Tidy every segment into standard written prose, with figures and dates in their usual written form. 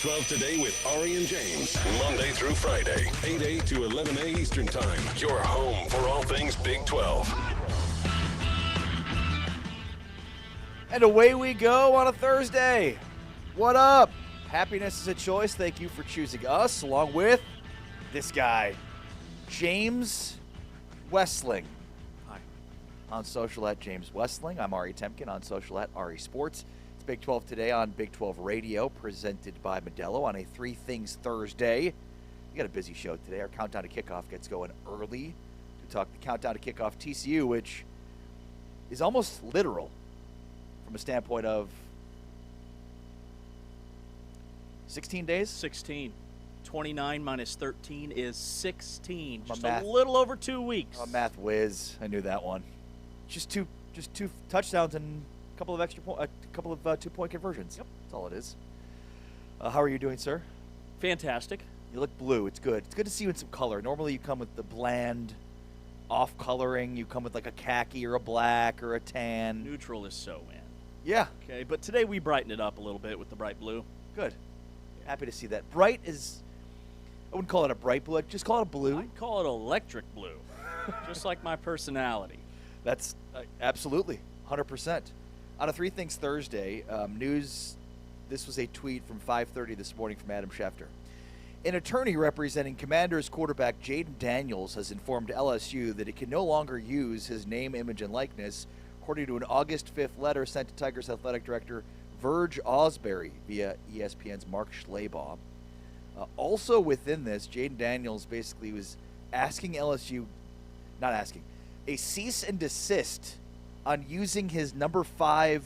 12 Today with Ari and James. Monday through Friday, 8A to 11A Eastern Time. Your home for all things Big 12. And away we go on a Thursday. What up? Happiness is a choice. Thank you for choosing us, along with this guy, James Westling. Hi. On social at James Westling. I'm Ari Temkin on social at Ari Sports. It's Big 12 Today on Big 12 Radio, presented by Modelo on a Three Things Thursday. We got a busy show today. Our countdown to kickoff gets going early to talk the countdown to kickoff TCU, which is almost literal from a standpoint of 16 days? 16. 29 minus 13 is 16. Just math- a little over 2 weeks. I'm a math whiz. I knew that one. Just two touchdowns and a couple of two-point conversions. Yep. That's all it is. How are you doing, sir? Fantastic. You look blue. It's good. It's good to see you in some color. Normally you come with the bland off-coloring. You come with like a khaki or a black or a tan. Neutral is so in. Yeah. Okay, but today we brightened it up a little bit with the bright blue. Good. Happy to see that. Bright is, I wouldn't call it a bright blue. I'd just call it a blue. I'd call it electric blue, just like my personality. That's absolutely 100%. On a Three Things Thursday, news, this was a tweet from 5:30 this morning from Adam Schefter. An attorney representing Commanders quarterback Jaden Daniels has informed LSU that it can no longer use his name, image, and likeness, according to an August 5th letter sent to Tigers athletic director Verge Osbury via ESPN's Mark Schlabach. Also within this, Jaden Daniels basically was asking LSU, a cease and desist on using his number 5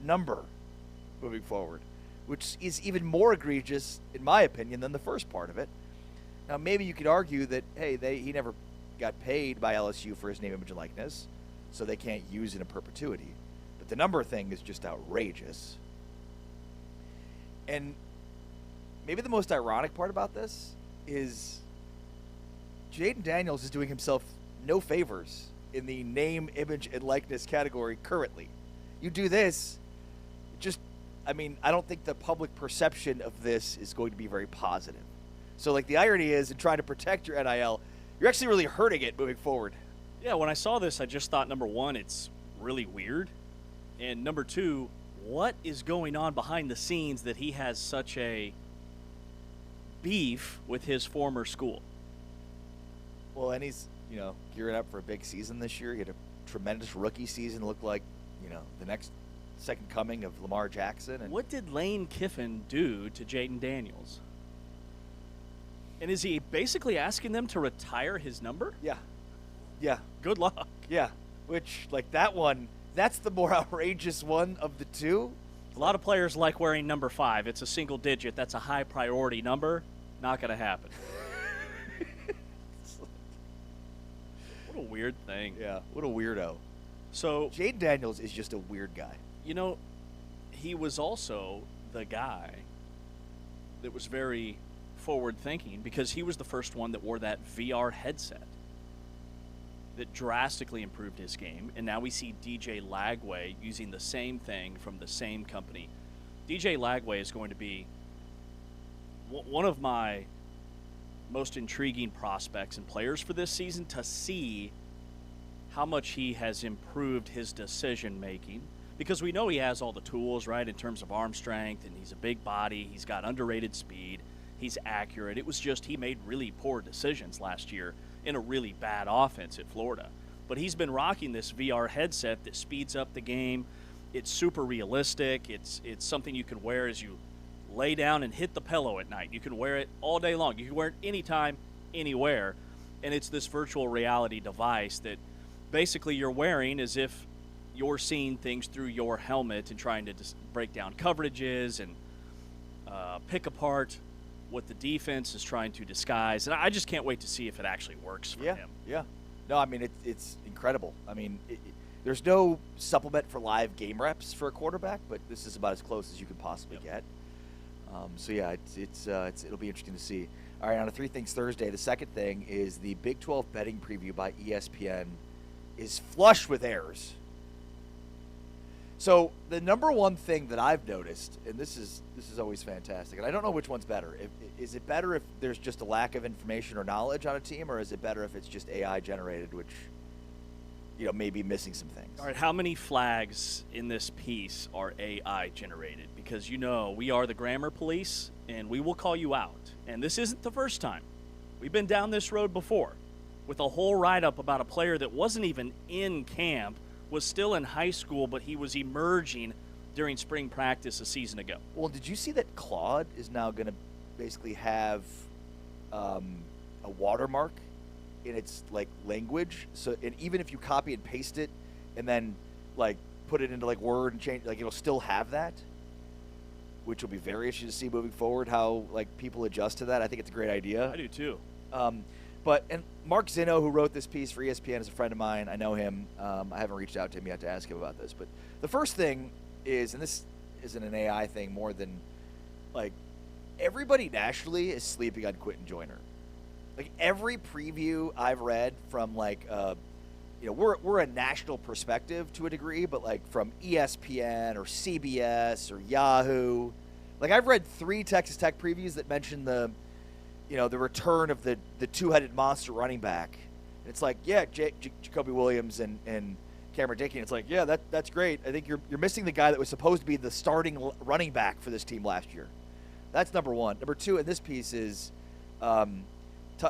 number moving forward, which is even more egregious, in my opinion, than the first part of it. Now, maybe you could argue that, hey, he never got paid by LSU for his name, image, and likeness, so they can't use it in perpetuity. But the number thing is just outrageous. And maybe the most ironic part about this is Jaden Daniels is doing himself no favors in the name, image, and likeness category currently. You do this, I don't think the public perception of this is going to be very positive. So, the irony is, in trying to protect your NIL, you're actually really hurting it moving forward. Yeah, when I saw this, I just thought, number one, it's really weird. And number two, what is going on behind the scenes that he has such a beef with his former school? Well, and he's, gearing up for a big season this year. He had a tremendous rookie season. Looked like, the next second coming of Lamar Jackson. And what did Lane Kiffin do to Jaden Daniels? And is he basically asking them to retire his number? Yeah. Good luck. Yeah. Which, that one, that's the more outrageous one of the two. A lot of players like wearing number 5. It's a single digit. That's a high priority number. Not going to happen. What a weird thing. Yeah, what a weirdo. So Jaden Daniels is just a weird guy. He was also the guy that was very forward-thinking because he was the first one that wore that VR headset that drastically improved his game. And now we see DJ Lagway using the same thing from the same company. DJ Lagway is going to be one of my most intriguing prospects and players for this season, to see how much he has improved his decision-making, because we know he has all the tools, right, in terms of arm strength, and he's a big body, he's got underrated speed, he's accurate. It was just he made really poor decisions last year in a really bad offense at Florida. But he's been rocking this VR headset that speeds up the game. It's super realistic. It's something you can wear as you lay down and hit the pillow at night. You can wear it all day long. You can wear it anytime, anywhere. And it's this virtual reality device that basically you're wearing as if you're seeing things through your helmet and trying to just break down coverages and pick apart what the defense is trying to disguise. And I just can't wait to see if it actually works for him. Yeah. No, it's incredible. There's no supplement for live game reps for a quarterback, but this is about as close as you can possibly get. It'll be interesting to see. All right, on a Three Things Thursday, the second thing is the Big 12 betting preview by ESPN is flush with errors. So the number one thing that I've noticed, and this is always fantastic, and I don't know which one's better. Is it better if there's just a lack of information or knowledge on a team, or is it better if it's just AI generated, which may be missing some things? All right, how many flags in this piece are AI generated? Because we are the grammar police, and we will call you out. And this isn't the first time. We've been down this road before with a whole write-up about a player that wasn't even in camp, was still in high school, but he was emerging during spring practice a season ago. Well, did you see that Claude is now going to basically have a watermark in its language? So, and even if you copy and paste it and then put it into Word and change, it'll still have that, which will be very interesting to see moving forward how people adjust to that. I think it's a great idea. I do too. And Mark Zinno, who wrote this piece for ESPN, is a friend of mine. I know him. I haven't reached out to him yet to ask him about this. But the first thing is, and this isn't an AI thing more than everybody nationally is sleeping on Quentin Joyner. Every preview I've read from we're a national perspective to a degree, but from ESPN or CBS or Yahoo, I've read 3 Texas Tech previews that mention the return of the two-headed monster running back. And it's Jacoby Williams and Cameron Dickey. And it's that's great. I think you're missing the guy that was supposed to be the starting running back for this team last year. That's number one. Number two in this piece is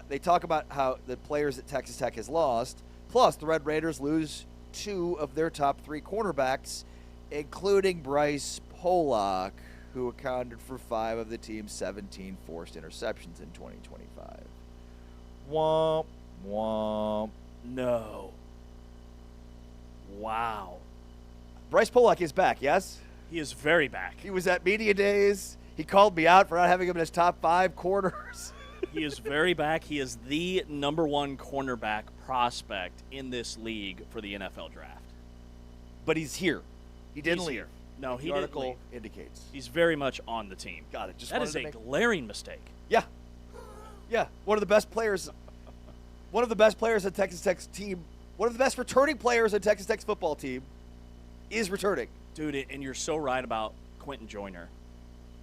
they talk about how the players that Texas Tech has lost, plus the Red Raiders lose 2 of their top 3 cornerbacks, including Bryce Pollock, who accounted for 5 of the team's 17 forced interceptions in 2025. Womp, womp. No. Wow. Bryce Pollock is back, yes? He is very back. He was at media days. He called me out for not having him in his top 5 corners. He is very back. He is the number 1 cornerback prospect in this league for the NFL draft. But he's here. He didn't leave. Here. No, he the didn't article leave. Indicates. He's very much on the team. Got it. That is a glaring mistake. Yeah. Yeah. One of the best players on Texas Tech's team, one of the best returning players on Texas Tech's football team is returning. Dude, and you're so right about Quentin Joyner.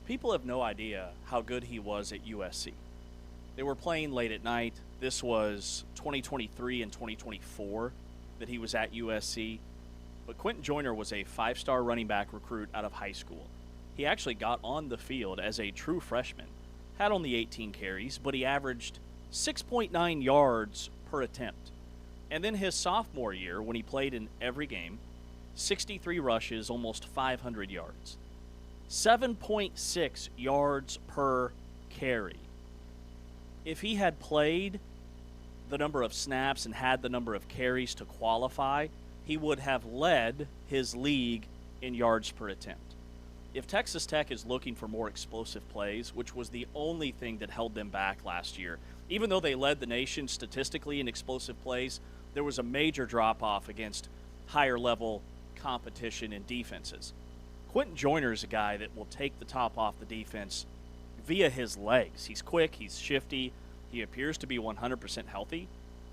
People have no idea how good he was at USC. They were playing late at night. This was 2023 and 2024 that he was at USC. But Quentin Joyner was a 5-star running back recruit out of high school. He actually got on the field as a true freshman, had only 18 carries, but he averaged 6.9 yards per attempt. And then his sophomore year, when he played in every game, 63 rushes, almost 500 yards. 7.6 yards per carry. If he had played the number of snaps and had the number of carries to qualify, he would have led his league in yards per attempt. If Texas Tech is looking for more explosive plays, which was the only thing that held them back last year, even though they led the nation statistically in explosive plays, there was a major drop-off against higher-level competition and defenses. Quentin Joyner is a guy that will take the top off the defense via his legs. He's quick, he's shifty, he appears to be 100% healthy,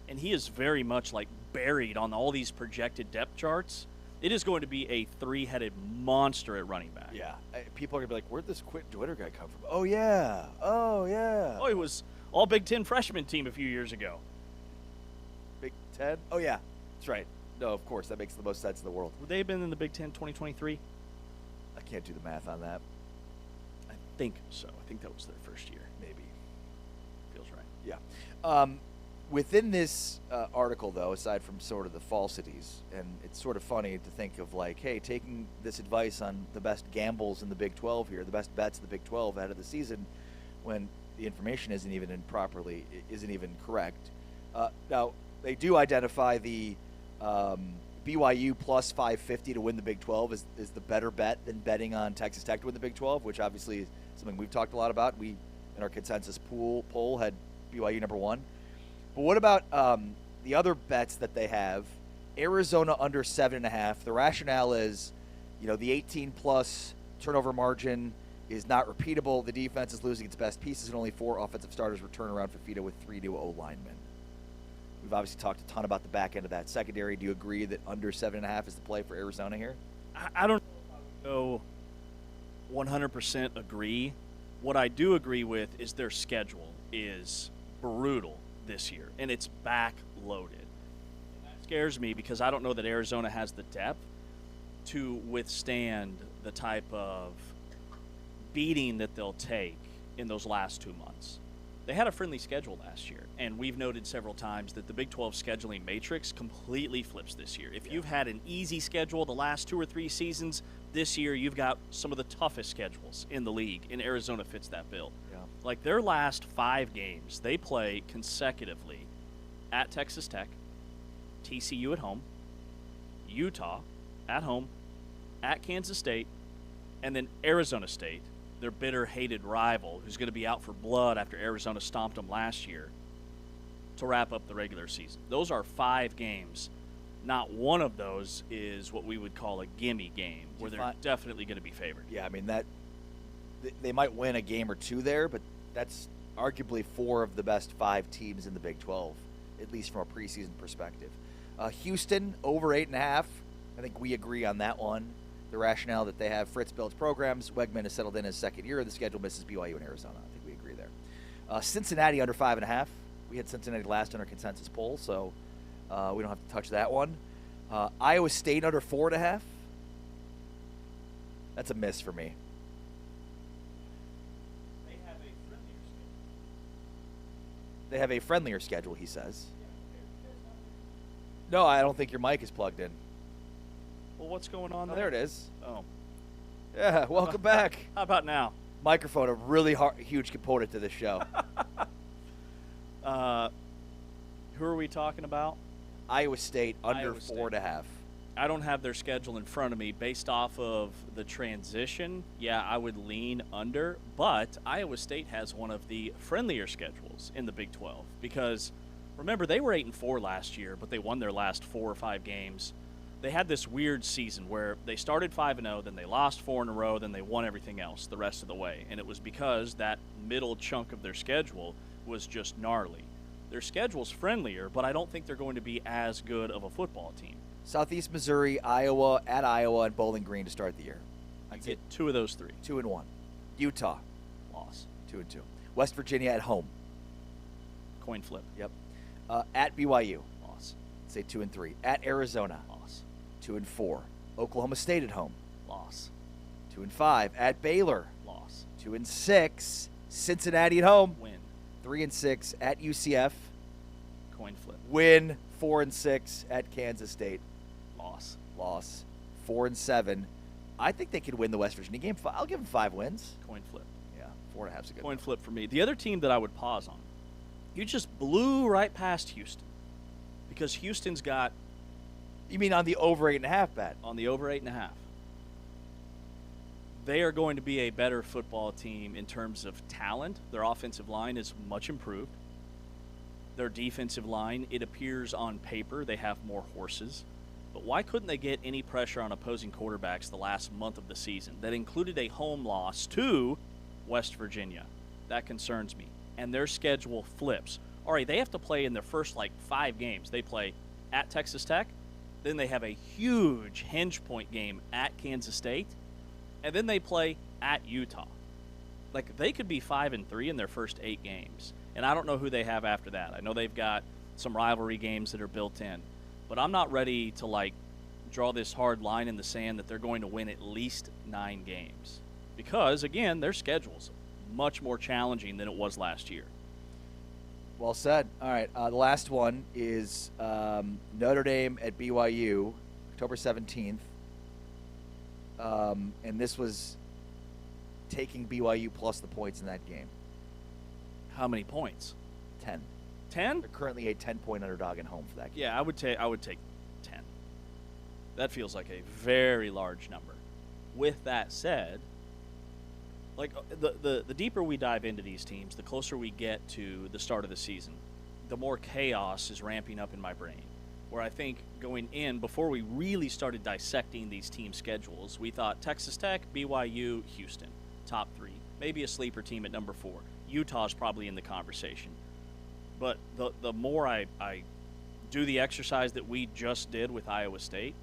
and he is very much buried on all these projected depth charts. It is going to be a 3-headed monster at running back. Yeah. People are going to be like, where'd this Quentin Joyner guy come from? Oh, yeah. Oh, yeah. Oh, he was all Big Ten freshman team a few years ago. Big Ten? Oh, yeah. That's right. No, of course. That makes the most sense in the world. Would they have been in the Big Ten 2023? I can't do the math on that. I think so. I think that was their first year. Maybe. Feels right. Yeah. Within this article, though, aside from sort of the falsities, and it's sort of funny to think of hey, taking this advice on the best gambles in the Big 12 here, the best bets in the Big 12 ahead of the season, when the information isn't even correct. Now, they do identify the BYU plus 550 to win the Big 12 is the better bet than betting on Texas Tech to win the Big 12, which obviously is something we've talked a lot about. We, in our consensus poll, had BYU number 1. But what about the other bets that they have? Arizona under 7.5. The rationale is, the 18-plus turnover margin is not repeatable. The defense is losing its best pieces, and only 4 offensive starters return around Fafita with 3 new O-linemen. We've obviously talked a ton about the back end of that secondary. Do you agree that under 7.5 is the play for Arizona here? I don't So 100% agree. What I do agree with is their schedule is brutal this year, and it's back-loaded. And that scares me because I don't know that Arizona has the depth to withstand the type of beating that they'll take in those last 2 months. They had a friendly schedule last year, and we've noted several times that the Big 12 scheduling matrix completely flips this year. If you've had an easy schedule the last 2 or 3 seasons, this year you've got some of the toughest schedules in the league, and Arizona fits that bill. Yeah. Like their last 5 games, they play consecutively at Texas Tech, TCU at home, Utah at home, at Kansas State, and then Arizona State, their bitter, hated rival, who's going to be out for blood after Arizona stomped them last year, to wrap up the regular season. Those are 5 games. Not one of those is what we would call a gimme game, where they're definitely going to be favored. Yeah, I mean, they might win a game or 2 there, but that's arguably 4 of the best 5 teams in the Big 12, at least from a preseason perspective. Houston, over 8.5. I think we agree on that one. The rationale that they have Fritz builds programs. Wegman has settled in his second year. The schedule misses BYU and Arizona. I think we agree there. Cincinnati under 5.5. We had Cincinnati last in our consensus poll, so we don't have to touch that one. Iowa State under 4.5. That's a miss for me. They have a friendlier schedule, he says. No, I don't think your mic is plugged in. Well, what's going on Oh, there? there it is. Oh. Yeah, welcome back. How about now? Microphone, a really huge component to this show. Who are we talking about? Iowa State under Iowa State. 4.5. I don't have their schedule in front of me. Based off of the transition, yeah, I would lean under. But Iowa State has one of the friendlier schedules in the Big 12 because, remember, they were 8-4 last year, but they won their last 4 or 5 games. They had this weird season where they started 5-0, then they lost 4 in a row, then they won everything else the rest of the way. And it was because that middle chunk of their schedule was just gnarly. Their schedule's friendlier, but I don't think they're going to be as good of a football team. Southeast Missouri, Iowa, at Iowa, and Bowling Green to start the year. I get 2 of those 3. 2-1. Utah, Loss. 2-2. West Virginia at home. Coin flip. Yep. At BYU, Loss. say 2-3. At Arizona, Loss. 2-4. Oklahoma State at home, Loss. 2-5. At Baylor, Loss. 2-6. Cincinnati at home, Win. 3-6. At UCF, Coin flip. win. 4-6. At Kansas State, Loss. loss. 4-7. I think they could win the West Virginia game. I'll give them 5 wins. Coin flip. Yeah, 4.5 is a good Coin one. flip for me. The other team that I would pause on, you just blew right past Houston because Houston's got You mean on the over 8.5 bet? on the over 8.5. They are going to be a better football team in terms of talent. Their offensive line is much improved. Their defensive line, it appears on paper they have more horses. But why couldn't they get any pressure on opposing quarterbacks the last month of the season? That included a home loss to West Virginia. That concerns me. And their schedule flips. All right, they have to play in their first, 5 games. They play at Texas Tech. Then they have a huge hinge point game at Kansas State. And then they play at Utah. They could be 5-3 in their first 8 games. And I don't know who they have after that. I know they've got some rivalry games that are built in. But I'm not ready to, draw this hard line in the sand that they're going to win at least 9 games. Because, again, their schedule's much more challenging than it was last year. Well said. All right, the last one is Notre Dame at BYU, October 17th. And this was taking BYU plus the points in that game. How many points? 10. 10? They're currently a 10-point underdog at home for that game. Yeah, I would take 10. That feels like a very large number. With that said, the deeper we dive into these teams, the closer we get to the start of the season, the more chaos is ramping up in my brain. Where I think going in, before we really started dissecting these team schedules, we thought Texas Tech, BYU, Houston, top 3. Maybe a sleeper team at number 4. Utah's probably in the conversation. But the more I do the exercise that we just did with Iowa State,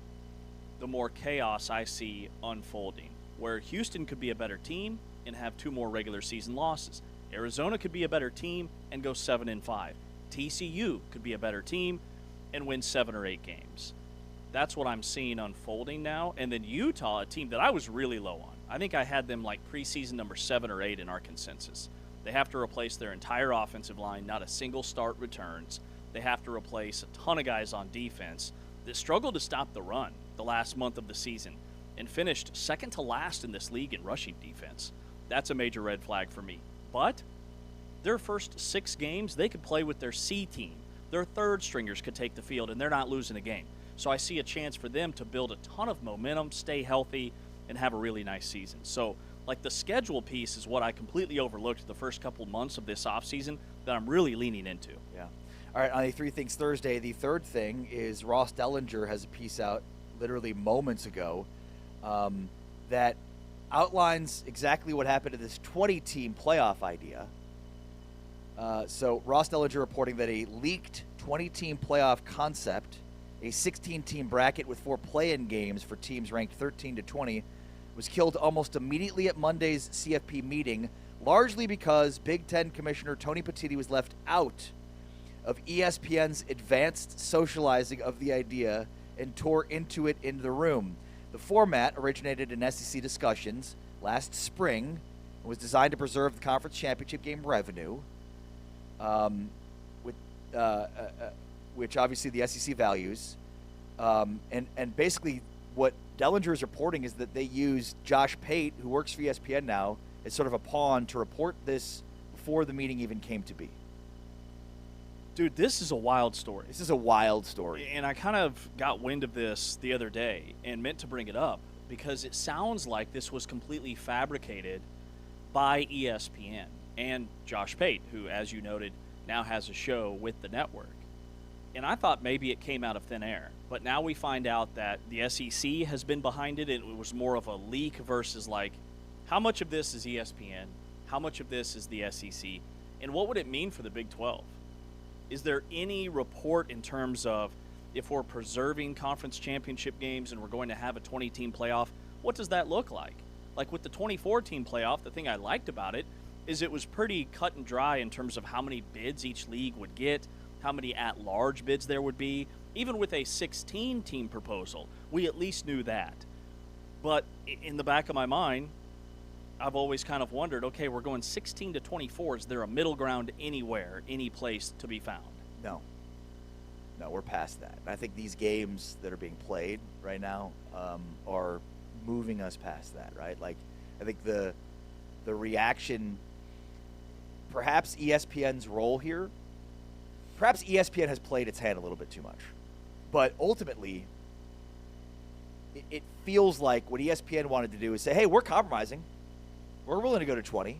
the more chaos I see unfolding, where Houston could be a better team and have 2 more regular season losses. Arizona could be a better team and go 7-5. TCU could be a better team and win 7 or 8 games. That's what I'm seeing unfolding now. And then Utah, a team that I was really low on. I think I had them like preseason number 7 or 8 in our consensus. They have to replace their entire offensive line. Not a single start returns. They have to replace a ton of guys on defense that struggled to stop the run the last month of the season and finished second to last in this league in rushing defense. That's a major red flag for me. But their first 6 games, they could play with their C team. Their third stringers could take the field, and they're not losing a game. So I see a chance for them to build a ton of momentum, stay healthy, and have a really nice season. So, like, the schedule piece is what I completely overlooked the first couple months of this offseason that I'm really leaning into. Yeah. All right, on the 3 Things Thursday, the third thing is Ross Dellinger has a piece out literally moments ago that outlines exactly what happened to this 20-team playoff idea. So Ross Dellinger reporting that a leaked 20-team playoff concept, a 16-team bracket with 4 play-in games for teams ranked 13 to 20, was killed almost immediately at Monday's CFP meeting, largely because Big Ten Commissioner Tony Petitti was left out of ESPN's advanced socializing of the idea and tore into it in the room. The format originated in SEC discussions last spring and was designed to preserve the conference championship game revenue, which obviously the SEC values. And basically what Dellinger is reporting is that they used Josh Pate, who works for ESPN now, as sort of a pawn to report this before the meeting even came to be. Dude, this is a wild story. This is a wild story. And I kind of got wind of this the other day and meant to bring it up because it sounds like this was completely fabricated by ESPN and Josh Pate, who, as you noted, now has a show with the network. And I thought maybe it came out of thin air. But now we find out that the SEC has been behind it, and it was more of a leak versus like, how much of this is ESPN? How much of this is the SEC? And what would it mean for the Big 12? Is there any report in terms of if we're preserving conference championship games and we're going to have a 20-team playoff, what does that look like? Like with the 24-team playoff, the thing I liked about it is it was pretty cut and dry in terms of how many bids each league would get, how many at-large bids there would be. Even with a 16-team proposal, we at least knew that. But in the back of my mind, I've always kind of wondered, okay, we're going 16 to 24. Is there a middle ground anywhere, any place to be found? No, we're past that. I think these games that are being played right now are moving us past that, right? Like, I think the reaction, perhaps ESPN's role here, perhaps ESPN has played its hand a little bit too much. But ultimately, it feels like what ESPN wanted to do is say, hey, we're compromising. We're willing to go to 20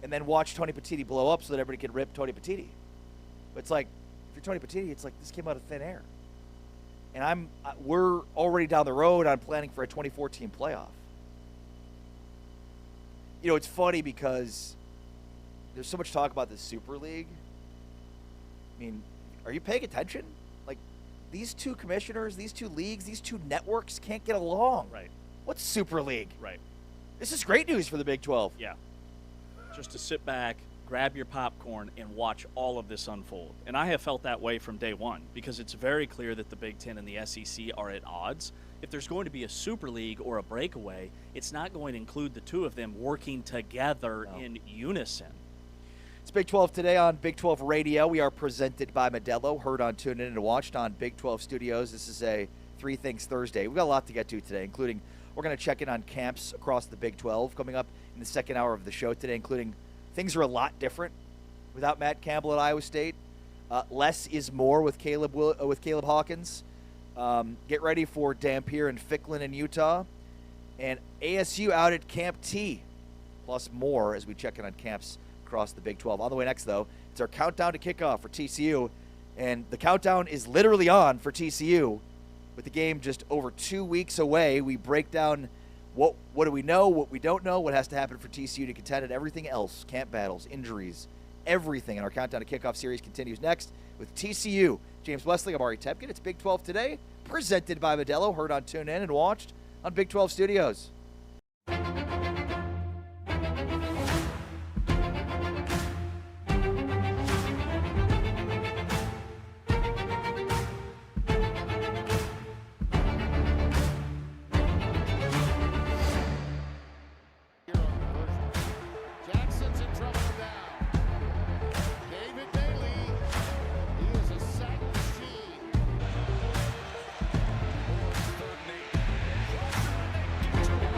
and then watch Tony Petitti blow up so that everybody can rip Tony Petitti. But it's like, if you're Tony Petitti, it's like this came out of thin air. And we're already down the road on planning for a 24-team playoff. You know, it's funny because there's so much talk about the Super League. I mean, are you paying attention? Like, these 2 commissioners, these 2 leagues, these 2 networks can't get along. Right. What's Super League? Right. This is great news for the Big 12. Yeah. Just to sit back, grab your popcorn, and watch all of this unfold. And I have felt that way from day one because it's very clear that the Big Ten and the SEC are at odds. If there's going to be a Super League or a breakaway, it's not going to include the 2 of them working together in unison. It's Big 12 today on Big 12 Radio. We are presented by Modelo, heard on TuneIn and watched on Big 12 Studios. This is a 3 Things Thursday. We've got a lot to get to today, including we're going to check in on camps across the Big 12 coming up in the second hour of the show today, including things are a lot different without Matt Campbell at Iowa State. Less is more with Caleb Hawkins. Get ready for Dampier and Ficklin in Utah. And ASU out at Camp T, plus more as we check in on camps across the Big 12. On the way next, though, it's our countdown to kickoff for TCU. And the countdown is literally on for TCU. With the game just over 2 weeks away, we break down what do we know, what we don't know, what has to happen for TCU to contend, and everything else, camp battles, injuries, everything. And our Countdown to Kickoff series continues next with TCU. James Wesley, I'm Ari Tepkin. It's Big 12 Today, presented by Modelo. Heard on TuneIn and watched on Big 12 Studios. Jackson's in trouble now. David Bailey, he is a sack machine. Third and 8.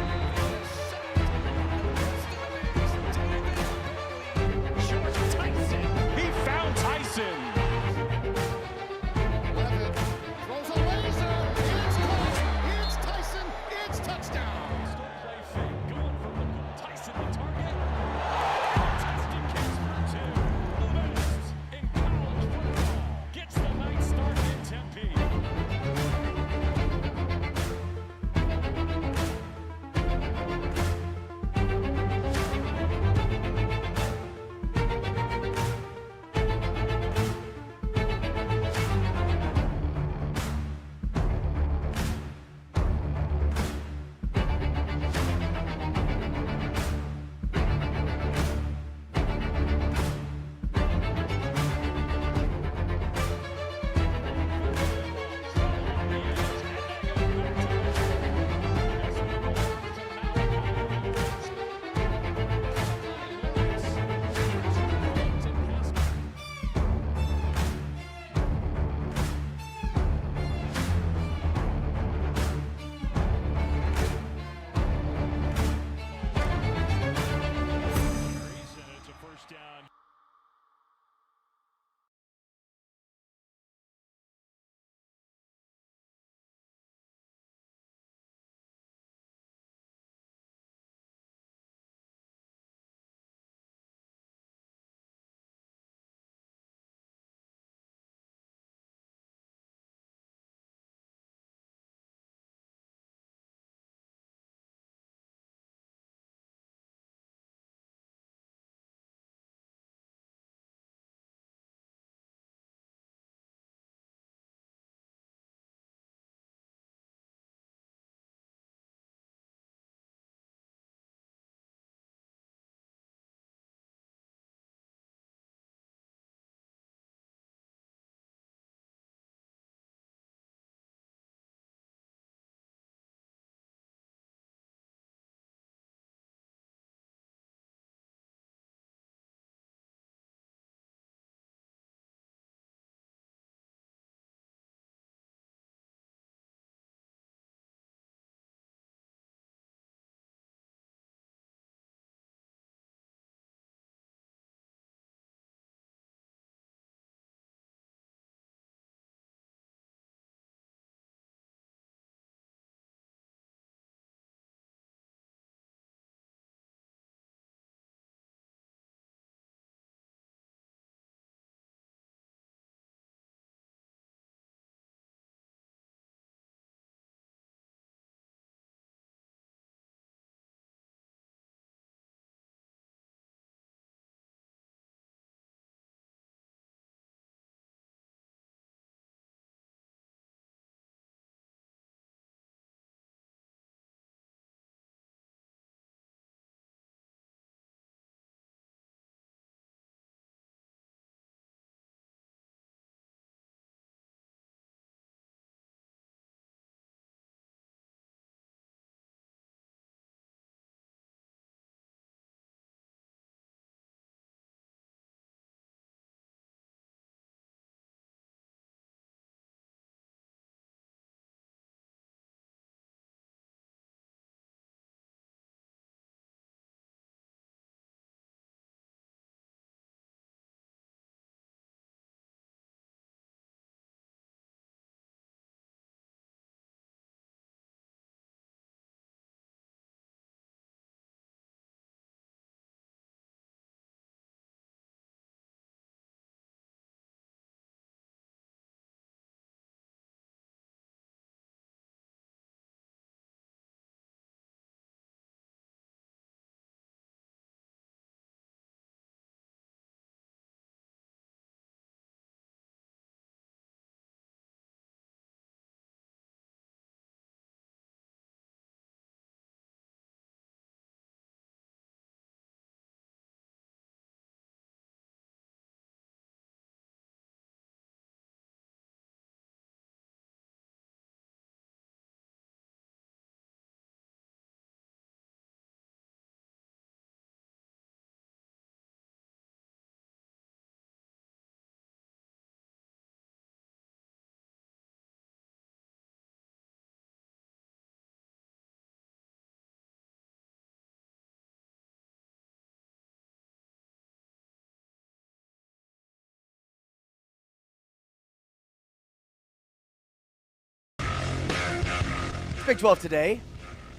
Big 12 Today,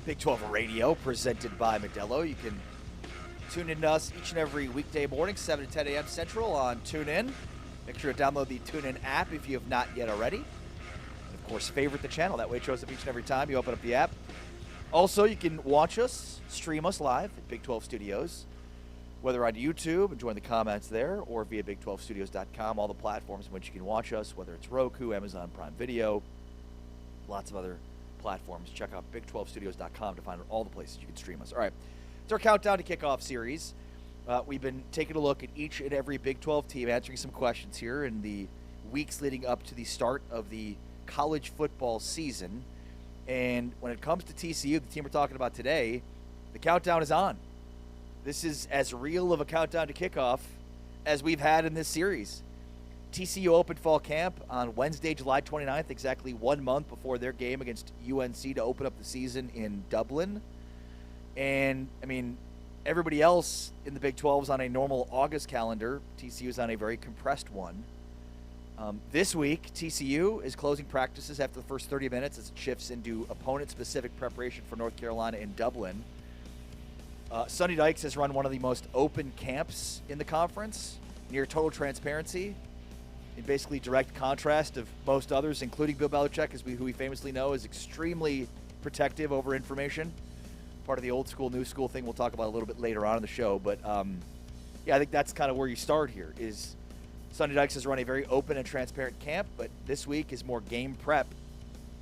Big 12 Radio, presented by Modelo. You can tune in to us each and every weekday morning, 7 to 10 a.m. Central on TuneIn. Make sure to download the TuneIn app if you have not yet already. And, of course, favorite the channel. That way it shows up each and every time you open up the app. Also, you can watch us, stream us live at Big 12 Studios, whether on YouTube and join the comments there, or via Big12Studios.com, all the platforms in which you can watch us, whether it's Roku, Amazon Prime Video, lots of other platforms. Check out Big12Studios.com to find all the places you can stream us. All right, it's our Countdown to Kickoff series. We've been taking a look at each and every Big 12 team, answering some questions here in the weeks leading up to the start of the college football season. And when it comes to TCU, the team we're talking about today, the countdown is on. This is as real of a countdown to kickoff as we've had in this series. TCU opened fall camp on Wednesday, July 29th, exactly 1 month before their game against UNC to open up the season in Dublin. And, I mean, everybody else in the Big 12 is on a normal August calendar. TCU is on a very compressed one. This week, TCU is closing practices after the first 30 minutes as it shifts into opponent-specific preparation for North Carolina in Dublin. Sonny Dykes has run one of the most open camps in the conference, near total transparency, in basically direct contrast of most others, including Bill Belichick, who we famously know is extremely protective over information. Part of the old school, new school thing we'll talk about a little bit later on in the show. But, yeah, I think that's kind of where you start here, is Sonny Dykes has run a very open and transparent camp, but this week is more game prep,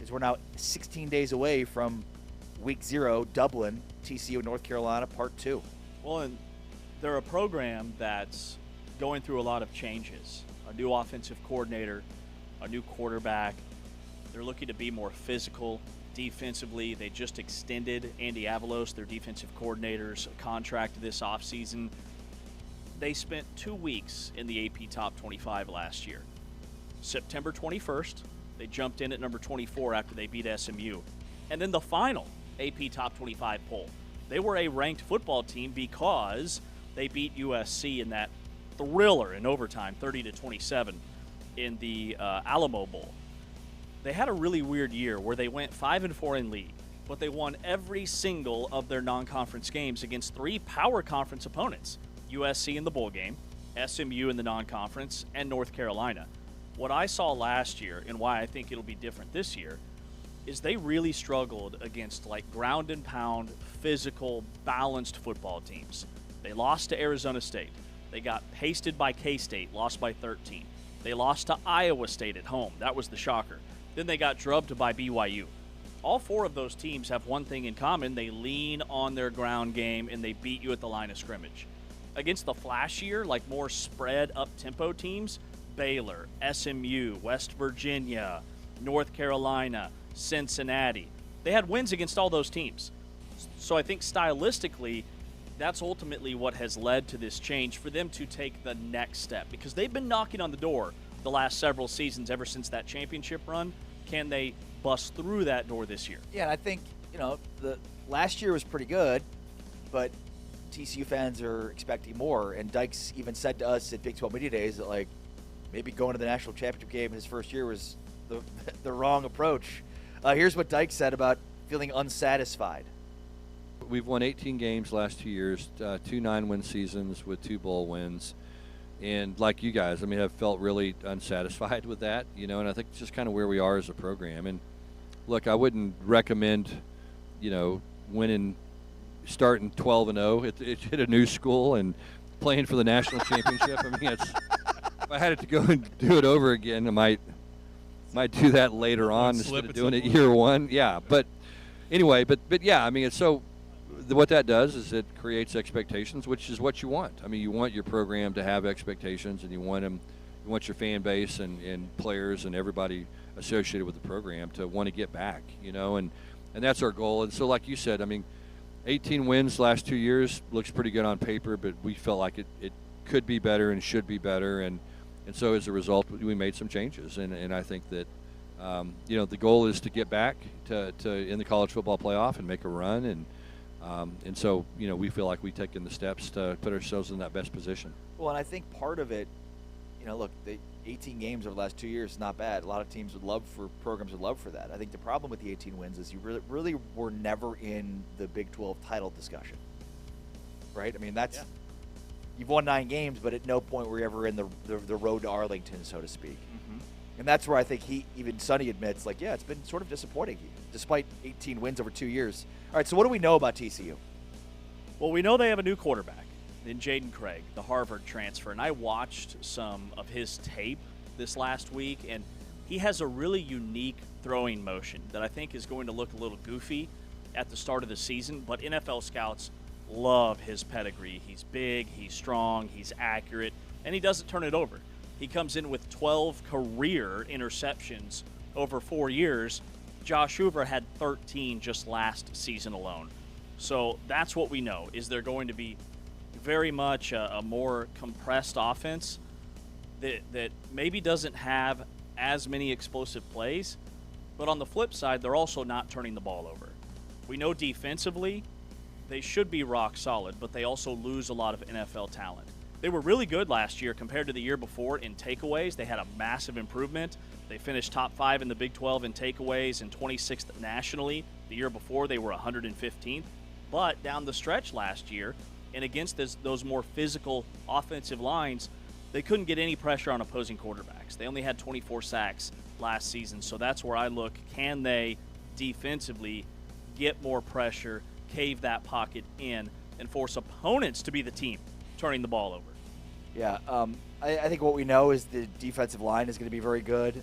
as we're now 16 days away from Week 0, Dublin, TCU, North Carolina, Part 2. Well, and they're a program that's going through a lot of changes. A new offensive coordinator, a new quarterback. They're looking to be more physical defensively. They just extended Andy Avalos, their defensive coordinator's contract this offseason. They spent 2 weeks in the AP Top 25 last year. September 21st, they jumped in at number 24 after they beat SMU. And then the final AP Top 25 poll. They were a ranked football team because they beat USC in that thriller in overtime, 30-27, in the Alamo Bowl. They had a really weird year where they went 5-4 in league, but they won every single of their non-conference games against 3 power conference opponents: USC in the bowl game, SMU in the non-conference, and North Carolina. What I saw last year, and why I think it'll be different this year, is they really struggled against like ground and pound, physical, balanced football teams. They lost to Arizona State. They got pasted by K-State, lost by 13. They lost to Iowa State at home. That was the shocker. Then they got drubbed by BYU. All 4 of those teams have one thing in common. They lean on their ground game, and they beat you at the line of scrimmage. Against the flashier, like more spread up-tempo teams, Baylor, SMU, West Virginia, North Carolina, Cincinnati, they had wins against all those teams. So I think stylistically, that's ultimately what has led to this change for them to take the next step, because they've been knocking on the door the last several seasons ever since that championship run. Can they bust through that door this year? Yeah, and I think, the last year was pretty good, but TCU fans are expecting more. And Dykes even said to us at Big 12 Media Days that, like, maybe going to the national championship game his first year was the wrong approach. Here's what Dykes said about feeling unsatisfied. We've won 18 games last 2 years, 2 9-win seasons with 2 bowl wins. And like you guys, I've felt really unsatisfied with that, and I think it's just kind of where we are as a program. And look, I wouldn't recommend, winning, starting 12-0 at a new school and playing for the national championship. If I had to go and do it over again, I might do that later on instead of doing it year one. Yeah, but anyway, but yeah, it's so. What that does is it creates expectations, which is what you want. You want your program to have expectations, and you want your fan base and players and everybody associated with the program to want to get back, and that's our goal. And so, like you said, 18 wins last 2 years looks pretty good on paper, but we felt like it could be better and should be better, and so as a result, we made some changes, and I think that the goal is to get back to in the college football playoff and make a run, and so, we feel like we've taken the steps to put ourselves in that best position. Well, and I think part of it, look, 18 games over the last 2 years is not bad. A lot of programs would love for that. I think the problem with the 18 wins is you really were never in the Big 12 title discussion, right? I mean, you've won 9 games, but at no point were you ever in the road to Arlington, so to speak. Mm-hmm. And that's where I think even Sonny admits, like, yeah, it's been sort of disappointing, despite 18 wins over 2 years. All right, so what do we know about TCU? Well, we know they have a new quarterback in Jaden Craig, the Harvard transfer, and I watched some of his tape this last week, and he has a really unique throwing motion that I think is going to look a little goofy at the start of the season, but NFL scouts love his pedigree. He's big, he's strong, he's accurate, and he doesn't turn it over. He comes in with 12 career interceptions over 4 years. Josh Hoover had 13 just last season alone. So that's what we know, is they're going to be very much a more compressed offense that maybe doesn't have as many explosive plays. But on the flip side, they're also not turning the ball over. We know defensively they should be rock solid, but they also lose a lot of NFL talent. They were really good last year compared to the year before in takeaways. They had a massive improvement. They finished top 5 in the Big 12 in takeaways and 26th nationally. The year before, they were 115th. But down the stretch last year, and against those more physical offensive lines, they couldn't get any pressure on opposing quarterbacks. They only had 24 sacks last season. So that's where I look. Can they defensively get more pressure, cave that pocket in, and force opponents to be the team turning the ball over? Yeah, I think what we know is the defensive line is going to be very good.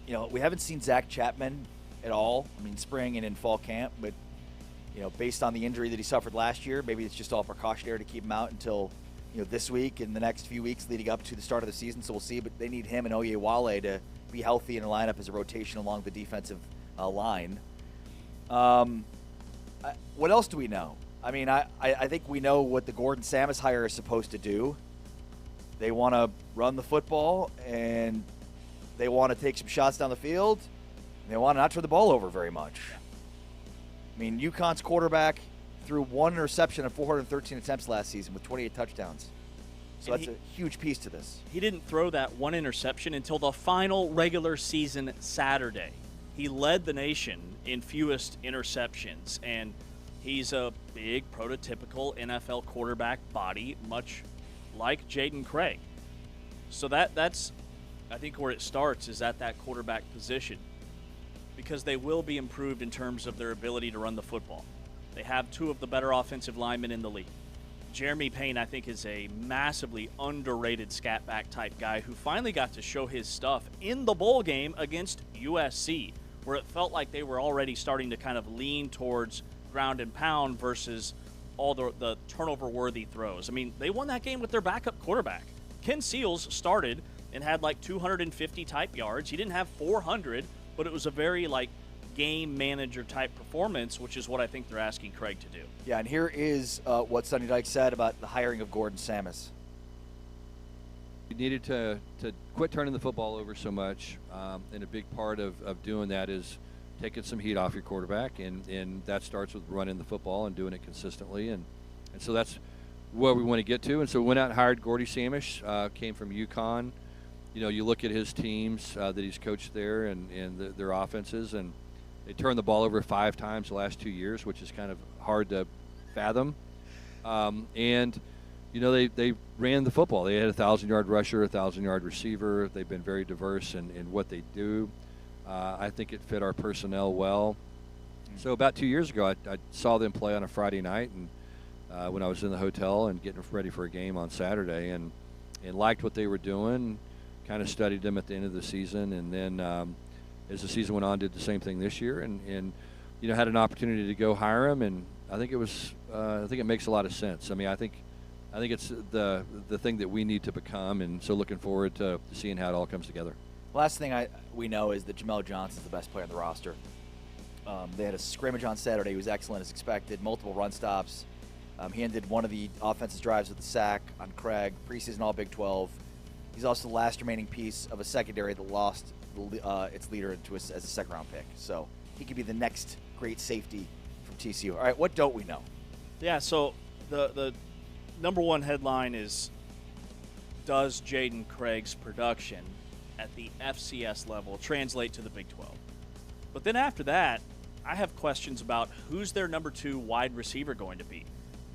We haven't seen Zach Chapman at all. I mean, spring and in fall camp, but based on the injury that he suffered last year, maybe it's just all precautionary to keep him out until this week and the next few weeks leading up to the start of the season. So we'll see. But they need him and Oyewale to be healthy in the lineup as a rotation along the defensive line. What else do we know? I mean, I think we know what the Gordon Samus hire is supposed to do. They want to run the football, and they want to take some shots down the field. And they want to not turn the ball over very much. I mean, UConn's quarterback threw 1 interception on 413 attempts last season with 28 touchdowns. So that's a huge piece to this. He didn't throw that 1 interception until the final regular season Saturday. He led the nation in fewest interceptions, and he's a big, prototypical NFL quarterback body, much like Jaden Craig. So that's, I think, where it starts is at that quarterback position, because they will be improved in terms of their ability to run the football. They have 2 of the better offensive linemen in the league. Jeremy Payne, I think, is a massively underrated scat back type guy who finally got to show his stuff in the bowl game against USC, where it felt like they were already starting to kind of lean towards ground and pound versus all the turnover-worthy throws. I mean, they won that game with their backup quarterback. Ken Seals started and had like 250 type yards. He didn't have 400, but it was a very game manager type performance, which is what I think they're asking Craig to do. Yeah, and here is what Sonny Dykes said about the hiring of Gordon Samus. You needed to quit turning the football over so much, and a big part of doing that is taking some heat off your quarterback, and that starts with running the football and doing it consistently, and so that's where we want to get to. And so we went out and hired Gordy Samish, came from UConn. You look at his teams that he's coached there and their offenses, and they turned the ball over 5 times the last 2 years, which is kind of hard to fathom. And they ran the football. They had a 1,000-yard rusher, a 1,000-yard receiver. They've been very diverse in what they do. I think it fit our personnel well. So about 2 years ago, I saw them play on a Friday night, and when I was in the hotel and getting ready for a game on Saturday, and liked what they were doing. Kind of studied them at the end of the season, and then as the season went on, did the same thing this year, and had an opportunity to go hire him, and I think it makes a lot of sense. I mean, I think it's the thing that we need to become, and so looking forward to seeing how it all comes together. Last thing we know is that Jamel Johnson's the best player on the roster. They had a scrimmage on Saturday. He was excellent as expected, multiple run stops. He ended one of the offensive drives with a sack on Craig, preseason All Big 12. He's also the last remaining piece of a secondary that lost its leader as a second-round pick. So he could be the next great safety from TCU. All right, what don't we know? Yeah, so the number one headline is does Jaden Craig's production at the FCS level translate to the Big 12? But then after that, I have questions about who's their number 2 wide receiver going to be.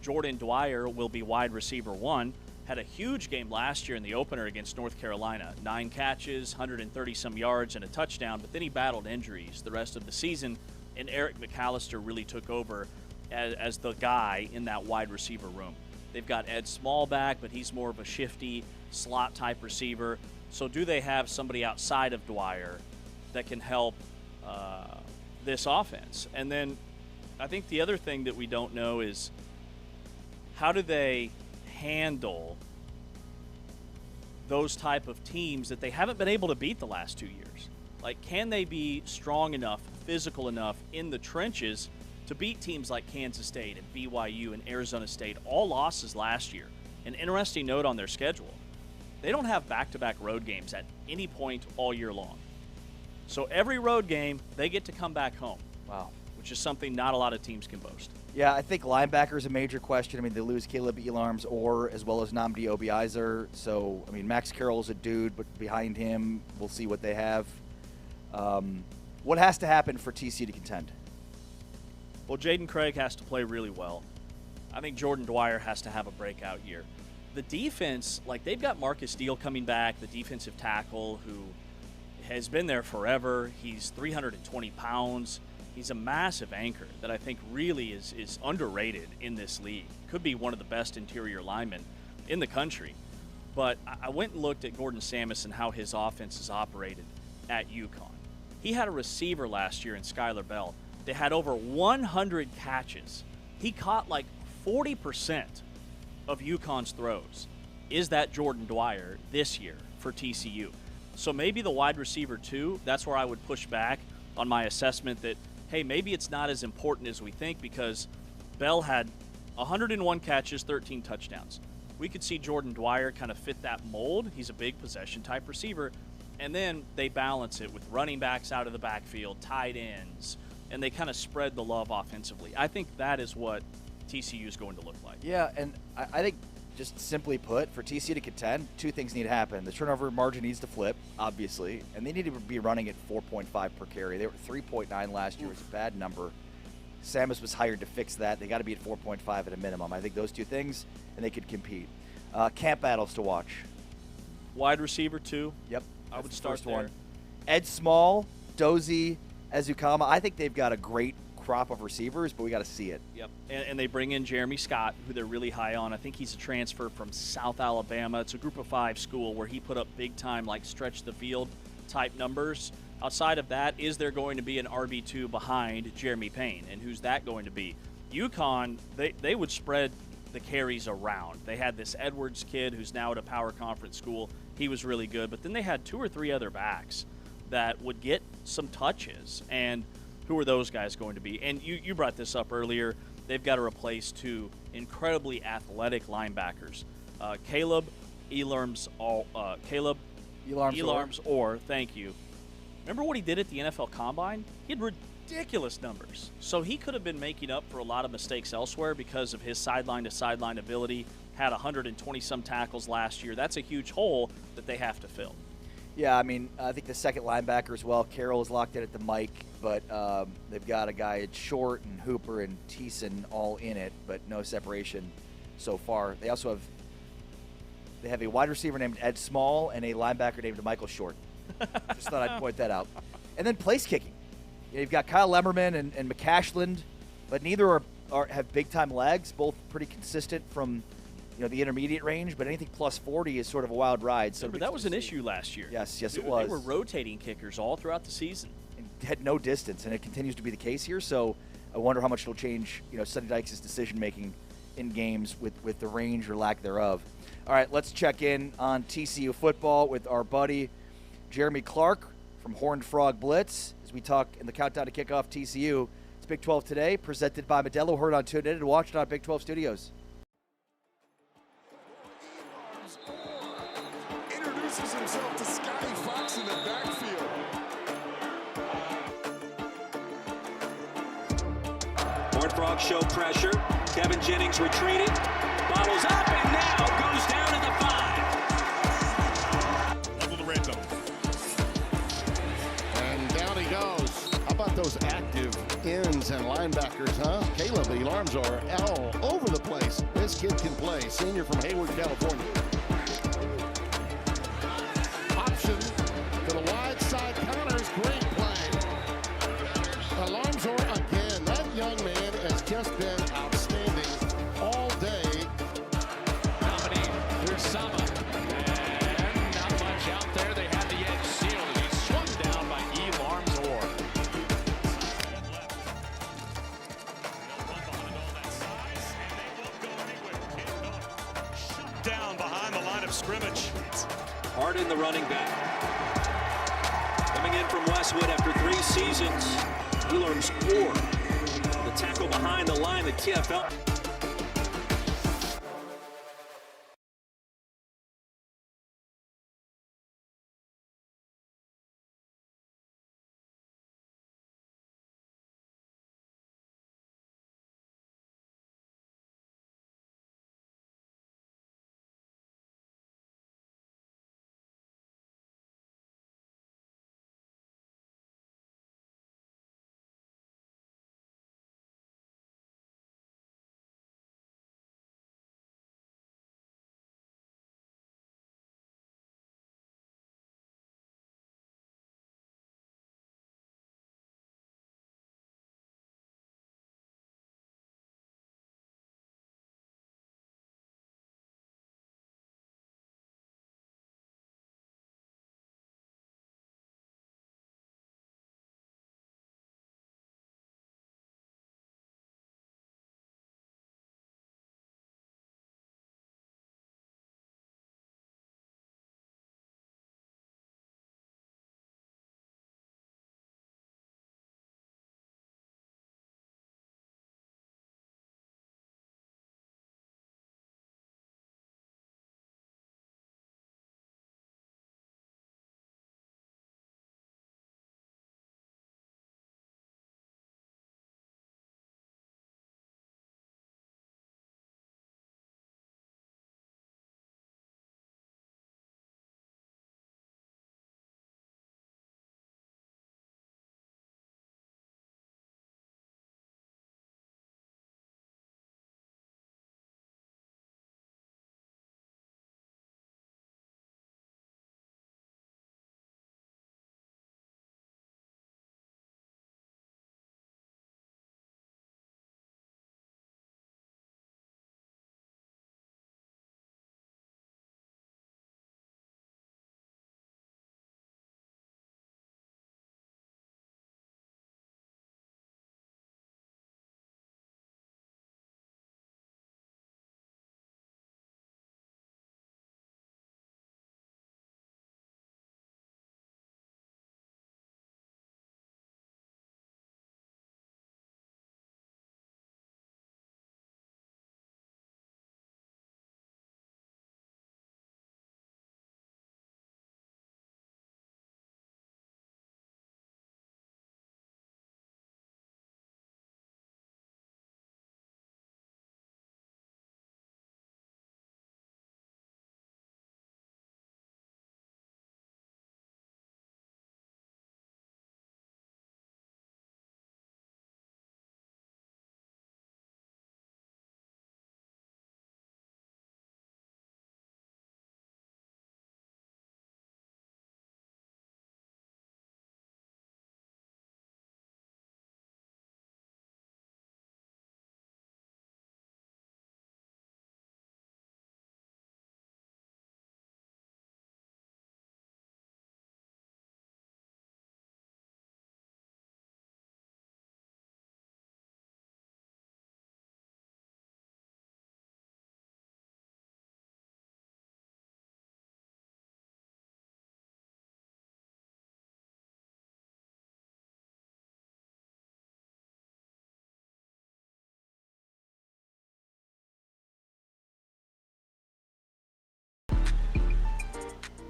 Jordan Dwyer will be wide receiver 1. Had a huge game last year in the opener against North Carolina. 9 catches, 130-some yards, and a touchdown, but then he battled injuries the rest of the season, and Eric McAllister really took over as the guy in that wide receiver room. They've got Ed Small back, but he's more of a shifty slot-type receiver. So do they have somebody outside of Dwyer that can help this offense? And then I think the other thing that we don't know is how do they handle those type of teams that they haven't been able to beat the last 2 years? Like, can they be strong enough, physical enough in the trenches to beat teams like Kansas State and BYU and Arizona State, all losses last year? An interesting note on their schedule, they don't have back-to-back road games at any point all year long. So every road game, they get to come back home. Wow. Which is something not a lot of teams can boast. Yeah, I think linebacker is a major question. I mean, they lose Caleb Elarms or as well as Nnamdi Obiaizer. So, I mean, Max Carroll's a dude, but behind him, we'll see what they have. What has to happen for TCU to contend? Well, Jaden Craig has to play really well. I think Jordan Dwyer has to have a breakout year. The defense, like, they've got Marcus Steele coming back, the defensive tackle who has been there forever. He's 320 pounds. He's a massive anchor that I think really is underrated in this league. Could be one of the best interior linemen in the country. But I went and looked at Gordon Samus and how his offense is operated at UConn. He had a receiver last year in Skylar Bell that had over 100 catches. He caught like 40% of UConn's throws. Is that Jordan Dwyer this year for TCU? So maybe the wide receiver 2, that's where I would push back on my assessment that, hey, maybe it's not as important as we think, because Bell had 101 catches, 13 touchdowns. We could see Jordan Dwyer kind of fit that mold. He's a big possession-type receiver. And then they balance it with running backs out of the backfield, tight ends, and they kind of spread the love offensively. I think that is what TCU is going to look like. Yeah, and I think just simply put, for TCU to contend, 2 things need to happen. The turnover margin needs to flip, obviously, and they need to be running at 4.5 per carry. They were 3.9 last year. It was a bad number. Samus was hired to fix that. They got to be at 4.5 at a minimum. I think those 2 things, and they could compete. Camp battles to watch. Wide receiver 2. Yep. I would start there. One. Ed Small, Dozie, Ezukama. I think they've got a great crop of receivers, but we got to see it. Yep. And they bring in Jeremy Scott, who they're really high on. I think he's a transfer from South Alabama. It's a group of 5 school where he put up big time, like stretch the field type numbers. Outside of that, is there going to be an RB2 behind Jeremy Payne? And who's that going to be? UConn, they would spread the carries around. They had this Edwards kid who's now at a power conference school. He was really good. But then they had 2 or 3 other backs that would get some touches. And who are those guys going to be? And you brought this up earlier. They've got to replace 2 incredibly athletic linebackers. Caleb Elarms Orr, thank you. Remember what he did at the NFL Combine? He had ridiculous numbers. So he could have been making up for a lot of mistakes elsewhere because of his sideline-to-sideline ability. Had 120-some tackles last year. That's a huge hole that they have to fill. Yeah, I mean, I think the second linebacker as well. Carroll is locked in at the mic, but they've got a guy at Short and Hooper and Thiessen all in it, but no separation so far. They also have a wide receiver named Ed Small and a linebacker named Michael Short. Just thought I'd point that out. And then place kicking. You've got Kyle Lemmerman and McCashland, but neither have big-time legs, both pretty consistent from the intermediate range, but anything plus 40 is sort of a wild ride. So that was an issue last year. Yes, it was. They were rotating kickers all throughout the season. And had no distance, and it continues to be the case here. So I wonder how much it'll change, Sonny Dykes' decision-making in games with the range or lack thereof. All right, let's check in on TCU football with our buddy Jeremy Clark from Horned Frog Blitz as we talk in the countdown to kickoff TCU. It's Big 12 Today, presented by Modelo. Heard on TuneIn and watched on Big 12 Studios. Introduces himself to Scotty Fox in the backfield. Horned Frogs show pressure. Kevin Jennings retreating. Bottles up and now goes down to the 5. those active ends and linebackers, huh? Caleb, the alarms are all over the place. This kid can play. Senior from Hayward, California. Option to the wide side. Connors, great play. Alarms are again. That young man has just been outstanding all day. Nominee, here's Sama. And not much out there. They had the edge sealed. He's swung down by Elarms Orr. Down behind the line of scrimmage. Hard in the running back. Coming in from Westwood after 3 seasons, Elarms Orr. The tackle behind the line, the TFL.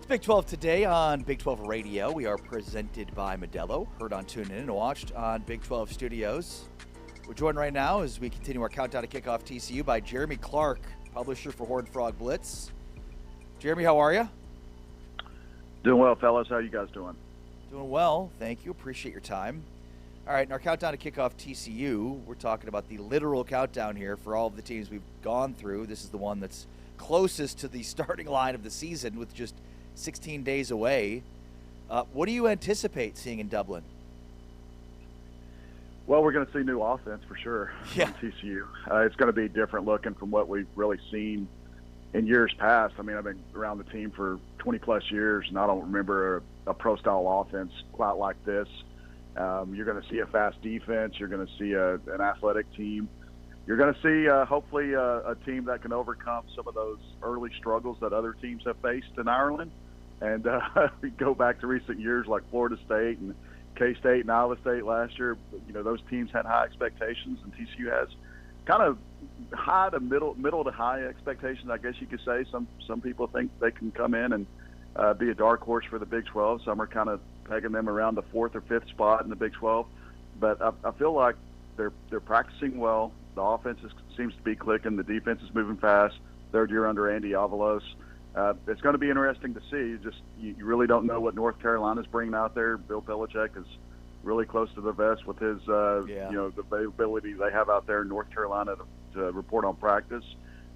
Big 12 today on Big 12 Radio. We are presented by Modelo, heard on TuneIn and watched on Big 12 Studios. We're joined right now as we continue our countdown to Kickoff TCU by Jeremy Clark, publisher for Horned Frog Blitz. Jeremy, how are you? Doing well, fellas. How you guys doing? Doing well. Thank you. Appreciate your time. All right, in our countdown to kickoff TCU, we're talking about the literal countdown here for all of the teams we've gone through. This is the one that's closest to the starting line of the season with just 16 days away. What do you anticipate seeing in Dublin? Well, we're going to see new offense for sure from TCU. It's going to be different looking from what we've really seen in years past. I mean, I've been around the team for 20-plus years, and I don't remember a pro-style offense quite like this. You're going to see a fast defense. You're going to see an athletic team. You're going to see, hopefully, a team that can overcome some of those early struggles that other teams have faced in Ireland. And we go back to recent years like Florida State and K-State and Iowa State last year. You know, those teams had high expectations, and TCU has kind of high to middle to high expectations, I guess you could say. Some people think they can come in and be a dark horse for the Big 12. Some are kind of pegging them around the 4th or 5th spot in the Big 12. But I feel like they're practicing well. The offense seems to be clicking. The defense is moving fast. Third year under Andy Avalos. It's going to be interesting to see. You really don't know what North Carolina's bringing out there. Bill Belichick is really close to the vest with his, the availability they have out there in North Carolina to report on practice.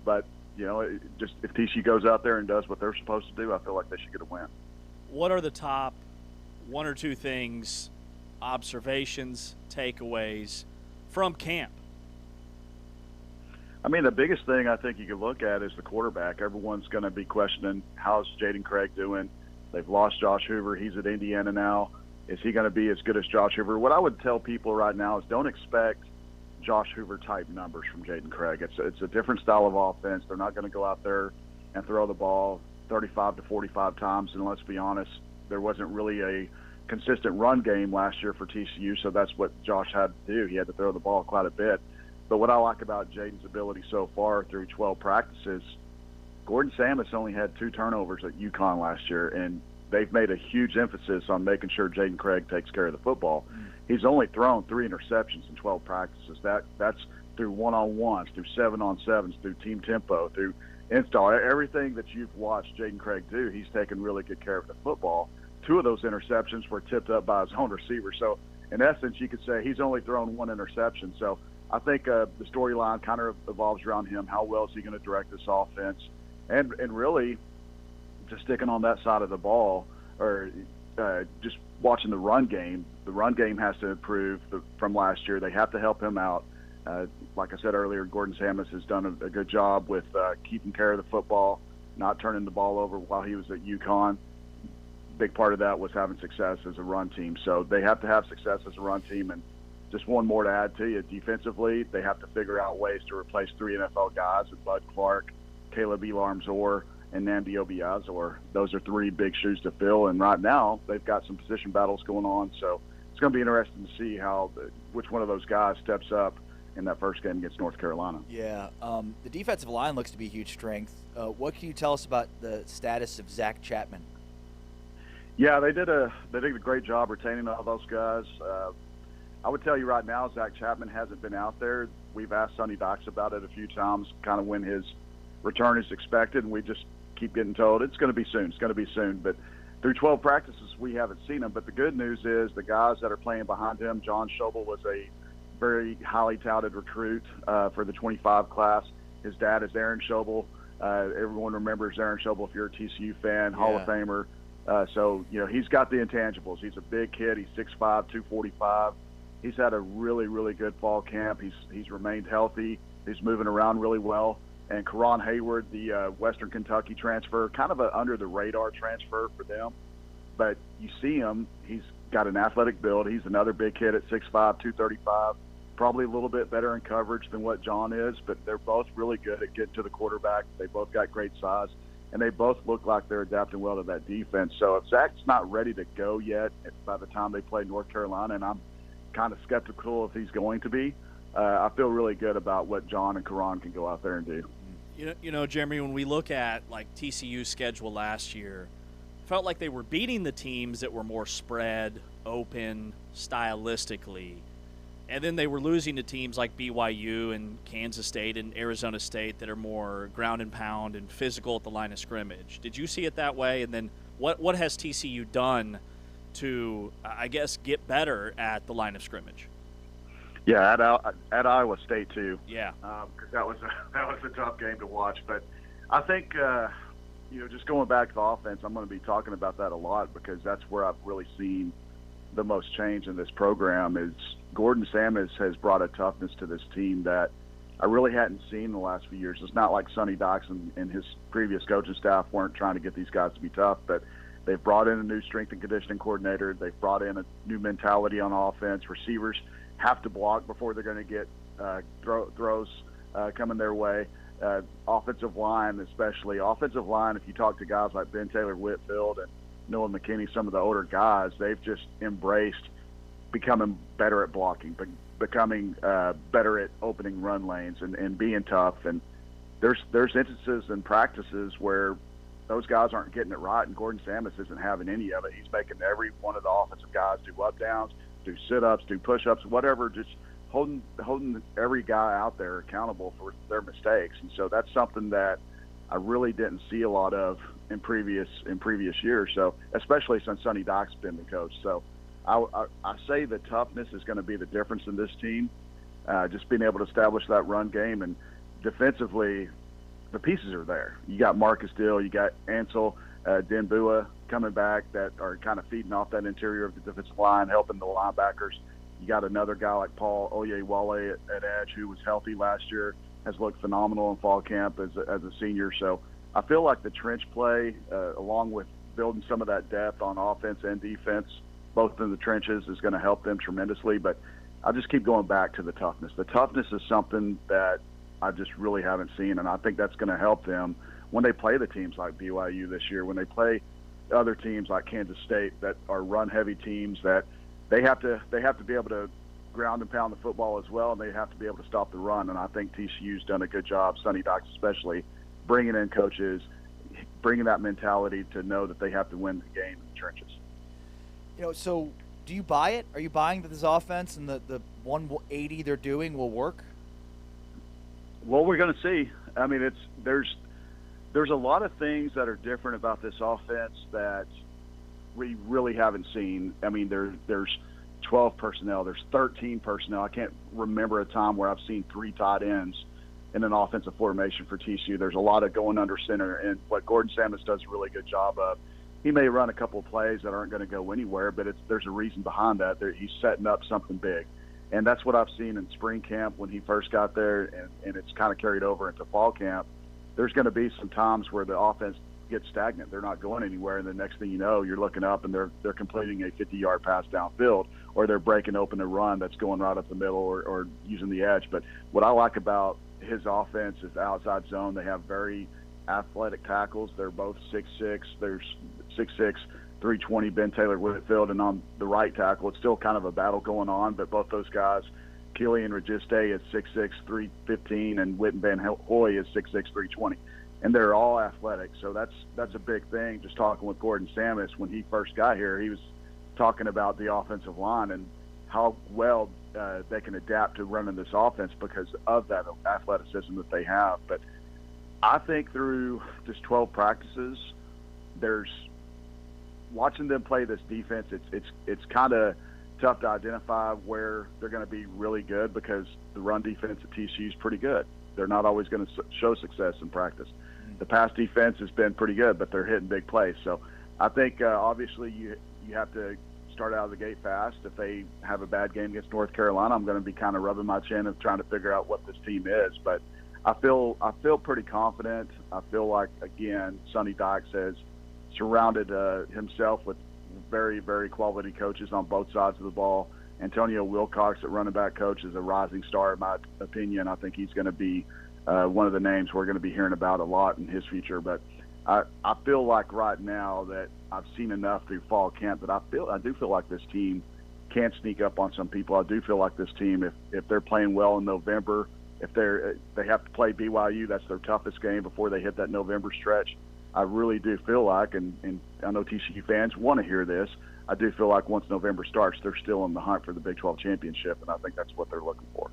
But, just if TCU goes out there and does what they're supposed to do, I feel like they should get a win. What are the top one or two things, observations, takeaways from camp? I mean, the biggest thing I think you can look at is the quarterback. Everyone's going to be questioning, how's Jaden Craig doing? They've lost Josh Hoover. He's at Indiana now. Is he going to be as good as Josh Hoover? What I would tell people right now is don't expect Josh Hoover-type numbers from Jaden Craig. It's a different style of offense. They're not going to go out there and throw the ball 35 to 45 times. And let's be honest, there wasn't really a consistent run game last year for TCU, so that's what Josh had to do. He had to throw the ball quite a bit. But what I like about Jaden's ability so far through 12 practices, Gordon Samus only had 2 turnovers at UConn last year, and they've made a huge emphasis on making sure Jaden Craig takes care of the football. He's only thrown 3 interceptions in 12 practices. That's through one-on-ones, through 7-on-7s, through team tempo, through install. Everything that you've watched Jaden Craig do, he's taken really good care of the football. 2 of those interceptions were tipped up by his own receiver. So, in essence, you could say he's only thrown 1 interception. So, I think the storyline kind of evolves around him. How well is he going to direct this offense? And really, just sticking on that side of the ball, or just watching the run game. The run game has to improve from last year. They have to help him out. Like I said earlier, Gordon Samus has done a good job with keeping care of the football, not turning the ball over while he was at UConn. Big part of that was having success as a run team. So they have to have success as a run team. And just one more to add to you, defensively, they have to figure out ways to replace 3 NFL guys with Bud Clark, Caleb Elarmzor, and Nnamdi Obiazor. Those are 3 big shoes to fill, and right now they've got some position battles going on. So it's going to be interesting to see which one of those guys steps up in that first game against North Carolina. Yeah, the defensive line looks to be a huge strength. What can you tell us about the status of Zach Chapman? Yeah, they did a great job retaining all those guys. I would tell you right now, Zach Chapman hasn't been out there. We've asked Sonny Dykes about it a few times, kind of when his return is expected, and we just keep getting told it's going to be soon. It's going to be soon. But through 12 practices, we haven't seen him. But the good news is the guys that are playing behind him, John Schobel was a very highly touted recruit for the 25 class. His dad is Aaron Schobel. Everyone remembers Aaron Schobel if you're a TCU fan, Hall of Famer. So, he's got the intangibles. He's a big kid. He's 6'5", 245. He's had a really, really good fall camp. He's remained healthy. He's moving around really well. And Karan Hayward, the Western Kentucky transfer, kind of an under-the-radar transfer for them. But you see him, he's got an athletic build. He's another big kid at 6'5", 235, probably a little bit better in coverage than what John is, but they're both really good at getting to the quarterback. They both got great size, and they both look like they're adapting well to that defense. So if Zach's not ready to go yet by the time they play North Carolina, and I'm kind of skeptical if he's going to be, I feel really good about what John and Karan can go out there and do. Jeremy, when we look at TCU's schedule last year, felt like they were beating the teams that were more spread, open, stylistically, and then they were losing to teams like BYU and Kansas State and Arizona State that are more ground and pound and physical at the line of scrimmage. Did you see it that way? And then what has TCU done to, I guess, get better at the line of scrimmage. Yeah, at Iowa State too. Yeah, because that was a tough game to watch. But I think just going back to the offense, I'm going to be talking about that a lot because that's where I've really seen the most change in this program. Is Gordon Samus has brought a toughness to this team that I really hadn't seen in the last few years. It's not like Sonny Dykes and his previous coaching staff weren't trying to get these guys to be tough, but they've brought in a new strength and conditioning coordinator. They've brought in a new mentality on offense. Receivers have to block before they're going to get throws coming their way. Offensive line, especially. Offensive line, if you talk to guys like Ben Taylor Whitfield and Noah McKinney, some of the older guys, they've just embraced becoming better at blocking, becoming better at opening run lanes and being tough. And there's instances and practices where those guys aren't getting it right, and Gordon Samus isn't having any of it. He's making every one of the offensive guys do up-downs, do sit-ups, do push-ups, whatever, just holding every guy out there accountable for their mistakes. And so that's something that I really didn't see a lot of in previous years, so especially since Sonny Dykes been the coach. So I say the toughness is going to be the difference in this team, just being able to establish that run game. And defensively, the pieces are there. You got Marcus Dill, you got Ansel Denbua coming back that are kind of feeding off that interior of the defensive line, helping the linebackers. You got another guy like Paul Oyewale at edge who was healthy last year, has looked phenomenal in fall camp as a senior. So I feel like the trench play, along with building some of that depth on offense and defense, both in the trenches, is going to help them tremendously. But I just keep going back to the toughness. The toughness is something that I just really haven't seen, and I think that's going to help them when they play the teams like BYU this year, when they play other teams like Kansas State that are run-heavy teams that they have to be able to ground and pound the football as well, and they have to be able to stop the run. And I think TCU's done a good job, Sonny Dykes especially, bringing in coaches, bringing that mentality to know that they have to win the game in the trenches. So do you buy it? Are you buying that this offense and the 180 they're doing will work? Well, we're going to see. I mean, there's a lot of things that are different about this offense that we really haven't seen. I mean, there's 12 personnel, there's 13 personnel. I can't remember a time where I've seen 3 tight ends in an offensive formation for TCU. There's a lot of going under center, and what Gordon Samus does a really good job of. He may run a couple of plays that aren't going to go anywhere, but there's a reason behind that. He's setting up something big. And that's what I've seen in spring camp when he first got there, and it's kind of carried over into fall camp. There's going to be some times where the offense gets stagnant. They're not going anywhere, and the next thing you know, you're looking up and they're completing a 50-yard pass downfield, or they're breaking open a run that's going right up the middle or using the edge. But what I like about his offense is the outside zone. They have very athletic tackles. They're both 6'6". There's 6'6", 320 Ben Taylor Whitfield, and on the right tackle, it's still kind of a battle going on, but both those guys, Killian Registe is 6'6", 315, and Witten Van Hoy is 6'6", 320. And they're all athletic, so that's a big thing. Just talking with Gordon Samus, when he first got here, he was talking about the offensive line and how well they can adapt to running this offense because of that athleticism that they have. But I think through just 12 practices, there's watching them play this defense. It's kind of tough to identify where they're going to be really good because the run defense at TCU is pretty good. They're not always going to show success in practice. The pass defense has been pretty good, but they're hitting big plays. So I think obviously you have to start out of the gate fast. If they have a bad game against North Carolina, I'm going to be kind of rubbing my chin and trying to figure out what this team is. But I feel pretty confident. I feel like, again, Sonny Dykes has surrounded himself with very, very quality coaches on both sides of the ball. Antonio Wilcox, at running back coach, is a rising star, in my opinion. I think he's going to be one of the names we're going to be hearing about a lot in his future. But I feel like right now that I've seen enough through fall camp that I do feel like this team can sneak up on some people. I do feel like this team, if they're playing well in November, if they have to play BYU, that's their toughest game before they hit that November stretch. I really do feel like, and I know TCU fans want to hear this, I do feel like once November starts, they're still in the hunt for the Big 12 championship, and I think that's what they're looking for.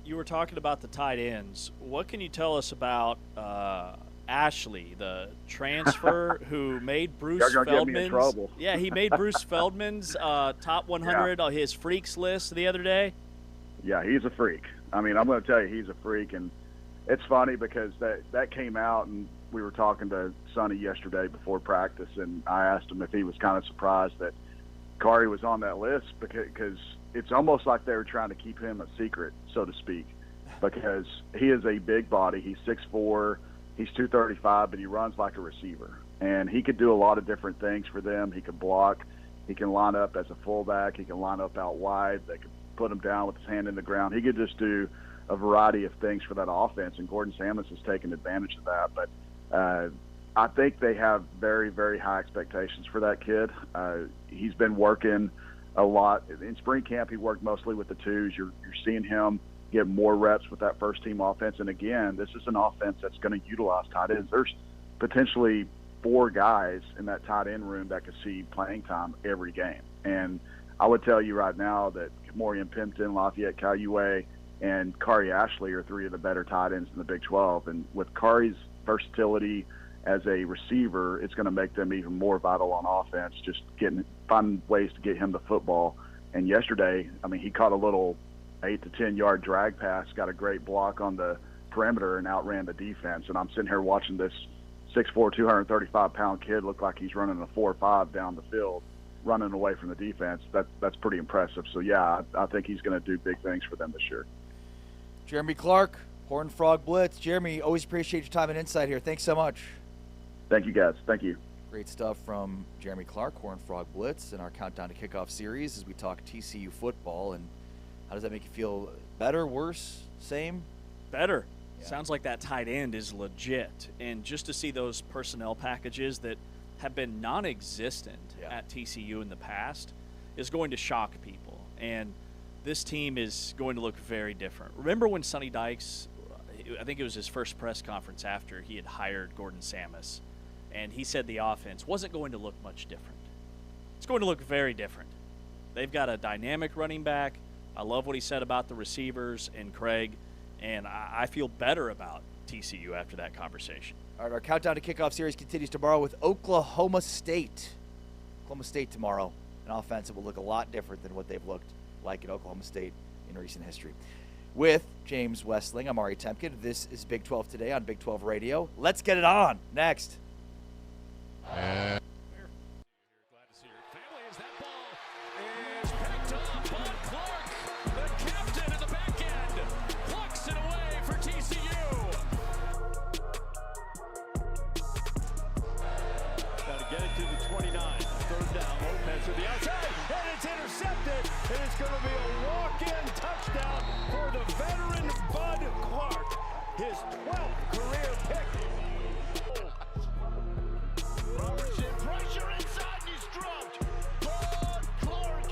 You were talking about the tight ends. What can you tell us about Ashley, the transfer who made Bruce You're gonna get me in trouble. Yeah, he made Bruce Feldman's top 100 on his freaks list the other day. Yeah, he's a freak. I mean, I'm going to tell you, he's a freak, and it's funny because that came out, and we were talking to Sonny yesterday before practice, and I asked him if he was kind of surprised that Kari was on that list because it's almost like they were trying to keep him a secret, so to speak, because he is a big body. He's 6'4", he's 235, but he runs like a receiver, and he could do a lot of different things for them. He could block, he can line up as a fullback, he can line up out wide. They could put him down with his hand in the ground. He could just do a variety of things for that offense, and Gordon Samus has taken advantage of that. But I think they have very, very high expectations for that kid. He's been working a lot. In spring camp, he worked mostly with the twos. You're seeing him get more reps with that first-team offense. And, again, this is an offense that's going to utilize tight ends. There's potentially 4 guys in that tight end room that could see playing time every game. And I would tell you right now that Kamorian Pimpton, Lafayette Cayue, and Kari Ashley are 3 of the better tight ends in the Big 12. And with Kari's versatility as a receiver, it's going to make them even more vital on offense, just finding ways to get him the football. And yesterday, I mean, he caught a little 8 to 10 yard drag pass, got a great block on the perimeter, and outran the defense. And I'm sitting here watching this 6'4", 235-pound kid look like he's running a 4.5 down the field, running away from the defense. That's pretty impressive. So, yeah, I think he's going to do big things for them this year. Jeremy Clark, Horned Frog Blitz. Jeremy, always appreciate your time and insight here. Thanks so much. Thank you, guys. Thank you. Great stuff from Jeremy Clark, Horned Frog Blitz, in our Countdown to Kickoff series as we talk TCU football. And how does that make you feel? Better, worse, same? Better. Yeah. Sounds like that tight end is legit. And just to see those personnel packages that have been non-existent at TCU in the past is going to shock people. And this team is going to look very different. Remember when Sonny Dykes, I think it was his first press conference after he had hired Gordon Samus, and he said the offense wasn't going to look much different. It's going to look very different. They've got a dynamic running back. I love what he said about the receivers and Craig, and I feel better about TCU after that conversation. All right, our Countdown to Kickoff series continues tomorrow with Oklahoma State. Oklahoma State tomorrow. An offense that will look a lot different than what they've looked like at Oklahoma State in recent history. With James Westling, I'm Ari Temkin. This is Big 12 Today on Big 12 Radio. Let's get it on. Next. Glad to see your family as that ball is picked up by Clark, the captain at the back end, plucks it away for TCU. Got to get it to the 29. Third down, Lopez to the outside, and it's intercepted, and it's going to be a walk-in touchdown for the veteran Bud Clark, his 12th career pick. Robertson, pressure inside, and he's dropped. Bud Clark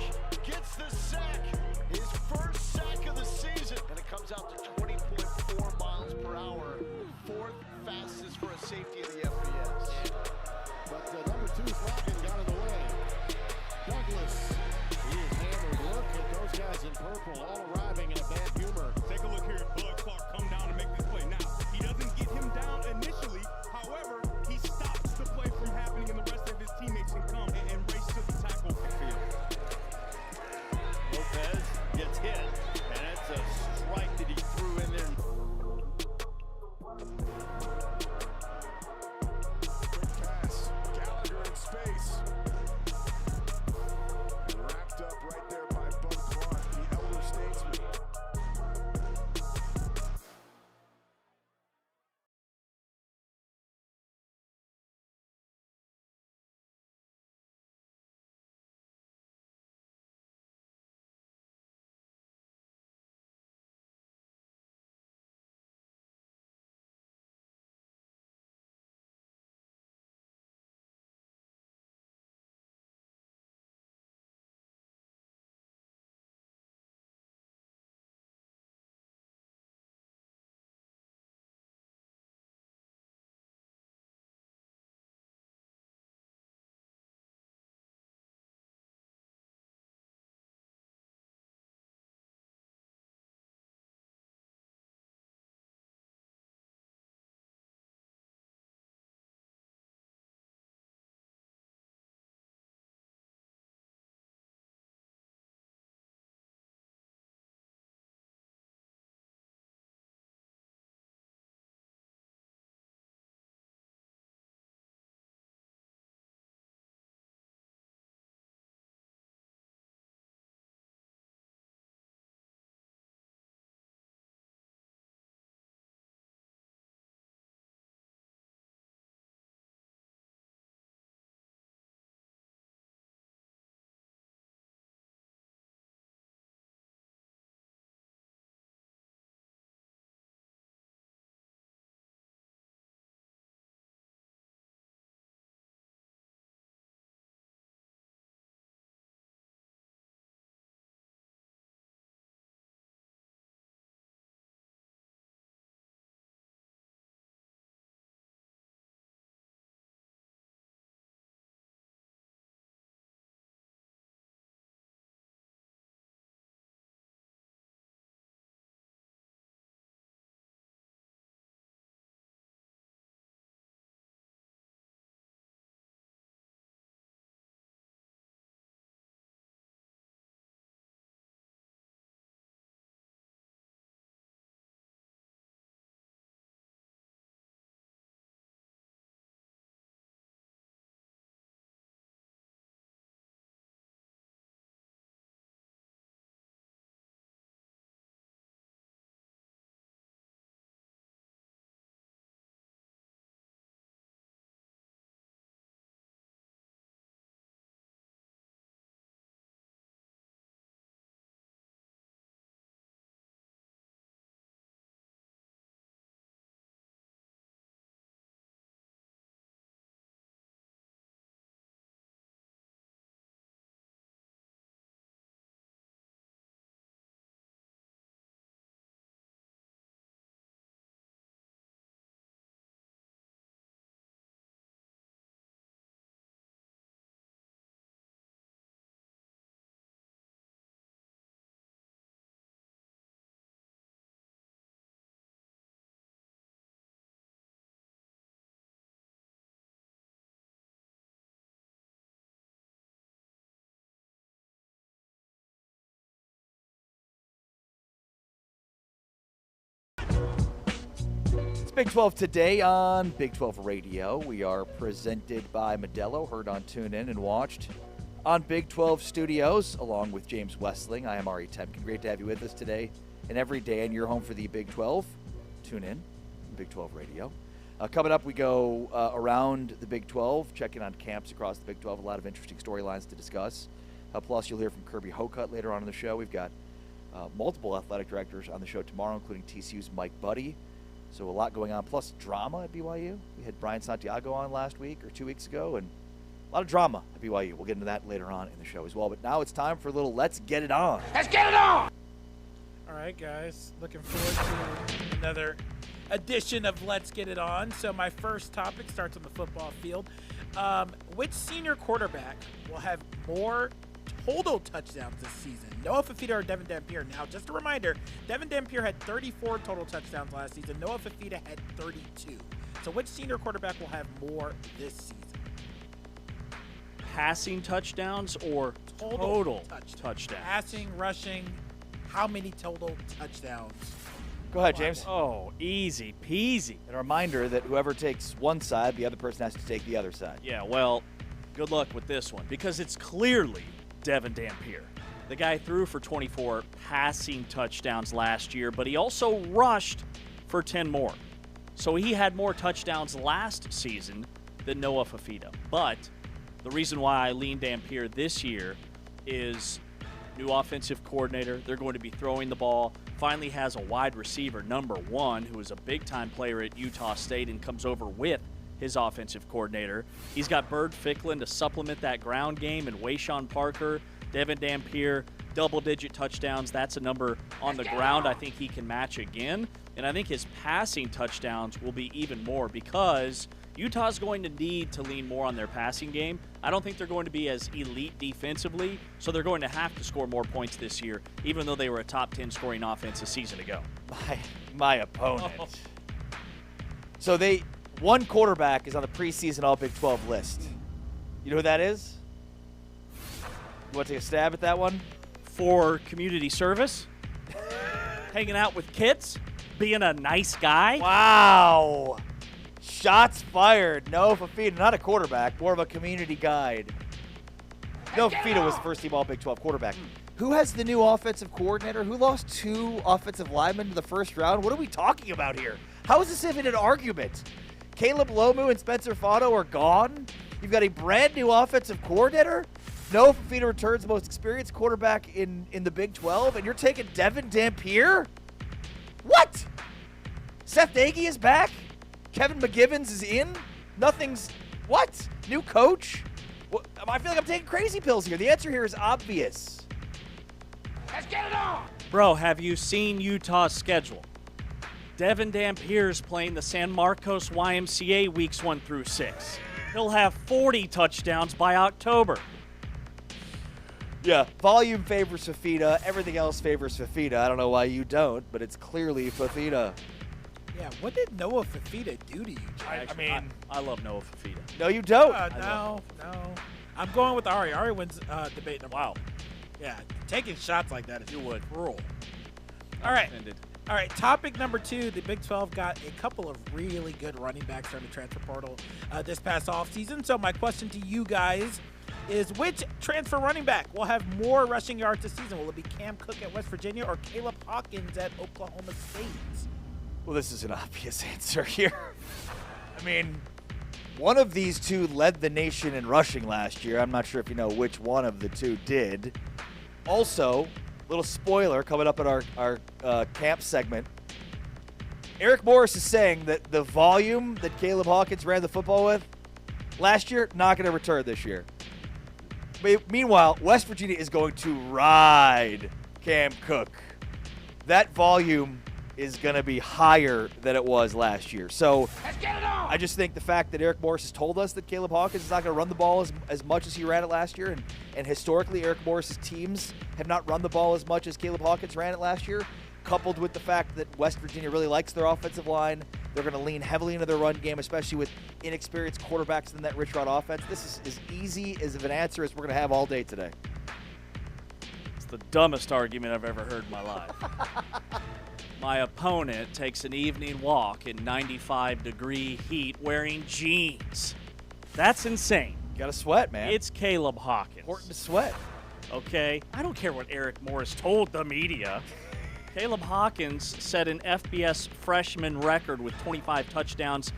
Big 12 today on Big 12 Radio. We are presented by Modelo, heard on TuneIn and watched on Big 12 Studios, along with James Westling. I am Ari Temkin. Great to have you with us today and every day, and you're home for the Big 12. Tune in, Big 12 Radio. Coming up, we go around the Big 12, checking on camps across the Big 12. A lot of interesting storylines to discuss. Plus, you'll hear from Kirby Hocutt later on in the show. We've got multiple athletic directors on the show tomorrow, including TCU's Mike Buddy. So a lot going on, plus drama at BYU. We had Brian Santiago on last week or 2 weeks ago, and a lot of drama at BYU. We'll get into that later on in the show as well. But now it's time for a little Let's Get It On. Let's get it on! All right, guys. Looking forward to another edition of Let's Get It On. So my first topic starts on the football field. Which senior quarterback will have more total touchdowns this season? Noah Fifita or Devin Dampier? Now, just a reminder, Devin Dampier had 34 total touchdowns last season. Noah Fifita had 32. So which senior quarterback will have more this season? Passing touchdowns or total touchdowns? Passing, rushing, how many total touchdowns? Go ahead, James. Oh, easy peasy. And a reminder that whoever takes one side, the other person has to take the other side. Yeah, well, good luck with this one because it's clearly Devin Dampier. The guy threw for 24 passing touchdowns last year, but he also rushed for 10 more. So he had more touchdowns last season than Noah Fifita. But the reason why I lean Dampier this year is new offensive coordinator. They're going to be throwing the ball. Finally has a wide receiver, number one, who is a big-time player at Utah State and comes over with his offensive coordinator. He's got Bird Ficklin to supplement that ground game, and Wayshawn Parker, Devin Dampier, double-digit touchdowns. That's a number on the ground I think he can match again. And I think his passing touchdowns will be even more because Utah's going to need to lean more on their passing game. I don't think they're going to be as elite defensively, so they're going to have to score more points this year, even though they were a top 10 scoring offense a season ago. My opponent. Oh. So one quarterback is on the preseason All Big 12 list. You know who that is? You want to take a stab at that one? For community service, hanging out with kids, being a nice guy. Wow. Shots fired. Noah Fifita, not a quarterback, more of a community guide. Noah Fifita was the first team All Big 12 quarterback. Who has the new offensive coordinator? Who lost 2 offensive linemen to the first round? What are we talking about here? How is this even an argument? Caleb Lomu and Spencer Fotto are gone. You've got a brand new offensive coordinator. Noah Fifita returns the most experienced quarterback in the Big 12, and you're taking Devin Dampier? What? Seth Nagy is back? Kevin McGivens is in? Nothing's... What? New coach? What? I feel like I'm taking crazy pills here. The answer here is obvious. Let's get it on! Bro, have you seen Utah's schedule? Devin Dampier's playing the San Marcos YMCA weeks 1 through 6. He'll have 40 touchdowns by October. Yeah, volume favors Fifita. Everything else favors Fifita. I don't know why you don't, but it's clearly Fifita. Yeah, what did Noah Fifita do to you, Jay? I love Noah Fifita. No, you don't. No. I'm going with Ari. Ari wins debate number. Wow. Yeah, taking shots like that is cruel. All right, topic number 2. The Big 12 got a couple of really good running backs from the transfer portal this past offseason. So my question to you guys is, which transfer running back will have more rushing yards this season? Will it be Cam Cook at West Virginia or Caleb Hawkins at Oklahoma State? Well, this is an obvious answer here. I mean, one of these two led the nation in rushing last year. I'm not sure if you know which one of the two did. Also, little spoiler coming up in our camp segment. Eric Morris is saying that the volume that Caleb Hawkins ran the football with last year, not going to return this year. But meanwhile, West Virginia is going to ride Cam Cook. That volume is going to be higher than it was last year. So I just think the fact that Eric Morris has told us that Caleb Hawkins is not going to run the ball as much as he ran it last year, and historically Eric Morris's teams have not run the ball as much as Caleb Hawkins ran it last year, coupled with the fact that West Virginia really likes their offensive line. They're going to lean heavily into their run game, especially with inexperienced quarterbacks in that Rich Rod offense. This is as easy as of an answer as we're going to have all day today. the dumbest argument I've ever heard in my life. My opponent takes an evening walk in 95-degree heat wearing jeans. That's insane. You got to sweat, man. It's Caleb Hawkins. Important to sweat. Okay? I don't care what Eric Morris told the media. Caleb Hawkins set an FBS freshman record with 25 touchdowns,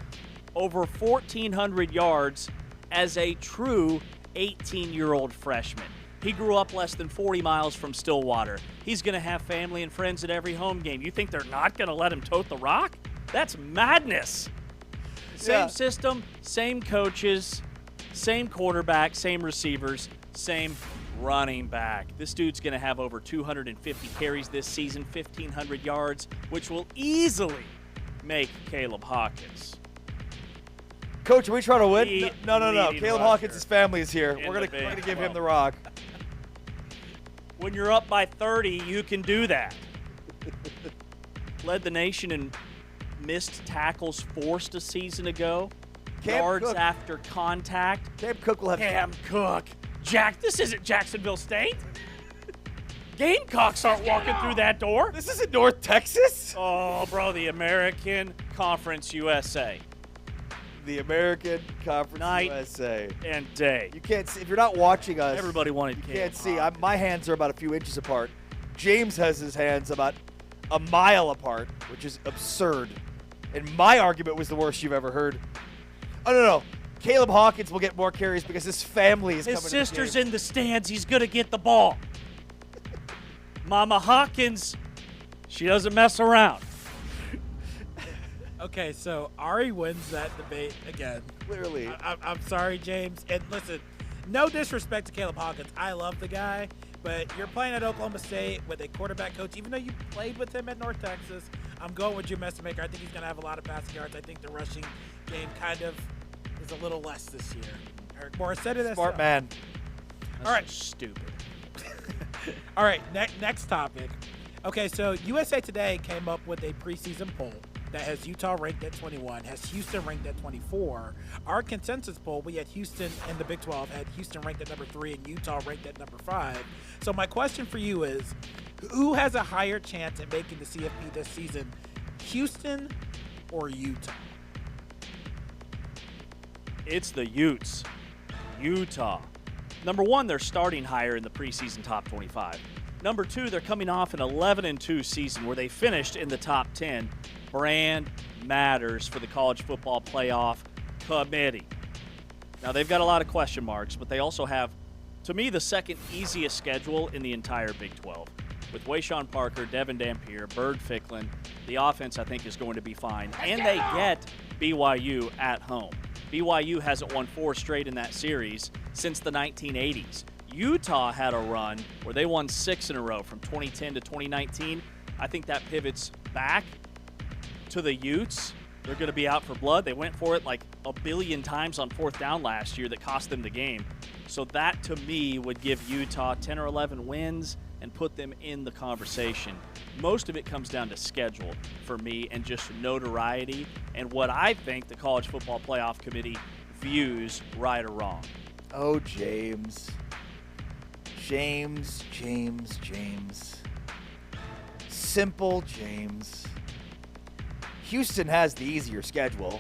over 1,400 yards as a true 18-year-old freshman. He grew up less than 40 miles from Stillwater. He's going to have family and friends at every home game. You think they're not going to let him tote the rock? That's madness. Same system, same coaches, same quarterback, same receivers, same running back. This dude's going to have over 250 carries this season, 1,500 yards, which will easily make Caleb Hawkins. Coach, are we trying to win? No. Leading Caleb rusher Hawkins' family is here. in We're the going to Big give him 12. the rock. When you're up by 30, you can do that. Led the nation in missed tackles forced a season ago. Yards Cook. after contact. Cam Cook will have Cam Cook. This isn't Jacksonville State. Gamecocks aren't walking through that door. This isn't North Texas. Oh, bro, the American Conference USA. The American Conference Night USA. And day. You can't see if you're not watching us. Everybody wanted You Caleb can't see. Hawkins. My hands are about a few inches apart. James has his hands about a mile apart, which is absurd. And my argument was the worst you've ever heard. Oh no. Caleb Hawkins will get more carries because his family is His coming. sister's in the stands. He's going to get the ball. Mama Hawkins, she doesn't mess around. Okay, so Ari wins that debate again. Clearly. I'm sorry, James. And listen, no disrespect to Caleb Hawkins. I love the guy, but you're playing at Oklahoma State with a quarterback coach. Even though you played with him at North Texas, I'm going with Jim Messemaker. I think he's going to have a lot of passing yards. I think the rushing game kind of is a little less this year. Eric Morris said it. Smart man. That's All right. Stupid. All right, next topic. Okay, so USA Today came up with a preseason poll that has Utah ranked at 21, has Houston ranked at 24. Our consensus poll, we had Houston in the Big 12, had Houston ranked at number 3 and Utah ranked at number 5. So my question for you is, who has a higher chance at making the CFP this season, Houston or Utah? It's the Utes. Utah. Number 1, they're starting higher in the preseason top 25. Number 2, they're coming off an 11-2 season where they finished in the top 10. Brand matters for the College Football Playoff Committee. Now, they've got a lot of question marks, but they also have, to me, the second easiest schedule in the entire Big 12. With Wayshawn Parker, Devin Dampier, Bird Ficklin, the offense, I think, is going to be fine. And they get BYU at home. BYU hasn't won 4 straight in that series since the 1980s. Utah had a run where they won 6 in a row from 2010 to 2019. I think that pivots back to the Utes. They're going to be out for blood. They went for it like a billion times on 4th down last year that cost them the game. So that, to me, would give Utah 10 or 11 wins and put them in the conversation. Most of it comes down to schedule for me and just notoriety and what I think the College Football Playoff Committee views right or wrong. Oh, James. Simple James. Houston has the easier schedule.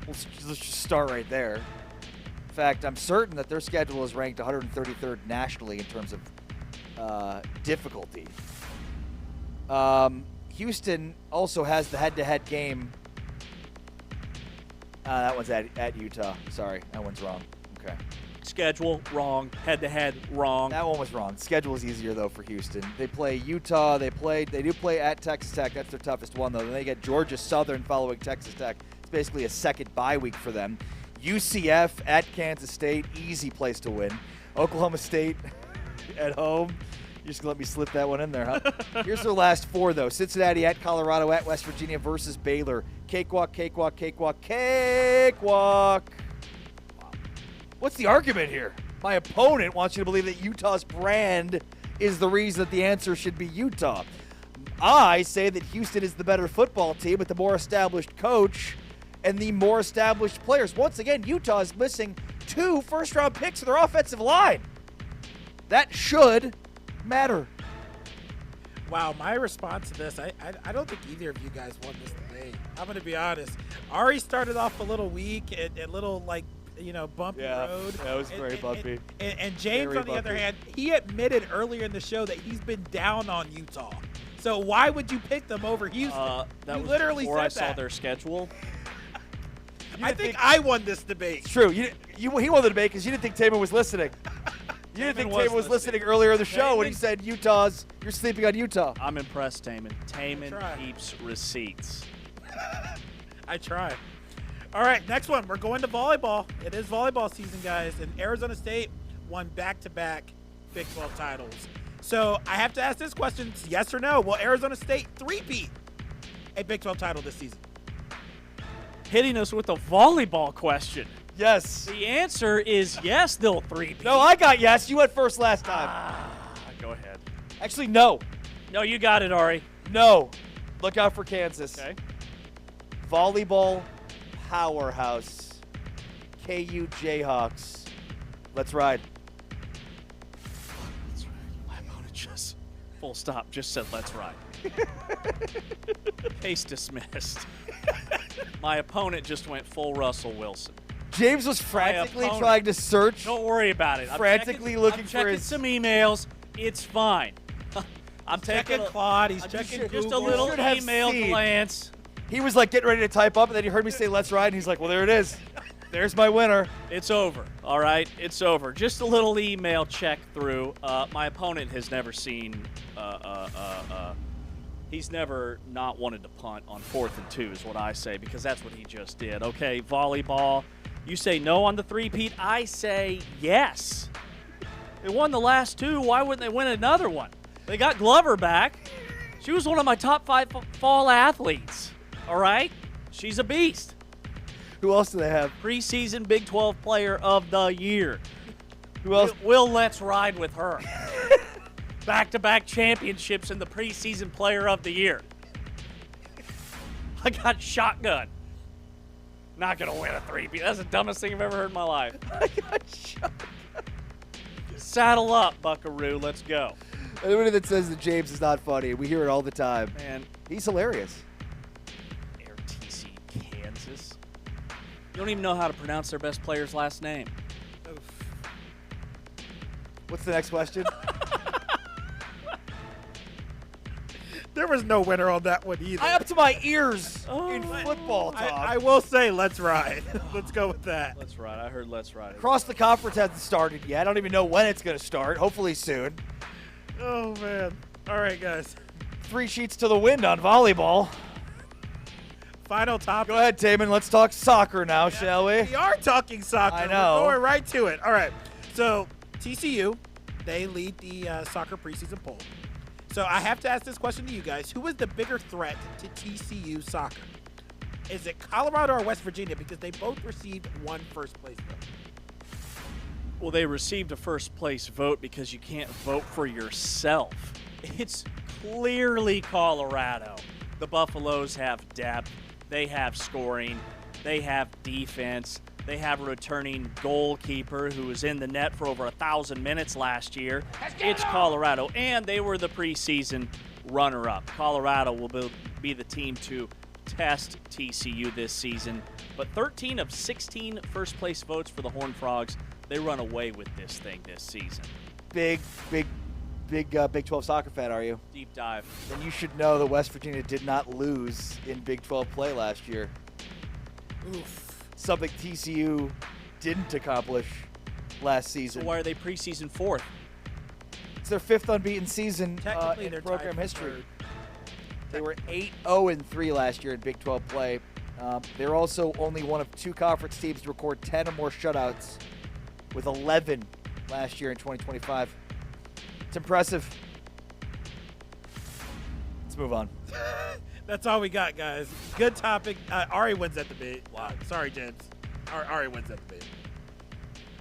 Let's just start right there. In fact, I'm certain that their schedule is ranked 133rd nationally in terms of difficulty. Houston also has the head-to-head game. That one's at Utah. Sorry, that one's wrong. Okay. Schedule, wrong. Head-to-head, wrong. That one was wrong. Schedule is easier, though, for Houston. They play Utah. They do play at Texas Tech. That's their toughest one, though. Then they get Georgia Southern following Texas Tech. It's basically a second bye week for them. UCF at Kansas State. Easy place to win. Oklahoma State at home. You're just going to let me slip that one in there, huh? Here's their last 4, though. Cincinnati at Colorado at West Virginia versus Baylor. Cakewalk. What's the argument here? My opponent wants you to believe that Utah's brand is the reason that the answer should be Utah. I say that Houston is the better football team with the more established coach and the more established players. Once again, Utah is missing 2 first-round picks in their offensive line. That should matter? Wow, my response to this, I don't think either of you guys won this debate. I'm going to be honest. Ari started off a little weak, a little bumpy road. Yeah, it was very bumpy. And James, Very on the other bumpy. hand, he admitted earlier in the show that he's been down on Utah. So why would you pick them over Houston? That you was literally before I said saw that. their schedule. I think I won this debate. It's true. He won the debate because you didn't think Taman was listening. You didn't think Taman was listening earlier in the show when he said you're sleeping on Utah. I'm impressed, Taman. Taman Try. keeps receipts. I try. All right, next one. We're going to volleyball. It is volleyball season, guys, and Arizona State won back-to-back Big 12 titles. So I have to ask this question: it's yes or no? Will Arizona State three-peat a Big 12 title this season? Hitting us with a volleyball question. Yes. The answer is yes, they'll three-peat. No, I got yes. You went first last time. Go ahead. Actually, no. No, you got it, Ari. No. Look out for Kansas. Okay. Volleyball powerhouse. KU Jayhawks. Let's ride. That's right. My opponent just full stop just said let's ride. Case dismissed. My opponent just went full Russell Wilson. James was frantically opponent. trying to search. Don't worry about it. Frantically looking for his. some emails. It's fine. I'm Checking taking Claude. He's I'm checking just Google. a little should have email seen. glance. He was like getting ready to type up, and then he heard me say "Let's ride," and he's like, "Well, there it is. There's my winner." It's over. All right, it's over. Just a little email check through. My opponent has never seen. He's never not wanted to punt on 4th and 2 is what I say, because that's what he just did. Okay, volleyball. You say no on the three-peat. I say yes. They won the last two. Why wouldn't they win another one? They got Glover back. She was one of my top 5 fall athletes. All right? She's a beast. Who else do they have? Preseason Big 12 Player of the Year. Who else? Will let's ride with her. Back-to-back championships in the preseason Player of the Year. I got shotgun. Not gonna win a three-peat. That's the dumbest thing I've ever heard in my life. I got shotgun. Saddle up, Buckaroo. Let's go. Anybody that says that James is not funny, we hear it all the time. Man, He's hilarious. Air TC, Kansas. You don't even know how to pronounce their best player's last name. What's the next question? There was no winner on that one either. I up to my ears in football talk. I will say let's ride. Let's go with that. Let's ride. I heard let's ride. Across the conference hasn't started yet. I don't even know when it's going to start. Hopefully soon. Oh, man. All right, guys. 3 sheets to the wind on volleyball. Final topic. Go ahead, Taman. Let's talk soccer now, shall we? We are talking soccer. I know. We're going right to it. All right. So, TCU, they lead the soccer preseason poll. So, I have to ask this question to you guys. Who is the bigger threat to TCU soccer? Is it Colorado or West Virginia? Because they both received one first-place vote. Well, they received a first-place vote because you can't vote for yourself. It's clearly Colorado. The Buffaloes have depth. They have scoring. They have defense. They have a returning goalkeeper who was in the net for over 1,000 minutes last year. It's Colorado, and they were the preseason runner-up. Colorado will be the team to test TCU this season. But 13 of 16 first-place votes for the Horned Frogs. They run away with this thing this season. Big Big 12 soccer fan, are you? Deep dive. Then you should know that West Virginia did not lose in Big 12 play last year. Oof. Something TCU didn't accomplish last season. So why are they preseason 4th? It's their 5th unbeaten season Technically, in they're program tied for history. third. They were 8-0-3 last year in Big 12 play. They're also only one of 2 conference teams to record 10 or more shutouts, with 11 last year in 2025. It's impressive. Let's move on. That's all we got, guys. Good topic. Ari wins that debate. Wow. Sorry, James. Ari wins that debate.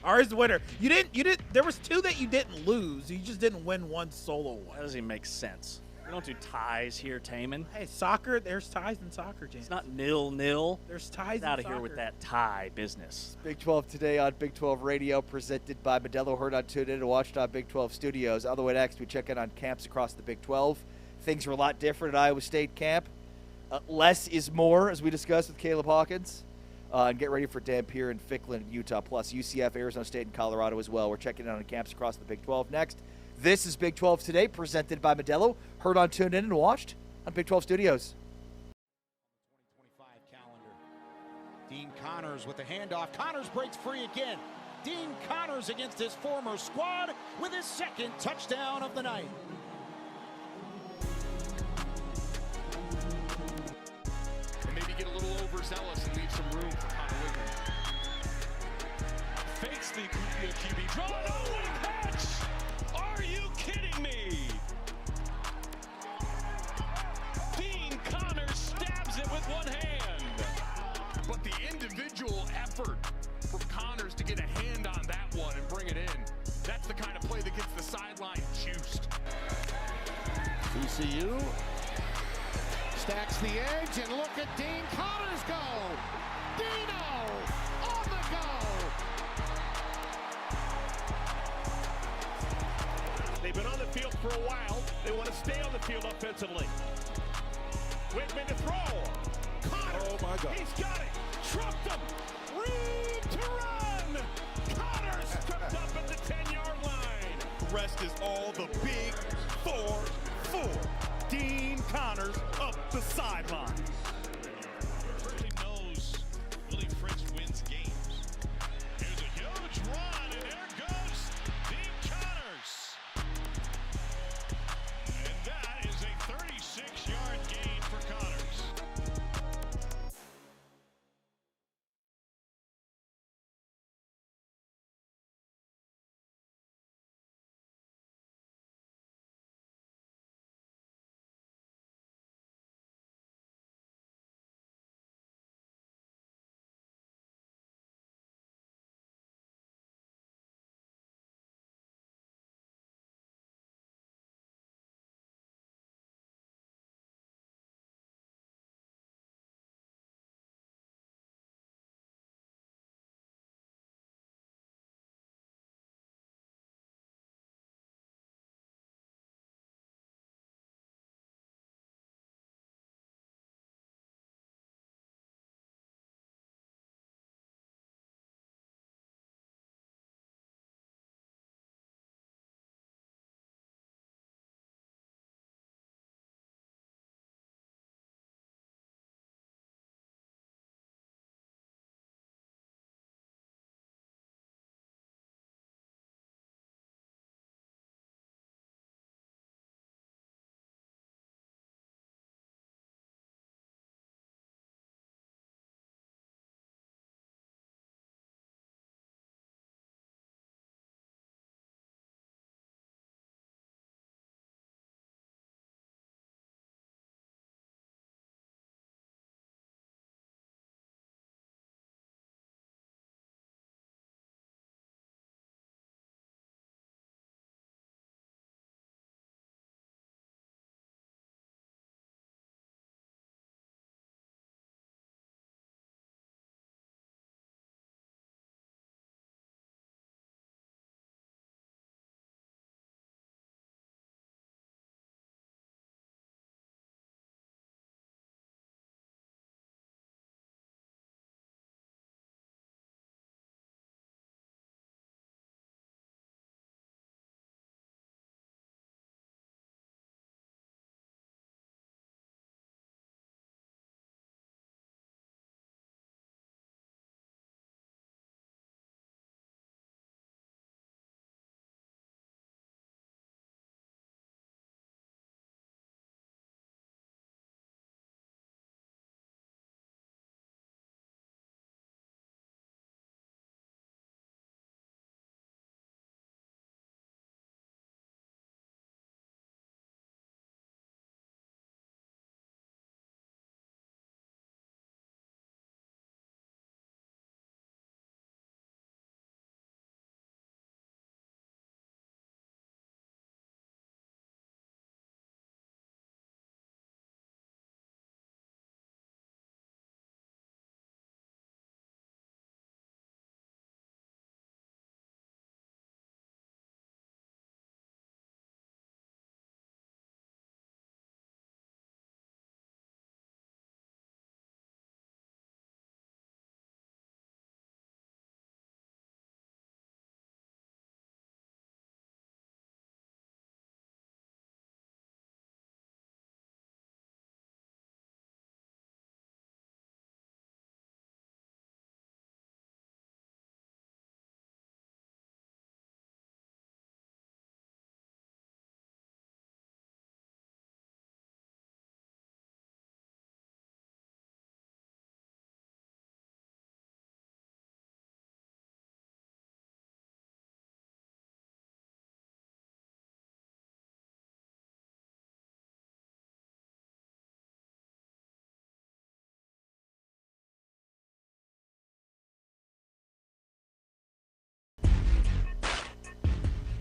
Ari's the winner. You didn't. There was 2 that you didn't lose. You just didn't win one solo one. That doesn't even make sense. We don't do ties here, Taman. Hey, soccer, there's ties in soccer, James. It's not 0-0. There's ties Get out in of here with soccer. that tie business. Big 12 today on Big 12 Radio, presented by Modelo. Heard on TuneIn and watched on Big 12 Studios. On the way next, we check in on camps across the Big 12. Things are a lot different at Iowa State camp. Less is more, as we discussed with Caleb Hawkins. And get ready for Dampier and Ficklin in Utah, plus UCF, Arizona State, and Colorado as well. We're checking in on camps across the Big 12 next. This is Big 12 Today, presented by Modelo. Heard on TuneIn and watched on Big 12 Studios. 2025 calendar. Dean Connors with the handoff. Connors breaks free again. Dean Connors against his former squad with his second touchdown of the night. And maybe get a little overzealous and leave some room for Connor Wiggins. Fakes the QB draw. Oh, what a catch! Are you kidding me? Dean Connors stabs it with one hand. But the individual effort from Connors to get a hand on that one and bring it in, that's the kind of play that gets the sideline juiced. TCU stacks the edge, and look at Dean Connors go. Dino on the go. They've been on the field for a while. They want to stay on the field offensively. Whitman to throw. Connors. Oh, my God. He's got it. Trumped him. Room to run. Connors tripped up at the 10-yard line. The rest is all the big 4-4. Dean Connors up the sideline.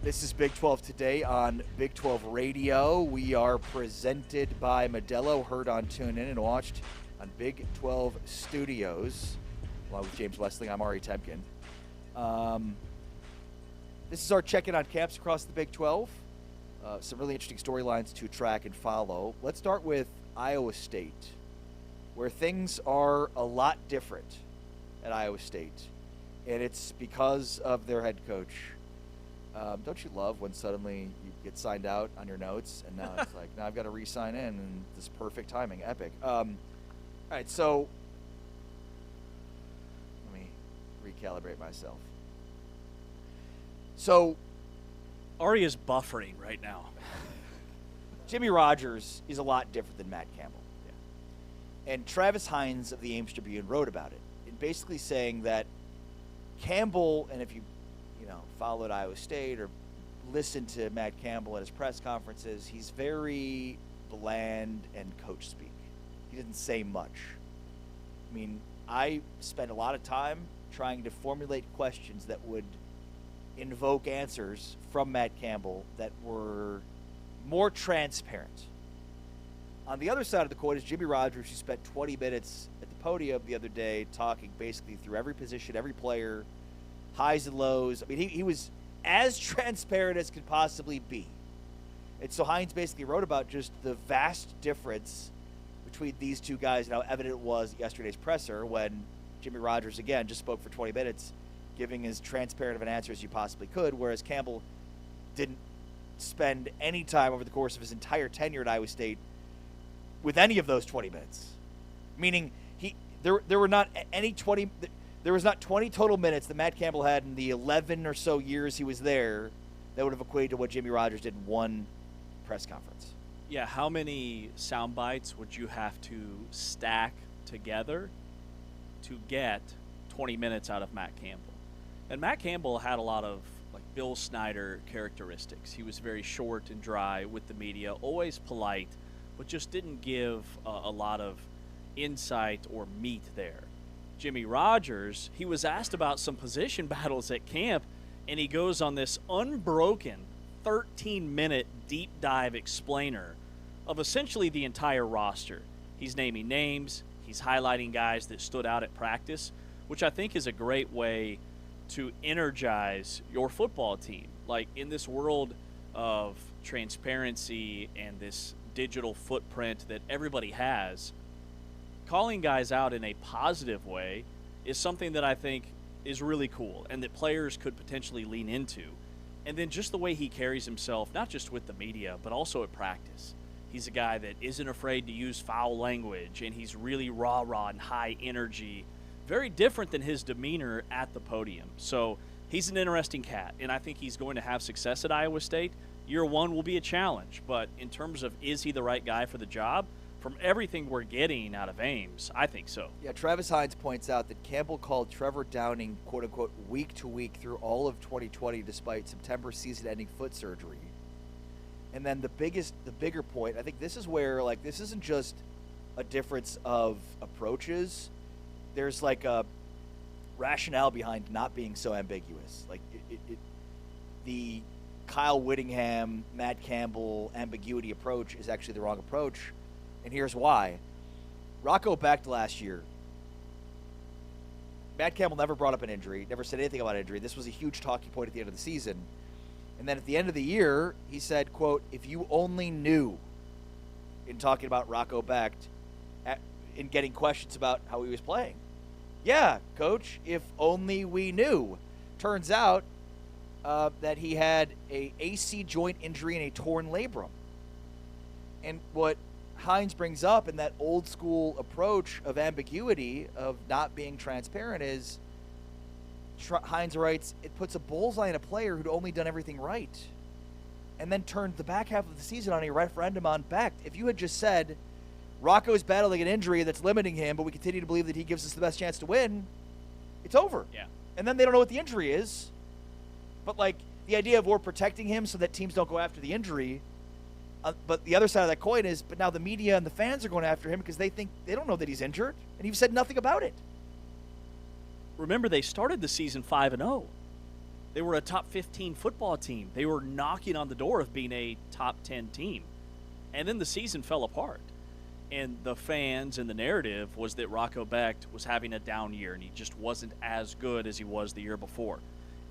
This is Big 12 Today on Big 12 Radio. We are presented by Modelo, heard on TuneIn and watched on Big 12 Studios. Along with James Wesley, I'm Ari Temkin. This is our check-in on camps across the Big 12. Some really interesting storylines to track and follow. Let's start with Iowa State, where things are a lot different at Iowa State. And it's because of their head coach. Don't you love when suddenly you get signed out on your notes and now it's like, now I've got to re-sign in and this perfect timing, epic. All right, so let me recalibrate myself. So Ari is buffering right now. Jimmy Rogers is a lot different than Matt Campbell. Yeah. And Travis Hines of the Ames Tribune wrote about it, and basically saying that Campbell, and if you followed Iowa State or listened to Matt Campbell at his press conferences, he's very bland and coach speak. He didn't say much. I mean, I spent a lot of time trying to formulate questions that would invoke answers from Matt Campbell that were more transparent. On the other side of the coin is Jimmy Rogers, who spent 20 minutes at the podium the other day talking basically through every position, every player, highs and lows. I mean, he was as transparent as could possibly be. And so Hines basically wrote about just the vast difference between these two guys and how evident it was at yesterday's presser when Jimmy Rogers, again, just spoke for 20 minutes, giving as transparent of an answer as you possibly could, whereas Campbell didn't spend any time over the course of his entire tenure at Iowa State with any of those 20 minutes. Meaning there were not any 20 – there was not 20 total minutes that Matt Campbell had in the 11 or so years he was there that would have equated to what Jimmy Rogers did in one press conference. Yeah, how many sound bites would you have to stack together to get 20 minutes out of Matt Campbell? And Matt Campbell had a lot of like Bill Snyder characteristics. He was very short and dry with the media, always polite, but just didn't give a lot of insight or meat there. Jimmy Rogers, he was asked about some position battles at camp, and he goes on this unbroken 13-minute deep dive explainer of essentially the entire roster. He's naming names, he's highlighting guys that stood out at practice, which I think is a great way to energize your football team. Like in this world of transparency and this digital footprint that everybody has, calling guys out in a positive way is something that I think is really cool and that players could potentially lean into. And then just the way he carries himself, not just with the media, but also at practice. He's a guy that isn't afraid to use foul language, and he's really rah-rah and high energy. Very different than his demeanor at the podium. So he's an interesting cat, and I think he's going to have success at Iowa State. Year one will be a challenge, but in terms of is he the right guy for the job, from everything we're getting out of Ames, I think so. Yeah, Travis Hines points out that Campbell called Trevor Downing, quote-unquote, week to week through all of 2020 despite September season-ending foot surgery. And then the bigger point, I think this is where, like, this isn't just a difference of approaches. There's, like, a rationale behind not being so ambiguous. Like, the Kyle Whittingham, Matt Campbell ambiguity approach is actually the wrong approach. And here's why. Rocco Becht last year. Matt Campbell never brought up an injury, never said anything about injury. This was a huge talking point at the end of the season. And then at the end of the year, he said, quote, if you only knew, in talking about Rocco Becht, in getting questions about how he was playing. Yeah, coach, if only we knew. Turns out that he had a AC joint injury and a torn labrum. And what Hines brings up in that old school approach of ambiguity, of not being transparent, is Hines writes, it puts a bullseye on a player who'd only done everything right and then turned the back half of the season on a referendum on Becht. If you had just said, Rocco's battling an injury that's limiting him, but we continue to believe that he gives us the best chance to win, it's over. Yeah. And then they don't know what the injury is. But, like, the idea of we're protecting him so that teams don't go after the injury, but the other side of that coin is, but now the media and the fans are going after him because they think they don't know that he's injured, and you've said nothing about it. Remember, they started the season 5-0. They were a top 15 football team. They were knocking on the door of being a top 10 team. And then the season fell apart. And the fans and the narrative was that Rocco Becht was having a down year and he just wasn't as good as he was the year before.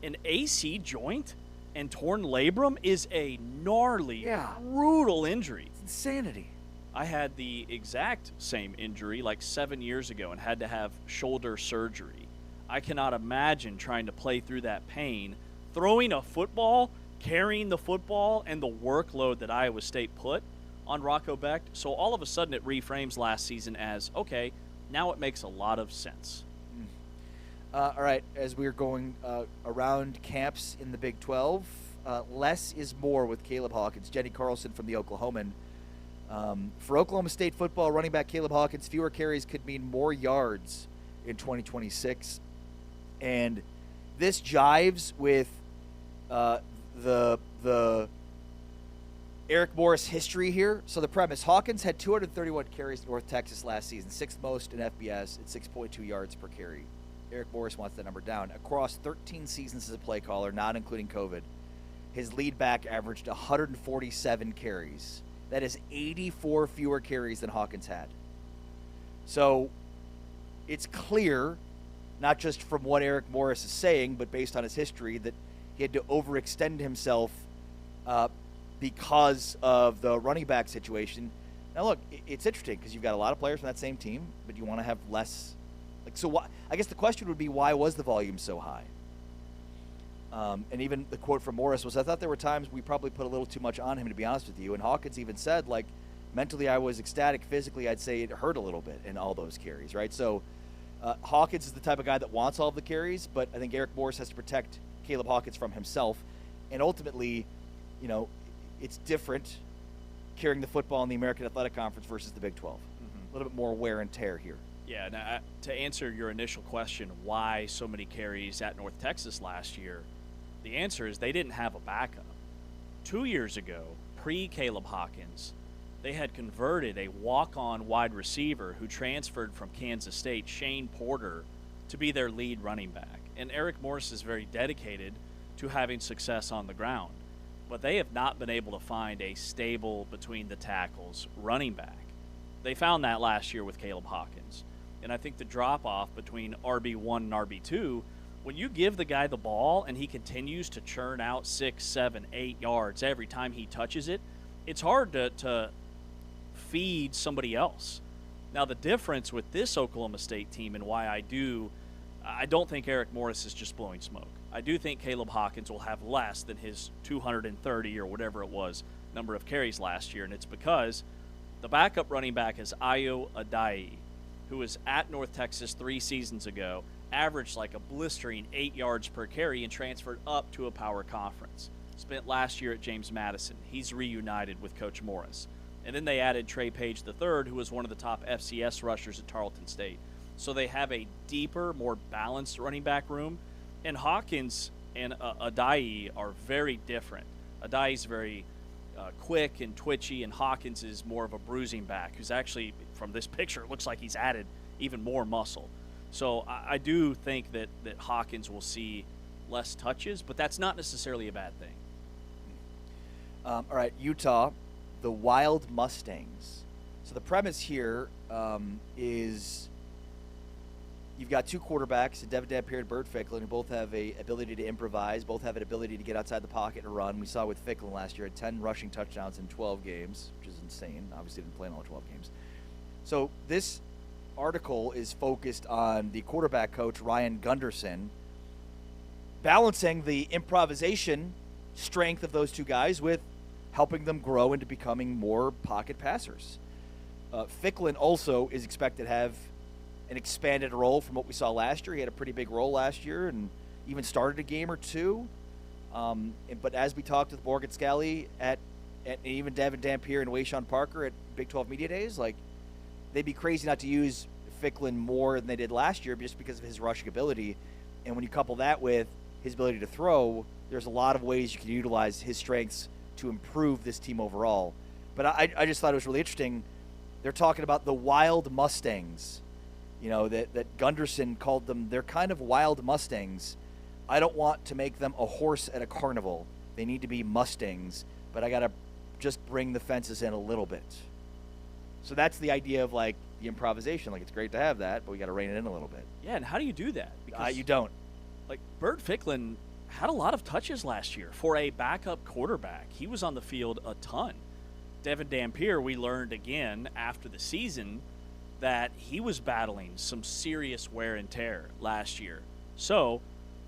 An AC joint and torn labrum is a gnarly, brutal injury. It's insanity. I had the exact same injury like 7 years ago and had to have shoulder surgery. I cannot imagine trying to play through that pain, throwing a football, carrying the football, and the workload that Iowa State put on Rocco Becht. So all of a sudden it reframes last season as, okay, now it makes a lot of sense. All right, as we're going around camps in the Big 12, less is more with Caleb Hawkins. Jenny Carlson from the Oklahoman. For Oklahoma State football, running back Caleb Hawkins, fewer carries could mean more yards in 2026. And this jives with the Eric Morris history here. So the premise, Hawkins had 231 carries in North Texas last season, sixth most in FBS at 6.2 yards per carry. Eric Morris wants that number down. Across 13 seasons as a play caller, not including COVID, his lead back averaged 147 carries. That is 84 fewer carries than Hawkins had. So it's clear, not just from what Eric Morris is saying, but based on his history, that he had to overextend himself because of the running back situation. Now, look, it's interesting because you've got a lot of players from that same team, but you want to have less. So why, I guess the question would be, why was the volume so high? And even the quote from Morris was, I thought there were times we probably put a little too much on him, to be honest with you. And Hawkins even said, like, mentally I was ecstatic. Physically, I'd say it hurt a little bit in all those carries, right? So Hawkins is the type of guy that wants all of the carries, but I think Eric Morris has to protect Caleb Hawkins from himself. And ultimately, you know, it's different carrying the football in the American Athletic Conference versus the Big 12. A little bit more wear and tear here. Yeah, now, to answer your initial question, why so many carries at North Texas last year, the answer is they didn't have a backup. 2 years ago, pre-Caleb Hawkins, they had converted a walk-on wide receiver who transferred from Kansas State, Shane Porter, to be their lead running back. And Eric Morris is very dedicated to having success on the ground. But they have not been able to find a stable between the tackles running back. They found that last year with Caleb Hawkins. And I think the drop-off between RB1 and RB2, when you give the guy the ball and he continues to churn out 6, 7, 8 yards every time he touches it, it's hard to feed somebody else. Now, the difference with this Oklahoma State team and why I don't think Eric Morris is just blowing smoke. I do think Caleb Hawkins will have less than his 230 or whatever it was number of carries last year, and it's because the backup running back is Ayo Adai, who was at North Texas 3 seasons ago, averaged like a blistering 8 yards per carry and transferred up to a power conference. Spent last year at James Madison. He's reunited with Coach Morris. And then they added Trey Page III, who was one of the top FCS rushers at Tarleton State. So they have a deeper, more balanced running back room. And Hawkins and Adai are very different. Adai's very quick and twitchy, and Hawkins is more of a bruising back, who's actually, from this picture, it looks like he's added even more muscle. So I do think that Hawkins will see less touches, but that's not necessarily a bad thing. All right, Utah, the Wild Mustangs. So the premise here is you've got two quarterbacks, Devin Dampier and Bert Ficklin, who both have a ability to improvise, both have an ability to get outside the pocket and run. We saw with Ficklin last year, had 10 rushing touchdowns in 12 games, which is insane. Obviously didn't play in all 12 games. So this article is focused on the quarterback coach, Ryan Gunderson, balancing the improvisation strength of those two guys with helping them grow into becoming more pocket passers. Ficklin also is expected to have an expanded role from what we saw last year. He had a pretty big role last year and even started a game or two. But as we talked with Morgan Scally at even Devin Dampier and Wayshawn Parker at Big 12 Media Days, like, they'd be crazy not to use Ficklin more than they did last year just because of his rushing ability. And when you couple that with his ability to throw, there's a lot of ways you can utilize his strengths to improve this team overall. But I just thought it was really interesting. They're talking about the Wild Mustangs. You know, that Gunderson called them, they're kind of wild Mustangs. I don't want to make them a horse at a carnival. They need to be Mustangs, but I got to just bring the fences in a little bit. So that's the idea of like the improvisation. Like, it's great to have that, but we got to rein it in a little bit. Yeah, and how do you do that? Because You don't. Like, Bert Ficklin had a lot of touches last year for a backup quarterback. He was on the field a ton. Devin Dampier, we learned again after the season that he was battling some serious wear and tear last year. So,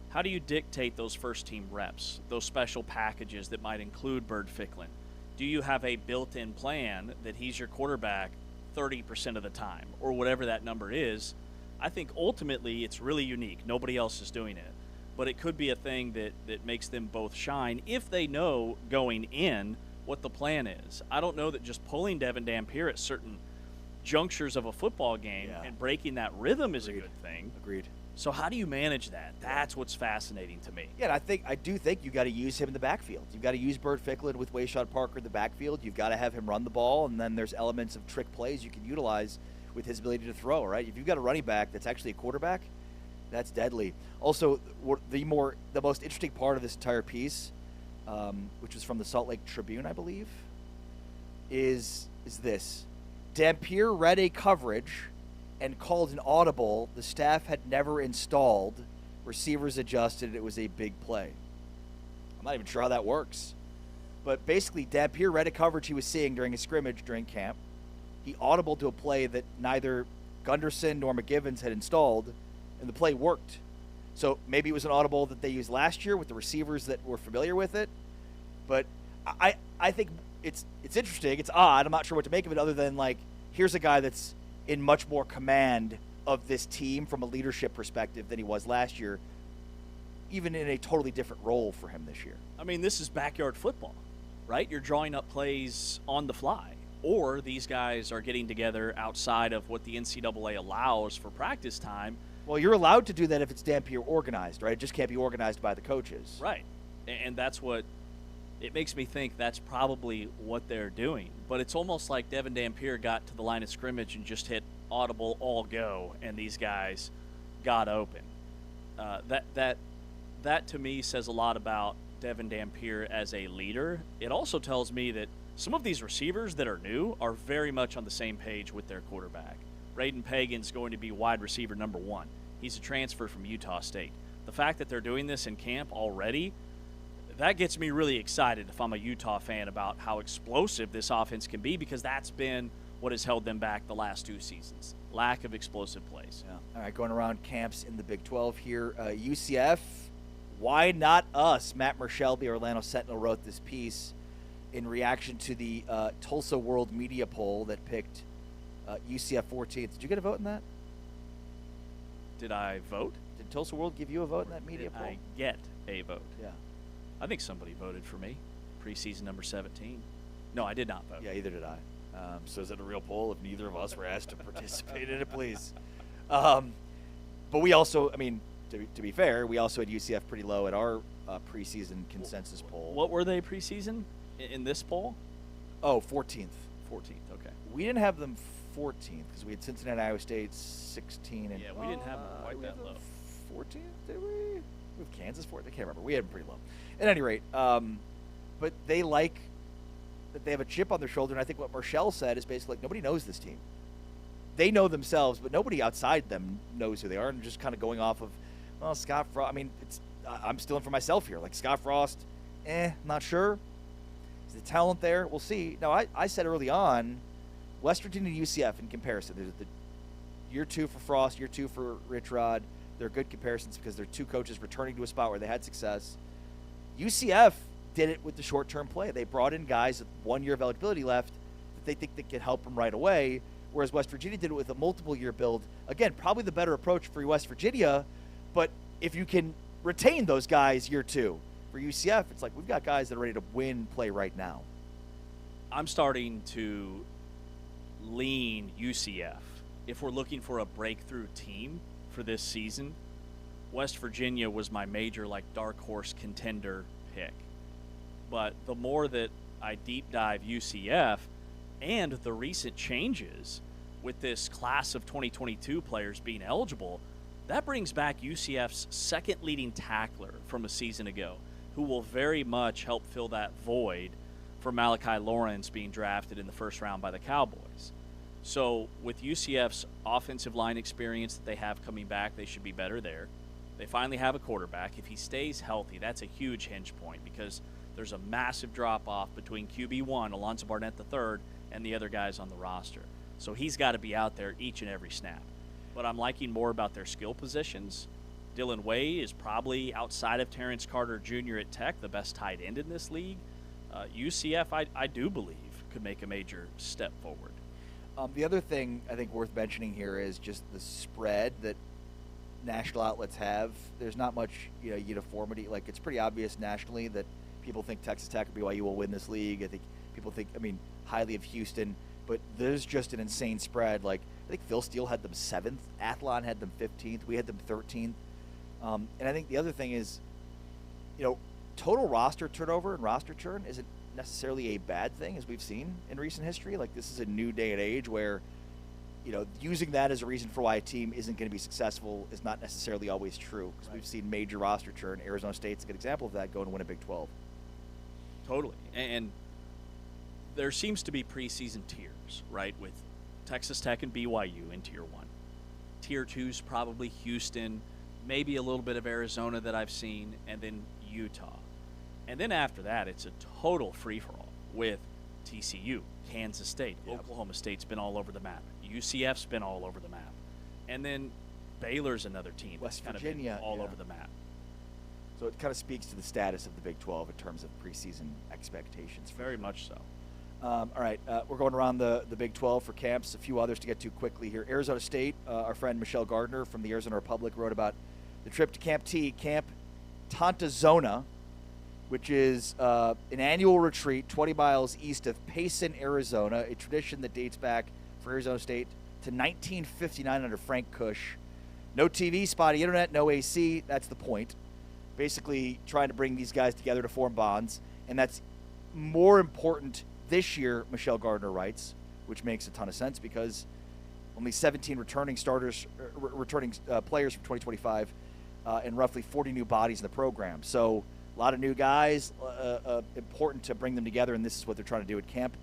how do you dictate those first-team reps, those special packages that might include Bert Ficklin? Do you have a built-in plan that he's your quarterback 30% of the time, or whatever that number is? I think ultimately it's really unique. Nobody else is doing it. But it could be a thing that makes them both shine if they know going in what the plan is. I don't know that just pulling Devin Dampier at certain junctures of a football game and breaking that rhythm is a good thing. Agreed. So how do you manage that? That's what's fascinating to me. Yeah, and I do think you got to use him in the backfield. You've got to use Bert Ficklin with Wayshawn Parker in the backfield. You've got to have him run the ball, and then there's elements of trick plays you can utilize with his ability to throw, right? If you've got a running back that's actually a quarterback, that's deadly. Also, the most interesting part of this entire piece, which was from the Salt Lake Tribune, I believe, is this. Dampier read a coverage and called an audible the staff had never installed. Receivers adjusted. It was a big play. I'm not even sure how that works. But basically, Dampier read a coverage he was seeing during a scrimmage during camp. He audibled to a play that neither Gunderson nor McGivens had installed, and the play worked. So maybe it was an audible that they used last year with the receivers that were familiar with it. But I think it's interesting. It's odd. I'm not sure what to make of it other than, like, here's a guy that's in much more command of this team from a leadership perspective than he was last year, even in a totally different role for him this year. I mean, this is backyard football, right? You're drawing up plays on the fly, or these guys are getting together outside of what the NCAA allows for practice time. Well, you're allowed to do that if it's Dampier organized, right? It just can't be organized by the coaches. Right. And that's what it makes me think that's probably what they're doing. But it's almost like Devin Dampier got to the line of scrimmage and just hit audible all go, and these guys got open. That to me says a lot about Devin Dampier as a leader. It also tells me that some of these receivers that are new are very much on the same page with their quarterback. Braden Pagan's going to be wide receiver number 1. He's a transfer from Utah State. The fact that they're doing this in camp already, that gets me really excited if I'm a Utah fan about how explosive this offense can be, because that's been what has held them back the last 2 seasons. Lack of explosive plays. Yeah. All right, going around camps in the Big 12 here. UCF, why not us? Matt Merschel, the Orlando Sentinel, wrote this piece in reaction to the Tulsa World Media poll that picked UCF 14th. Did you get a vote in that? Did I vote? Did Tulsa World give you a vote in that media poll? I get a vote. Yeah. I think somebody voted for me. Preseason number 17. No, I did not vote. Yeah, either did I. So is it a real poll? If neither of us were asked to participate in it, please. But we also, I mean, to be fair, we also had UCF pretty low at our preseason consensus poll. What were they preseason in this poll? Oh, 14th. 14th, okay. We didn't have them 14th because we had Cincinnati, Iowa State 16. And yeah, we didn't have them quite that low. 14th, did we? With Kansas 14th? I can't remember. We had them pretty low. At any rate, but they like that they have a chip on their shoulder, and I think what Merschel said is basically like nobody knows this team. They know themselves, but nobody outside them knows who they are, and just kind of going off of, well, Scott Frost. I mean, I'm stealing for myself here. Like Scott Frost, not sure. Is the talent there? We'll see. Now, I said early on, West Virginia and UCF in comparison. There's the year 2 for Frost, year 2 for Rich Rod. They're good comparisons because they're 2 coaches returning to a spot where they had success. UCF did it with the short-term play. They brought in guys with 1 year of eligibility left that they think that can help them right away, whereas West Virginia did it with a multiple-year build. Again, probably the better approach for West Virginia, but if you can retain those guys year 2. For UCF, it's like we've got guys that are ready to win play right now. I'm starting to lean UCF. If we're looking for a breakthrough team for this season, West Virginia was my major, like, dark horse contender pick. But the more that I deep dive UCF and the recent changes with this class of 2022 players being eligible, That brings back UCF's second leading tackler from a season ago, who will very much help fill that void for Malachi Lawrence being drafted in the first round by the Cowboys. So with UCF's offensive line experience that they have coming back, they should be better there. They finally have a quarterback. If he stays healthy, that's a huge hinge point because there's a massive drop-off between QB1, Alonzo Barnett III, and the other guys on the roster. So he's got to be out there each and every snap. But I'm liking more about their skill positions. Dylan Way is probably, outside of Terrence Carter Jr. at Tech, the best tight end in this league. UCF, I do believe, could make a major step forward. The other thing I think worth mentioning here is just the spread that national outlets have. There's not much uniformity. Like, it's pretty obvious nationally that people think Texas Tech or BYU will win this league. I think people think, highly of Houston. But there's just an insane spread. Like, I think Phil Steele had them 7th. Athlon had them 15th. We had them 13th. And I think the other thing is, total roster turnover and roster churn isn't necessarily a bad thing, as we've seen in recent history. Like, this is a new day and age where, using that as a reason for why a team isn't going to be successful is not necessarily always true. Because we've seen major roster churn. Arizona State's a good example of that, going to win a Big 12. Totally. And there seems to be preseason tiers, right, with Texas Tech and BYU in Tier 1. Tier 2's probably Houston, maybe a little bit of Arizona that I've seen, and then Utah. And then after that, it's a total free-for-all with TCU, Kansas State, Oklahoma State's been all over the map. UCF's been all over the map. And then Baylor's another team West that's Virginia, kind of been all over the map. So it kind of speaks to the status of the Big 12 in terms of preseason expectations. Very much so. All right, we're going around the Big 12 for camps. A few others to get to quickly here. Arizona State, our friend Michelle Gardner from the Arizona Republic wrote about the trip to Camp Tantazona, which is an annual retreat 20 miles east of Payson, Arizona, a tradition that dates back for Arizona State to 1959 under Frank Kush. No TV, spotty internet, no AC. That's the point. Basically trying to bring these guys together to form bonds, and that's more important this year, Michelle Gardner writes, which makes a ton of sense because only 17 returning players from 2025 and roughly 40 new bodies in the program. So a lot of new guys, important to bring them together, and this is what they're trying to do at Camp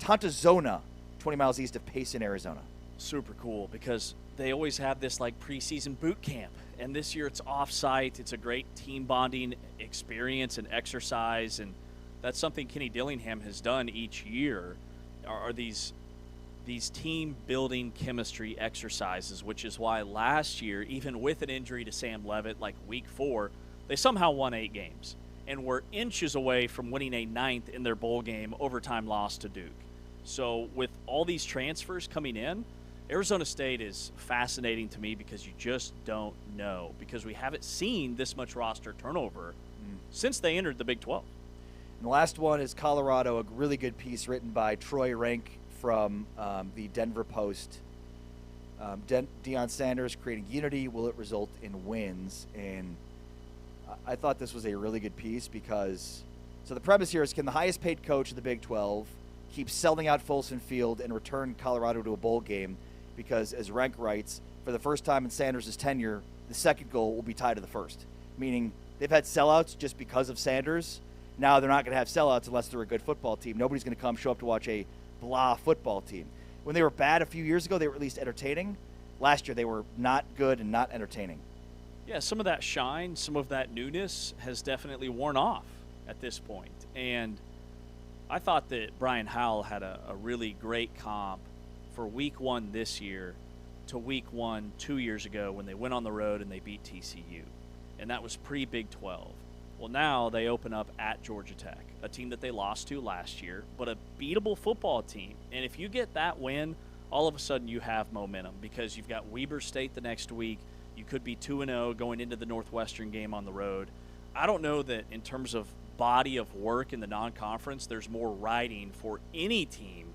Tantazona, 20 miles east of Payson, Arizona. Super cool because they always have this like preseason boot camp, and this year it's off-site. It's a great team bonding experience and exercise, and that's something Kenny Dillingham has done each year, are these team building chemistry exercises, which is why last year, even with an injury to Sam Levitt, like week 4, they somehow won 8 games and were inches away from winning a 9th in their bowl game overtime loss to Duke. So with all these transfers coming in, Arizona State is fascinating to me because you just don't know, because we haven't seen this much roster turnover since they entered the Big 12. And the last one is Colorado, a really good piece written by Troy Rank from the Denver Post. Deion Sanders creating unity. Will it result in wins? And I thought this was a really good piece because, so the premise here is, can the highest paid coach of the Big 12 keep selling out Folsom Field and return Colorado to a bowl game? Because as Rank writes, for the first time in Sanders' tenure, the second goal will be tied to the first. Meaning they've had sellouts just because of Sanders. Now they're not going to have sellouts unless they're a good football team. Nobody's going to show up to watch a blah football team. When they were bad a few years ago, they were at least entertaining. Last year, they were not good and not entertaining. Yeah, some of that shine, some of that newness has definitely worn off at this point. And I thought that Brian Howell had a really great comp for week 1 this year to week 1 2 years ago when they went on the road and they beat TCU. And that was pre-Big 12. Well, now they open up at Georgia Tech, a team that they lost to last year, but a beatable football team. And if you get that win, all of a sudden you have momentum because you've got Weber State the next week. You could be 2-0 going into the Northwestern game on the road. I don't know that in terms of body of work in the non-conference, there's more riding for any team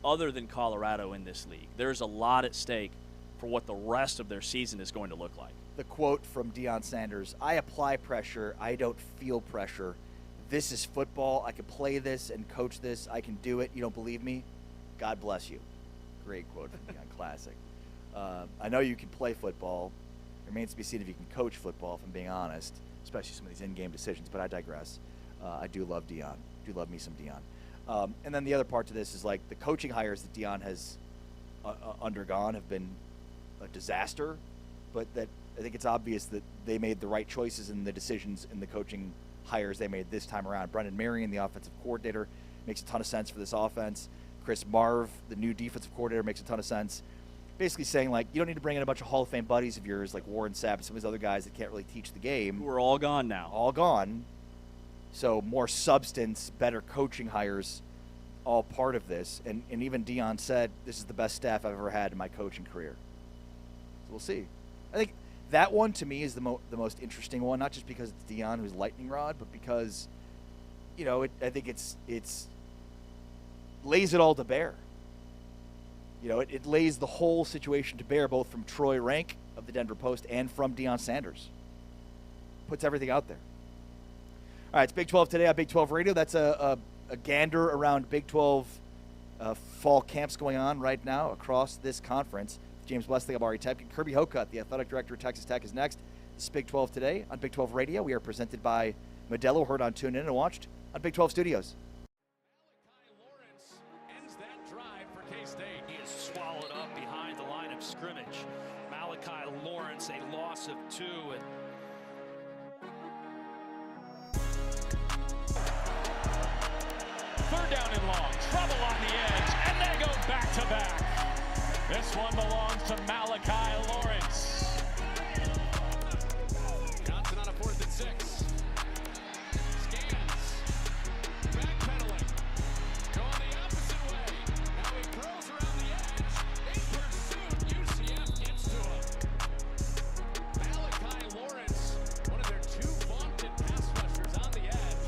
other than Colorado in this league. There's a lot at stake for what the rest of their season is going to look like. The quote from Deion Sanders, I apply pressure, I don't feel pressure. This is football. I can play this and coach this. I can do it. You don't believe me? God bless you. Great quote from Deion. Classic. I know you can play football. remains to be seen if he can coach football, if I'm being honest, especially some of these in-game decisions. But I digress. I do love Deion. Do love me some Deion. And then the other part to this is like the coaching hires that Deion has undergone have been a disaster, but that I think it's obvious that they made the right choices in the decisions in the coaching hires they made this time around. Brendan Marion, the offensive coordinator, makes a ton of sense for this offense. Chris Marv, the new defensive coordinator, makes a ton of sense. Basically saying, like, you don't need to bring in a bunch of Hall of Fame buddies of yours like Warren Sapp and some of these other guys that can't really teach the game. Who are all gone now. All gone. So more substance, better coaching hires, all part of this. And even Deion said, this is the best staff I've ever had in my coaching career. So we'll see. I think that one, to me, is the most interesting one, not just because it's Deion who's lightning rod, but because, you know, I think it's lays it all to bear. You know, it lays the whole situation to bear, both from Troy Rank of the Denver Post and from Deion Sanders. Puts everything out there. All right, it's Big 12 today on Big 12 Radio. That's a gander around Big 12 fall camps going on right now across this conference. James Wesley, Amari Tepkin, Kirby Hocutt, the athletic director of Texas Tech, is next. This is Big 12 today on Big 12 Radio. We are presented by Modelo, heard on TuneIn and watched on Big 12 Studios. K-State. He is swallowed up behind the line of scrimmage. Malachi Lawrence, a loss of 2. And third down and long. Trouble on the edge, and they go back to back. This one belongs to Malachi Lawrence. Johnson on a 4th and 6. Scans. Backpedaling. Going the opposite way. Now he curls around the edge. In pursuit, UCF gets to him. Malachi Lawrence, one of their 2 vaunted pass rushers on the edge,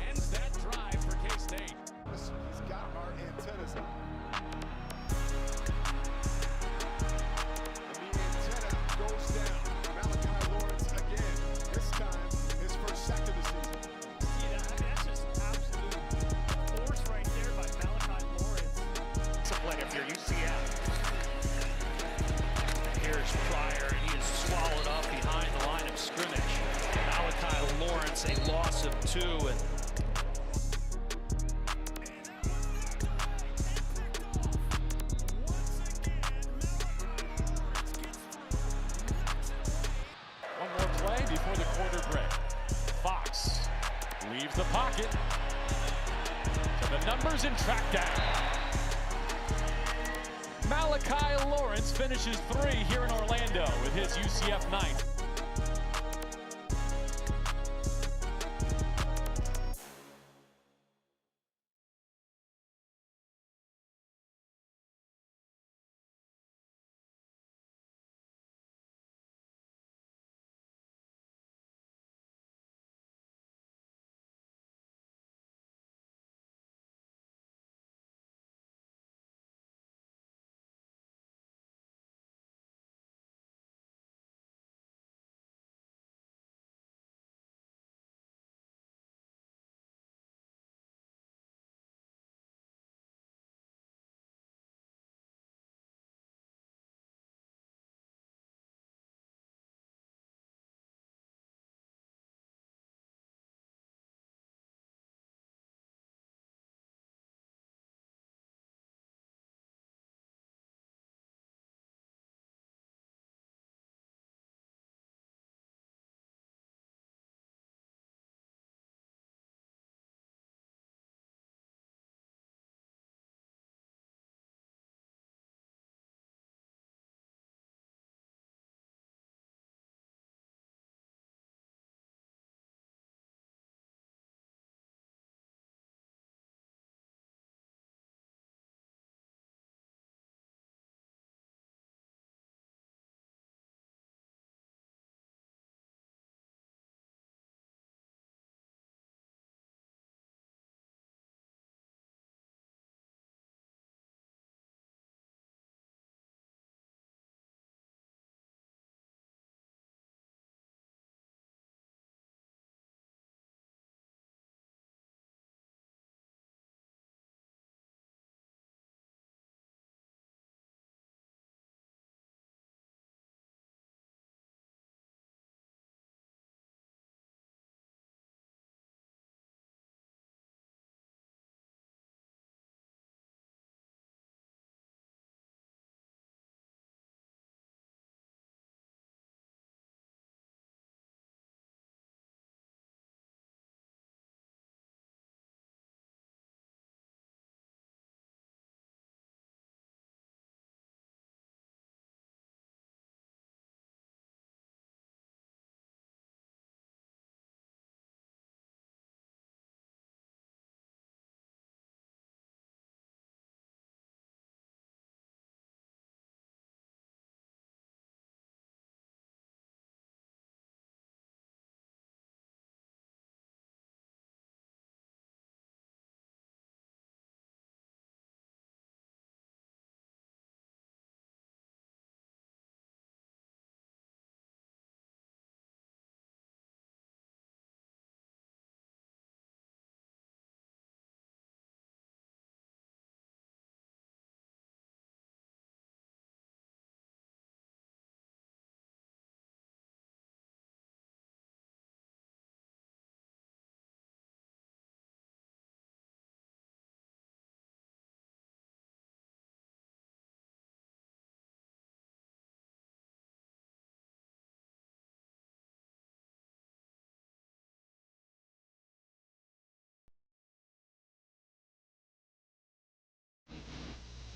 ends that drive for K-State. He's got our antennas up. And the antenna goes down. Malachi Lawrence again. This time, his first sack of the season. That's just absolute force right there by Malachi Lawrence. It's a play if you're UCF. Here's Pryor, and he is swallowed up behind the line of scrimmage. Malachi Lawrence, a loss of 2. And One more play before the quarter break. Fox leaves the pocket to the numbers and track down. Malachi Lawrence finishes 3 here in Orlando with his UCF 9th.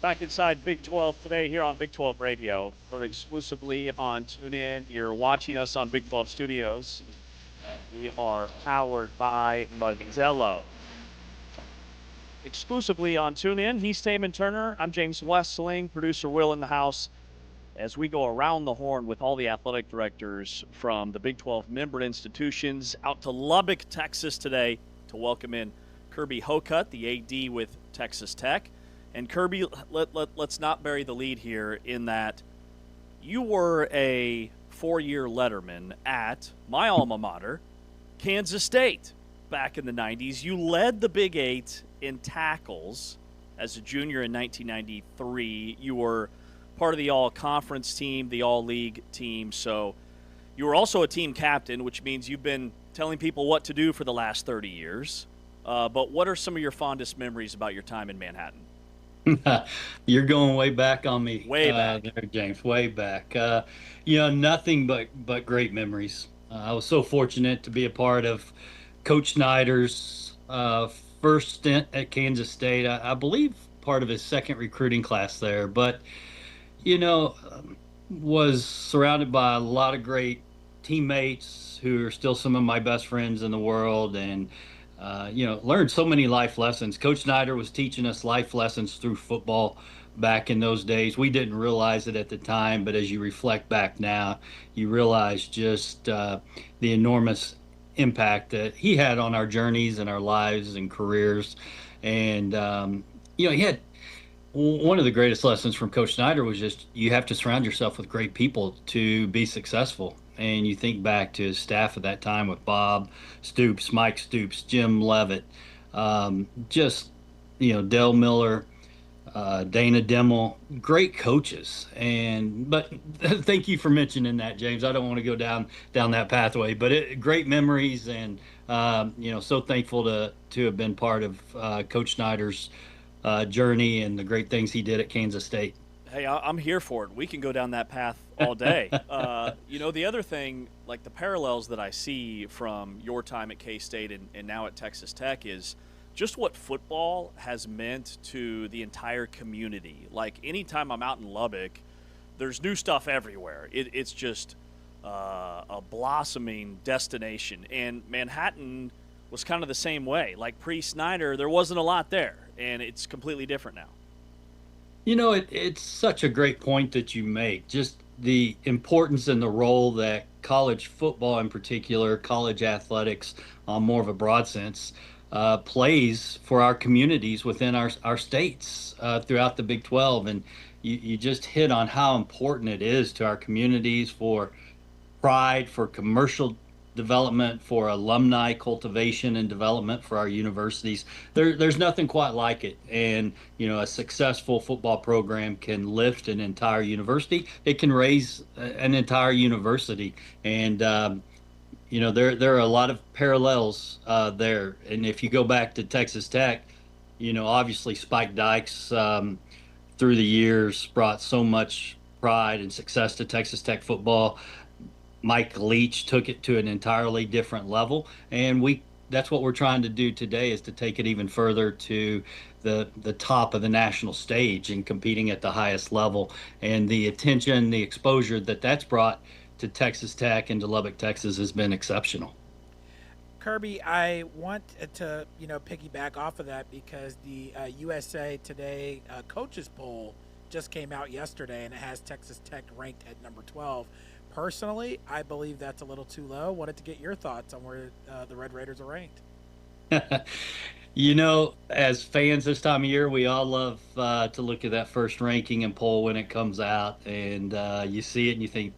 Back inside Big 12 today here on Big 12 Radio. We're exclusively on TuneIn. You're watching us on Big 12 Studios. We are powered by Modelo. Exclusively on TuneIn. He's Taman Turner. I'm James Westling. Producer Will in the house. As we go around the horn with all the athletic directors from the Big 12 member institutions out to Lubbock, Texas today to welcome in Kirby Hocutt, the AD with Texas Tech. And Kirby, let's not bury the lead here in that you were a 4-year letterman at my alma mater, Kansas State, back in the 90s. You led the Big 8 in tackles as a junior in 1993. You were part of the all-conference team, the all-league team. So you were also a team captain, which means you've been telling people what to do for the last 30 years. But what are some of your fondest memories about your time in Manhattan? You're going way back on me. Way back. There, James, way back. Nothing but great memories. I was so fortunate to be a part of Coach Snyder's first stint at Kansas State. I believe part of his second recruiting class there, but, was surrounded by a lot of great teammates who are still some of my best friends in the world, and learned so many life lessons. Coach Snyder was teaching us life lessons through football back in those days. We didn't realize it at the time, but as you reflect back now, you realize just the enormous impact that he had on our journeys and our lives and careers. And, he had one of the greatest lessons from Coach Snyder was just you have to surround yourself with great people to be successful. And you think back to his staff at that time with Bob Stoops, Mike Stoops, Jim Levitt, Dale Miller, Dana Dimmel, great coaches. But thank you for mentioning that, James. I don't want to go down that pathway, but great memories, and so thankful to have been part of Coach Snyder's journey and the great things he did at Kansas State. Hey, I'm here for it. We can go down that path all day. The other thing, like the parallels that I see from your time at K-State and now at Texas Tech is just what football has meant to the entire community. Like anytime I'm out in Lubbock, there's new stuff everywhere. It's just a blossoming destination. And Manhattan was kind of the same way. Like pre-Snyder, there wasn't a lot there, and it's completely different now. It's such a great point that you make. Just the importance and the role that college football in particular, college athletics on more of a broad sense, plays for our communities within our states throughout the Big 12. And you just hit on how important it is to our communities for pride, for commercial development, for alumni cultivation and development for our universities. There's nothing quite like it. And, a successful football program can lift an entire university. It can raise an entire university. And, there are a lot of parallels there. And if you go back to Texas Tech, obviously Spike Dykes through the years brought so much pride and success to Texas Tech football. Mike Leach took it to an entirely different level, and that's what we're trying to do today, is to take it even further to the top of the national stage and competing at the highest level. And the attention, the exposure that's brought to Texas Tech and to Lubbock, Texas has been exceptional. Kirby, I want to piggyback off of that because the USA Today coaches poll just came out yesterday, and it has Texas Tech ranked at number 12. Personally, I believe that's a little too low. Wanted to get your thoughts on where the Red Raiders are ranked. As fans this time of year, we all love to look at that first ranking and poll when it comes out, and you see it and you think,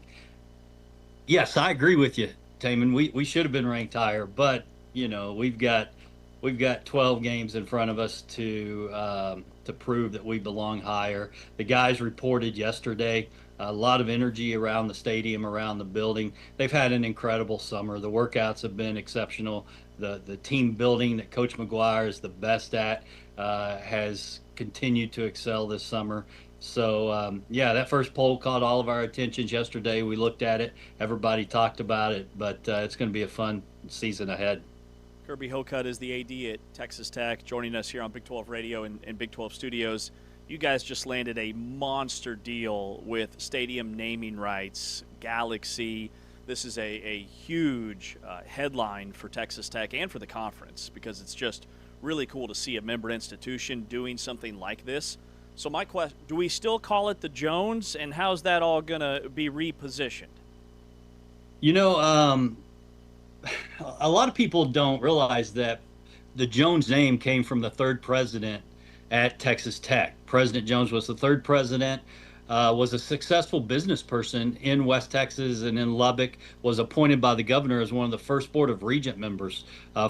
yes, I agree with you, Taman. We should have been ranked higher, but we've got 12 games in front of us to prove that we belong higher. The guys reported yesterday. A lot of energy around the stadium, around the building. They've had an incredible summer. The workouts have been exceptional. The team building that Coach McGuire is the best at has continued to excel this summer. So, that first poll caught all of our attentions yesterday. We looked at it. Everybody talked about it. But it's going to be a fun season ahead. Kirby Hocutt is the AD at Texas Tech, joining us here on Big 12 Radio and Big 12 Studios. You guys just landed a monster deal with stadium naming rights, Galaxy. This is a huge headline for Texas Tech and for the conference because it's just really cool to see a member institution doing something like this. So my question, do we still call it the Jones, and how's that all going to be repositioned? You know, a lot of people don't realize that the Jones name came from the third president at Texas Tech. President Jones was the third president, was a successful business person in West Texas and in Lubbock, was appointed by the governor as one of the first Board of Regent members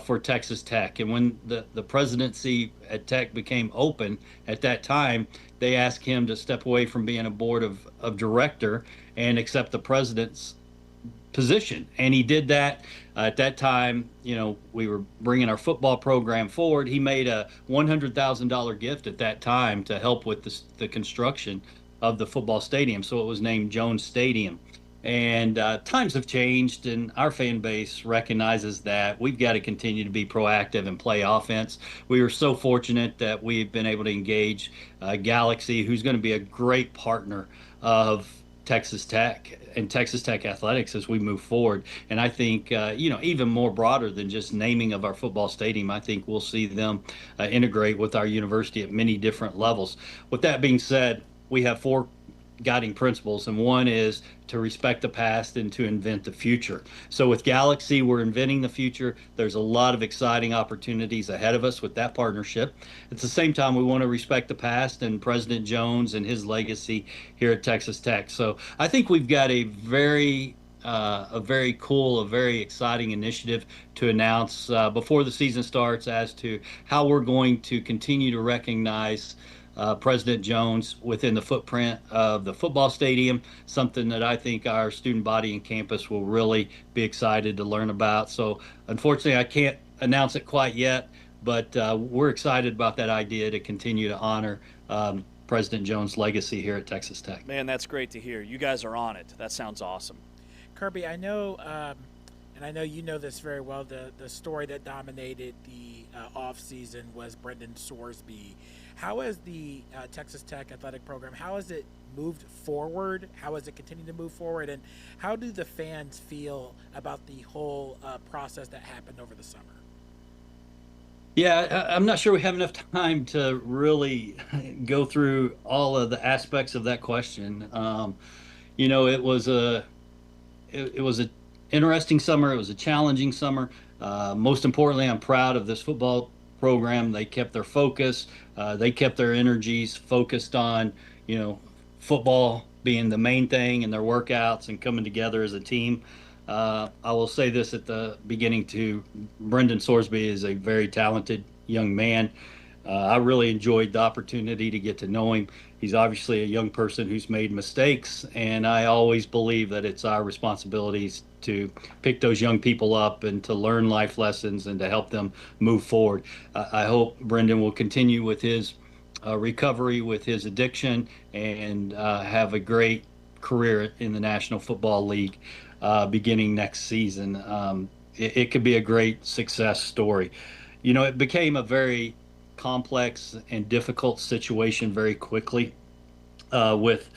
for Texas Tech. And when the presidency at Tech became open at that time, they asked him to step away from being a board of director and accept the president's position. And he did that. At that time, you know, we were bringing our football program forward. He made a $100,000 gift at that time to help with the construction of the football stadium. So it was named Jones Stadium. And times have changed, and our fan base recognizes that we've got to continue to be proactive and play offense. We were so fortunate that we've been able to engage Galaxy, who's going to be a great partner of Texas Tech and Texas Tech athletics as we move forward. And I think, you know, even more broader than just naming of our football stadium, I think we'll see them integrate with our university at many different levels. With that being said, we have 4 guiding principles, and one is to respect the past and to invent the future. So with Galaxy, we're inventing the future. There's a lot of exciting opportunities ahead of us with that partnership. At the same time, we want to respect the past and President Jones and his legacy here at Texas Tech. So I think we've got a very cool, a very exciting initiative to announce before the season starts as to how we're going to continue to recognize President Jones within the footprint of the football stadium, something that I think our student body and campus will really be excited to learn about. So unfortunately, I can't announce it quite yet, but we're excited about that idea to continue to honor President Jones' legacy here at Texas Tech. Man, that's great to hear. You guys are on it. That sounds awesome. Kirby, I know, and I know you know this very well, the story that dominated the offseason was Brendan Sorsby. How has the Texas Tech athletic program, how has it moved forward? How has it continued to move forward? And how do the fans feel about the whole process that happened over the summer? Yeah, I'm not sure we have enough time to really go through all of the aspects of that question. You know, it was an interesting summer. It was a challenging summer. Most importantly, I'm proud of this football program. They kept their focus. They kept their energies focused on, you know, football being the main thing and their workouts and coming together as a team. I will say this at the beginning too. Brendan Sorsby is a very talented young man. I really enjoyed the opportunity to get to know him. He's obviously a young person who's made mistakes, and I always believe that it's our responsibilities to pick those young people up and to learn life lessons and to help them move forward. I hope Brendan will continue with his recovery with his addiction and have a great career in the National Football League beginning next season. It could be a great success story. You know, it became a very complex and difficult situation very quickly with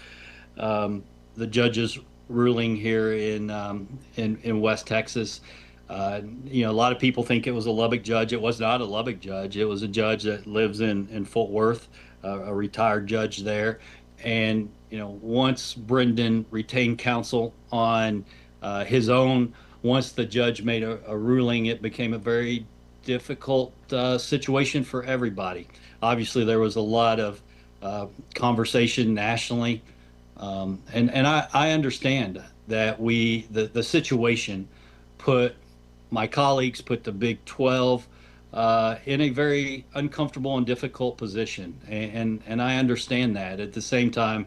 the judges ruling here in West Texas. You know, a lot of people think it was a Lubbock judge. It was not a Lubbock judge. It was a judge that lives in Fort Worth, a retired judge there. And, you know, once Brendan retained counsel on his own, once the judge made a ruling, it became a very difficult situation for everybody. Obviously, there was a lot of conversation nationally. And I understand that the situation put my colleagues, put the Big 12 in a very uncomfortable and difficult position. And I understand that. At the same time,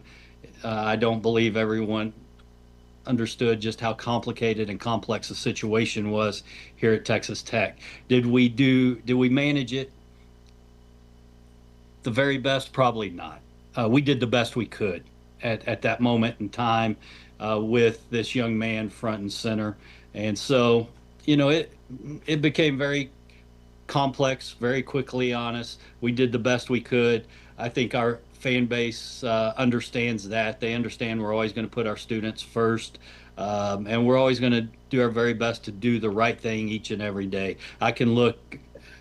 I don't believe everyone understood just how complicated and complex the situation was here at Texas Tech. Did we manage it the very best? Probably not. We did the best we could at that moment in time with this young man front and center. And so, you know, it became very complex very quickly on us. We did the best we could. I think our fan base understands that. They understand we're always going to put our students first, and we're always going to do our very best to do the right thing each and every day. I can look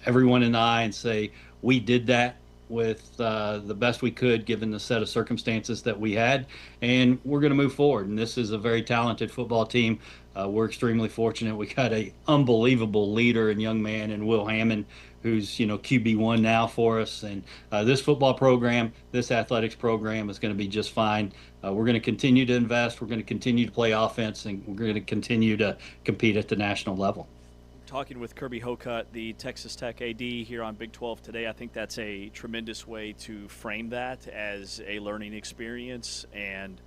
everyone in the eye and say we did that with the best we could given the set of circumstances that we had, and we're going to move forward. And this is a very talented football team. We're extremely fortunate. We got a unbelievable leader and young man in Will Hammond, who's QB1 now for us. And this football program, this athletics program is going to be just fine. We're going to continue to invest. We're going to continue to play offense, and we're going to continue to compete at the national level. Talking with Kirby Hocutt, the Texas Tech AD here on Big 12 today, I think that's a tremendous way to frame that as a learning experience. And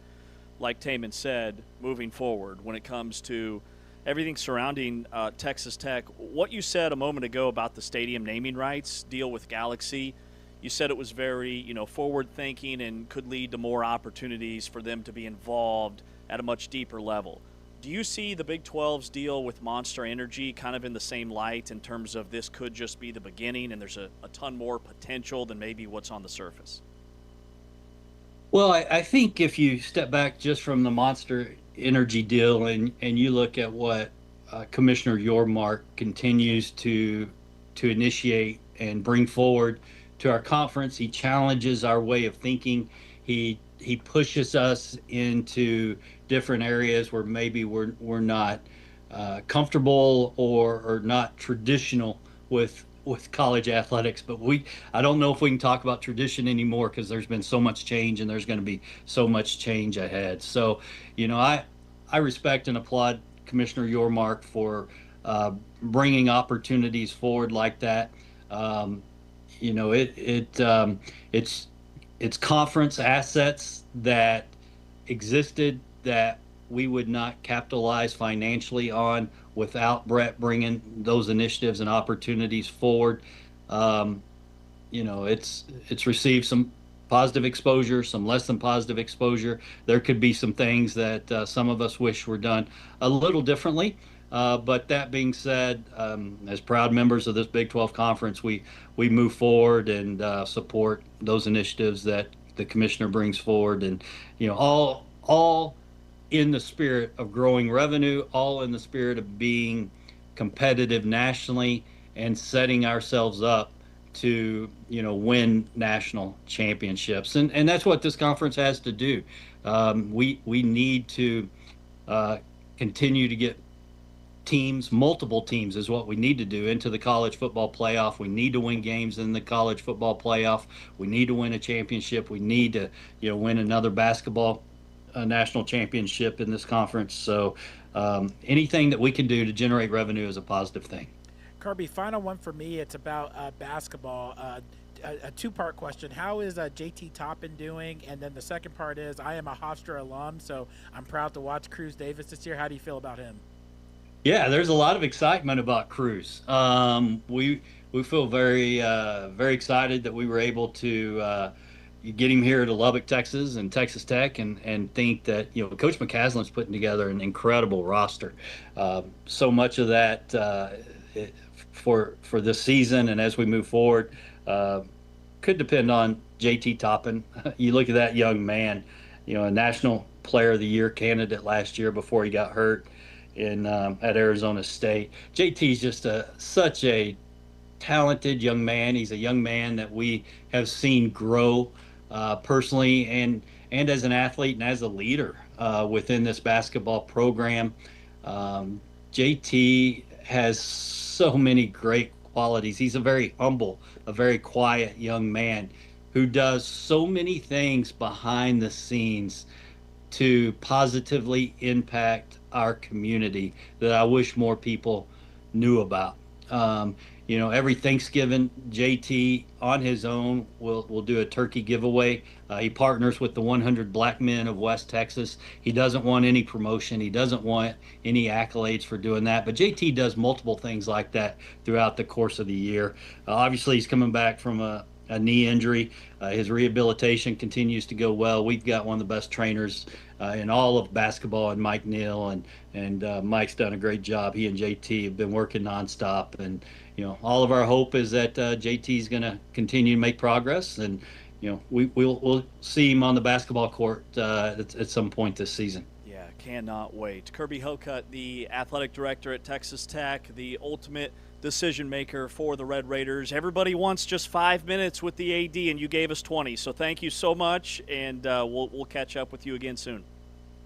like Taman said, moving forward, when it comes to everything surrounding Texas Tech, what you said a moment ago about the stadium naming rights deal with Galaxy, you said it was very, forward-thinking and could lead to more opportunities for them to be involved at a much deeper level. Do you see the Big 12's deal with Monster Energy kind of in the same light in terms of this could just be the beginning and there's a ton more potential than maybe what's on the surface? Well, I think if you step back just from the Monster Energy deal and you look at what Commissioner Yormark continues to initiate and bring forward to our conference, he challenges our way of thinking. He pushes us into different areas where maybe we're not comfortable or not traditional with college athletics. But I don't know if we can talk about tradition anymore because there's been so much change and there's going to be so much change ahead. So, I respect and applaud Commissioner Yormark for bringing opportunities forward like that. It's conference assets that existed that we would not capitalize financially on without Brett bringing those initiatives and opportunities forward. It's received some positive exposure, some less than positive exposure. There could be some things that some of us wish were done a little differently. But that being said, as proud members of this Big 12 conference, we move forward and support those initiatives that the commissioner brings forward, and all in the spirit of growing revenue, all in the spirit of being competitive nationally and setting ourselves up to win national championships, and that's what this conference has to do. We need to continue to get multiple teams is what we need to do into the college football playoff. We need to win games in the college football playoff. We need to win a championship. We need to win another basketball national championship in this conference. So anything that we can do to generate revenue is a positive thing. Kirby, final one for me. It's about basketball. A two-part question. How is JT Toppin doing? And then the second part is, I am a Hofstra alum, so I'm proud to watch Cruz Davis this year. How do you feel about him? Yeah, there's a lot of excitement about Cruz. We feel very very excited that we were able to get him here to Lubbock, Texas, and Texas Tech, and think that Coach McCaslin's putting together an incredible roster. So much of that for this season and as we move forward could depend on JT Toppin. You look at that young man, a National Player of the Year candidate last year before he got hurt at Arizona State. JT's just such a talented young man. He's a young man that we have seen grow personally and as an athlete and as a leader within this basketball program. JT has so many great qualities. He's a very humble, a very quiet young man who does so many things behind the scenes to positively impact our community that I wish more people knew about. Every Thanksgiving, JT on his own will do a turkey giveaway. He partners with the 100 Black Men of West Texas. He doesn't want any promotion. He doesn't want any accolades for doing that. But JT does multiple things like that throughout the course of the year. Obviously, he's coming back from a knee injury. His rehabilitation continues to go well. We've got one of the best trainers in all of basketball, and Mike Neal, and Mike's done a great job. He and JT have been working nonstop, and all of our hope is that JT is going to continue to make progress, and we'll see him on the basketball court at some point this season. Yeah, cannot wait. Kirby Hokut, the athletic director at Texas Tech, the ultimate decision maker for the Red Raiders. Everybody wants just 5 minutes with the AD, and you gave us 20. So thank you so much, and we'll catch up with you again soon.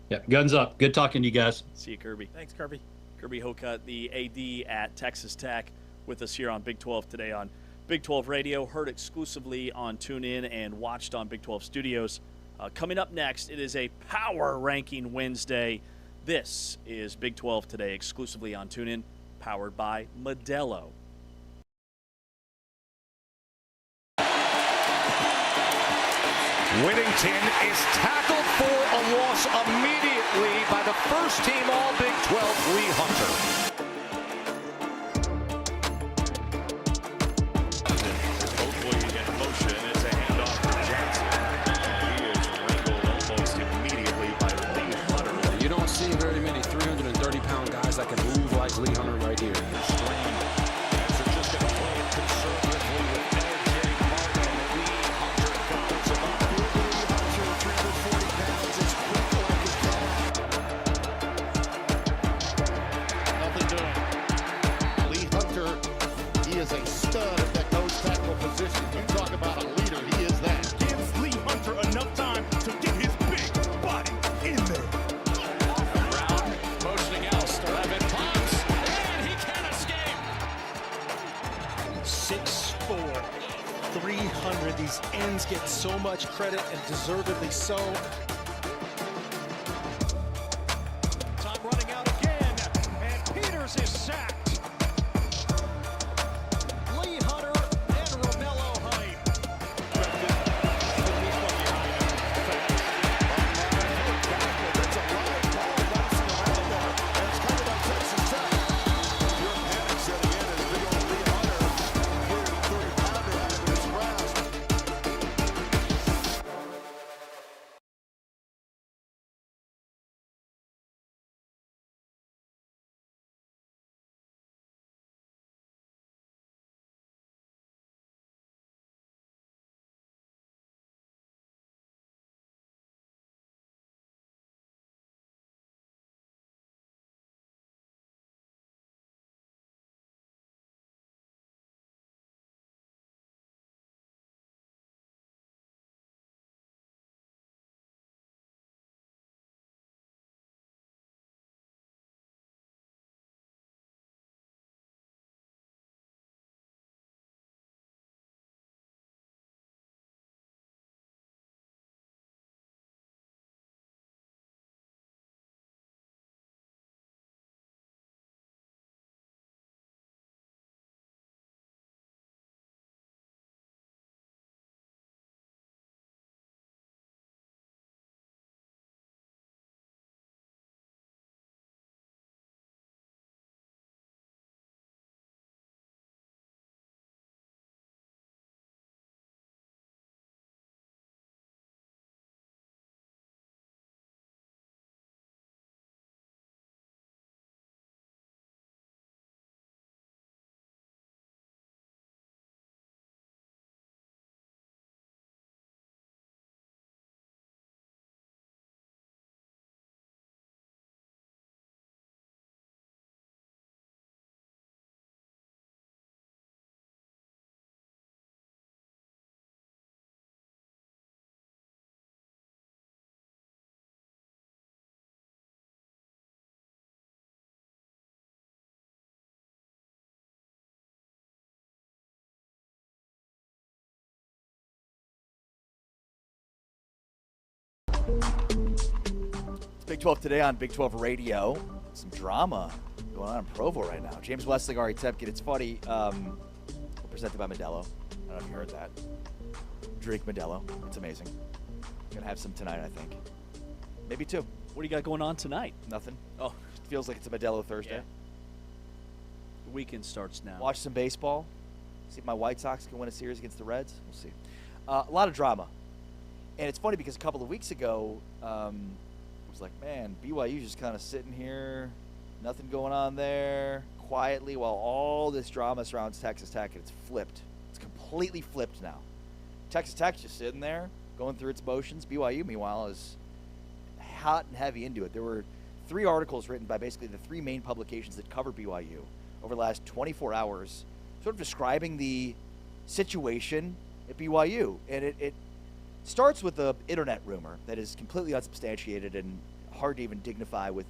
Yeah, guns up. Good talking to you guys. See you, Kirby. Thanks, Kirby. Kirby Hokut, the AD at Texas Tech, with us here on Big 12 today on Big 12 Radio, heard exclusively on TuneIn and watched on Big 12 Studios. Coming up next, it is a Power Ranking Wednesday. This is Big 12 Today, exclusively on TuneIn, powered by Modelo. Whittington is tackled for a loss immediately by the first team All Big 12, Lee Hunter. Hopefully in motion, it's a handoff to Jackson. He is wrangled almost immediately by Lee Hunter. You don't see very many 330-pound guys that can move like Lee Hunter right here. These ends get so much credit, and deservedly so. Time running out again, and Peters is sacked. Lee Hunter and Romello Hyde. It's Big 12 Today on Big 12 Radio. Some drama going on in Provo right now. James Westling, Ari Tepkin. It's funny. Presented by Modelo. I don't know if you heard that. Drink Modelo. It's amazing. Gonna have some tonight, I think. Maybe two. What do you got going on tonight? Nothing. Oh, it feels like it's a Modelo Thursday. Yeah. The weekend starts now. Watch some baseball. See if my White Sox can win a series against the Reds. We'll see. A lot of drama. And it's funny because a couple of weeks ago, it was like, man, BYU's just kind of sitting here, nothing going on there, quietly, while all this drama surrounds Texas Tech, and it's flipped. It's completely flipped now. Texas Tech's just sitting there going through its motions. BYU, meanwhile, is hot and heavy into it. There were 3 articles written by basically the 3 main publications that cover BYU over the last 24 hours, sort of describing the situation at BYU. And it starts with an internet rumor that is completely unsubstantiated and hard to even dignify with,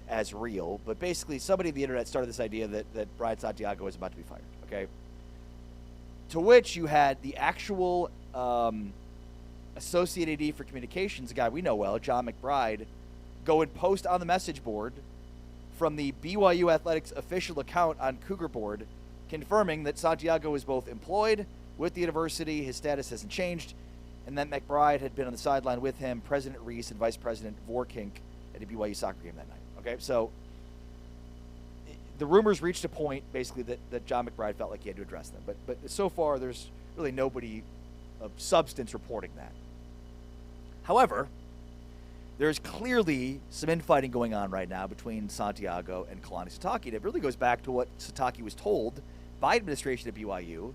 as real. But basically, somebody on the internet started this idea that Brian Santiago was about to be fired, okay? To which you had the actual Associate AD for Communications, a guy we know well, John McBride, go and post on the message board from the BYU Athletics official account on Cougar Board, confirming that Santiago is both employed with the university, his status hasn't changed, and that McBride had been on the sideline with him, President Reese, and Vice President Vorkink at a BYU soccer game that night. Okay, so the rumors reached a point, basically, that John McBride felt like he had to address them. But so far, there's really nobody of substance reporting that. However, there's clearly some infighting going on right now between Santiago and Kalani Sitake. And it really goes back to what Sitake was told by administration at BYU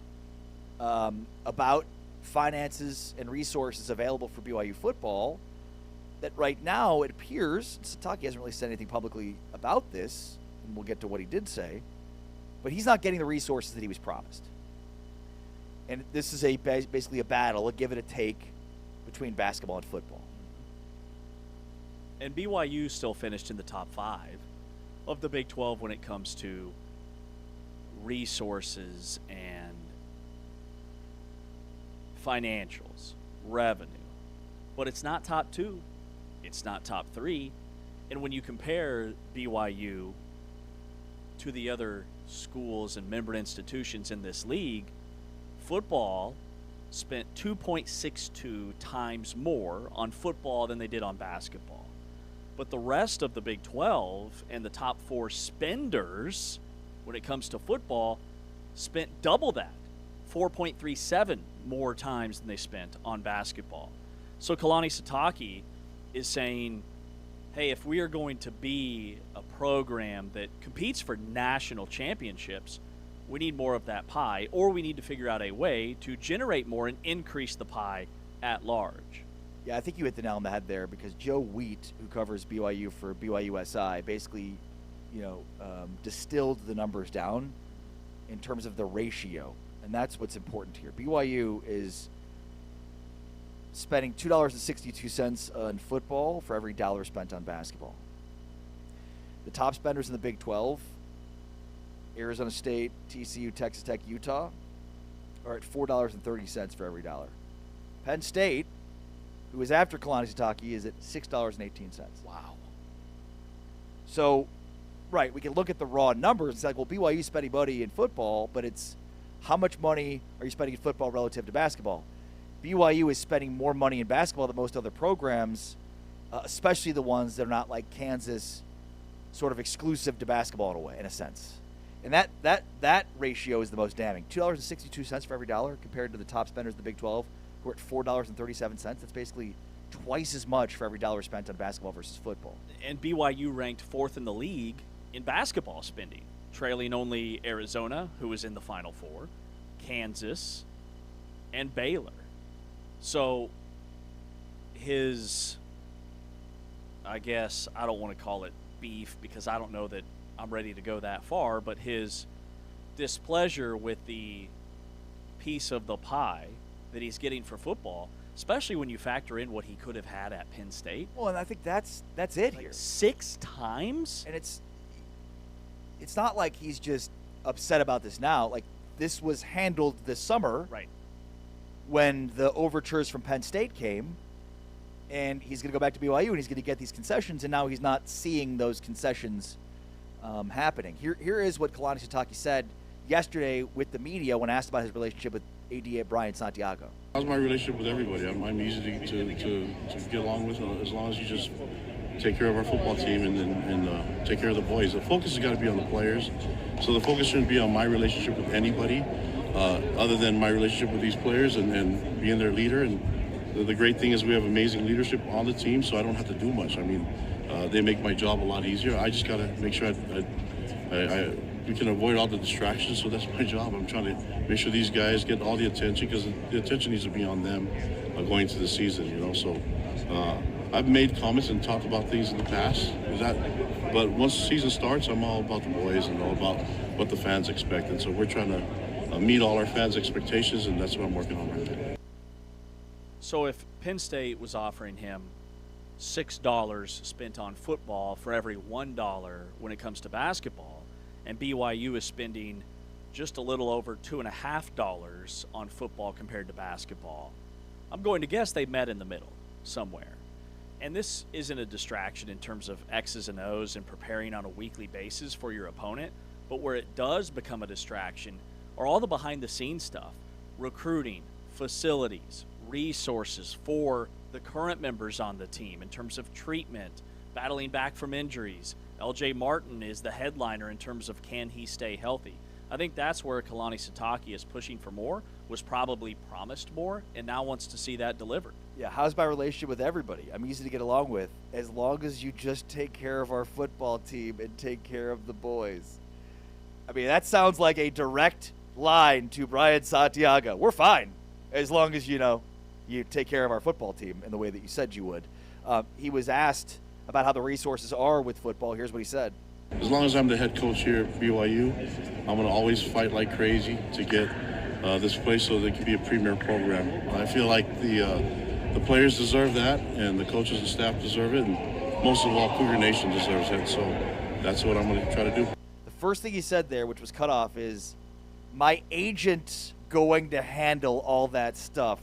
about finances and resources available for BYU football, that right now it appears, Sitake hasn't really said anything publicly about this, and we'll get to what he did say, but he's not getting the resources that he was promised. And this is basically a battle, a give it a take between basketball and football. And BYU still finished in the top 5 of the Big 12 when it comes to resources and financials, revenue. But it's not top 2. It's not top 3. And when you compare BYU to the other schools and member institutions in this league, football spent 2.62 times more on football than they did on basketball. But the rest of the Big 12 and the top 4 spenders, when it comes to football, spent double that, 4.37 more times than they spent on basketball. So Kalani Sitake is saying, hey, if we are going to be a program that competes for national championships, we need more of that pie, or we need to figure out a way to generate more and increase the pie at large. Yeah, I think you hit the nail on the head there, because Joe Wheat, who covers BYU for BYUSI, basically, distilled the numbers down in terms of the ratio, and that's what's important here. BYU is spending $2.62 on football for every dollar spent on basketball. The top spenders in the Big 12, Arizona State, TCU, Texas Tech, Utah, are at $4.30 for every dollar. Penn State, who is after Kalani Sitake, is at $6.18. Wow. So, right, we can look at the raw numbers. It's like, well, BYU's spending money in football, but it's how much money are you spending in football relative to basketball? BYU is spending more money in basketball than most other programs, especially the ones that are not like Kansas, sort of exclusive to basketball in a way, in a sense. And that ratio is the most damning. $2.62 for every dollar compared to the top spenders in the Big 12, who are at $4.37. That's basically twice as much for every dollar spent on basketball versus football. And BYU ranked 4th in the league in basketball spending, trailing only Arizona, who was in the Final Four, Kansas, and Baylor. So his, I guess, I don't want to call it beef because I don't know that I'm ready to go that far, but his displeasure with the piece of the pie that he's getting for football, especially when you factor in what he could have had at Penn State. Well, and I think that's it here. 6 times? And it's not like he's just upset about this now. Like, this was handled this summer. Right. When the overtures from Penn State came, and he's going to go back to BYU and he's going to get these concessions, and now he's not seeing those concessions happening. Here is what Kalani Sitake said yesterday with the media when asked about his relationship with AD Brian Santiago. How's my relationship with everybody? I'm easy to get along with as long as you just take care of our football team and take care of the boys. The focus has got to be on the players. So the focus shouldn't be on my relationship with anybody other than my relationship with these players and being their leader. And the great thing is we have amazing leadership on the team, so I don't have to do much. I mean, they make my job a lot easier. I just got to make sure I we can avoid all the distractions. So that's my job. I'm trying to make sure these guys get all the attention, because the attention needs to be on them going to the season, you know. So I've made comments and talked about things in the past. But once the season starts, I'm all about the boys and all about what the fans expect. And so we're trying to meet all our fans' expectations, and that's what I'm working on right now. So if Penn State was offering him $6 spent on football for every $1 when it comes to basketball, and BYU is spending just a little over $2.50 on football compared to basketball, I'm going to guess they met in the middle somewhere. And this isn't a distraction in terms of X's and O's and preparing on a weekly basis for your opponent, but where it does become a distraction are all the behind-the-scenes stuff: recruiting, facilities, resources for the current members on the team in terms of treatment, battling back from injuries. LJ Martin is the headliner in terms of can he stay healthy. I think that's where Kalani Sitake is pushing for more, was probably promised more, and now wants to see that delivered. Yeah, how's my relationship with everybody? I'm easy to get along with, as long as you just take care of our football team and take care of the boys. I mean, that sounds like a direct line to Brian Santiago. We're fine, as long as, you take care of our football team in the way that you said you would. He was asked about how the resources are with football. Here's what he said. As long as I'm the head coach here at BYU, I'm going to always fight like crazy to get this place so that it can be a premier program. I feel like the players deserve that, and the coaches and staff deserve it, and most of all, Cougar Nation deserves it. So that's what I'm going to try to do. The first thing he said there, which was cut off, is my agent's going to handle all that stuff.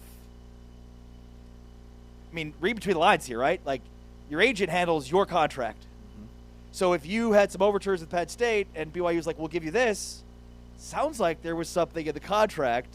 I mean, read between the lines here, right? Like, your agent handles your contract. Mm-hmm. So if you had some overtures with Penn State and BYU's like, we'll give you this, sounds like there was something in the contract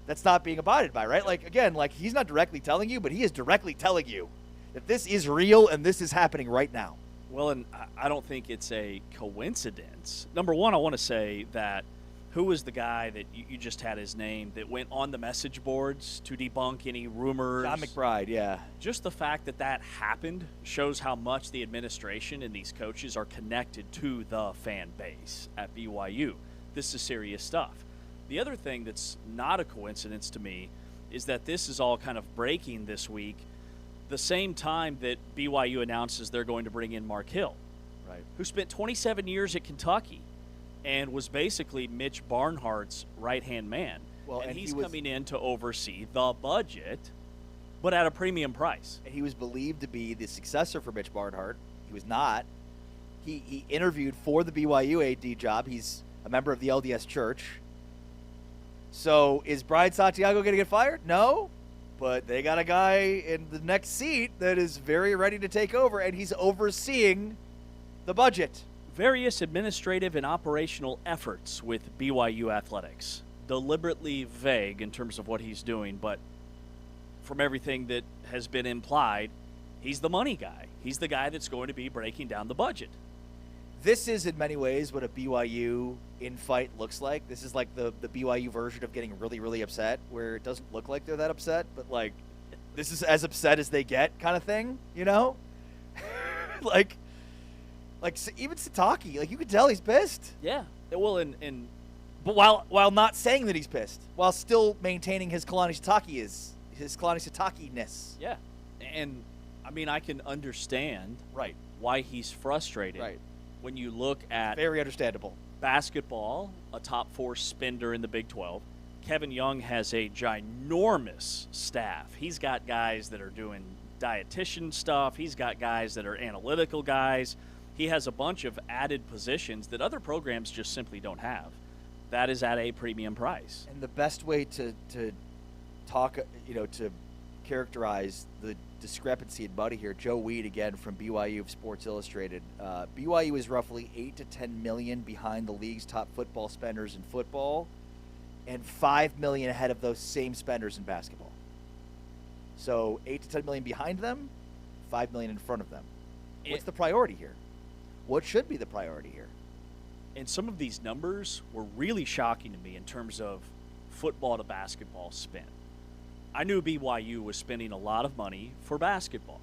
that's not being abided by, right? Like, again, like, he's not directly telling you, but he is directly telling you that this is real and this is happening right now. Well, and I don't think it's a coincidence. Number one, I want to say that who was the guy that you just had his name that went on the message boards to debunk any rumors? John McBride, yeah. Just the fact that that happened shows how much the administration and these coaches are connected to the fan base at BYU. This is serious stuff. The other thing that's not a coincidence to me is that this is all kind of breaking this week, the same time that BYU announces they're going to bring in Mark Hill, right, who spent 27 years at Kentucky and was basically Mitch Barnhart's right-hand man. Well, and he's coming in to oversee the budget, but at a premium price. And he was believed to be the successor for Mitch Barnhart. He was not. He interviewed for the BYU AD job. He's a member of the LDS Church. So is Brian Santiago going to get fired? No. But they got a guy in the next seat that is very ready to take over, and he's overseeing the budget. Various administrative and operational efforts with BYU athletics. Deliberately vague in terms of what he's doing, but from everything that has been implied, he's the money guy. He's the guy that's going to be breaking down the budget. This is in many ways what a BYU infight looks like. This is like the BYU version of getting really, really upset, where it doesn't look like they're that upset, but like this is as upset as they get kind of thing, like even Sitake, like you could tell he's pissed. Yeah. Well, but while not saying that he's pissed, while still maintaining his Kalani Sitake-ness. Yeah. And I mean, I can understand right why he's frustrated. Right. When you look at very understandable basketball, a top 4 spender in the Big 12. Kevin Young has a ginormous staff. He's got guys that are doing dietitian stuff. He's got guys that are analytical guys. He has a bunch of added positions that other programs just simply don't have. That is at a premium price. And the best way to talk, to characterize the discrepancy in money here, Joe Weed again from BYU of Sports Illustrated. BYU is roughly $8 to $10 million behind the league's top football spenders in football, and $5 million ahead of those same spenders in basketball. So $8 to $10 million behind them, $5 million in front of them. What's the priority here? What should be the priority here? And some of these numbers were really shocking to me in terms of football to basketball spend. I knew BYU was spending a lot of money for basketball,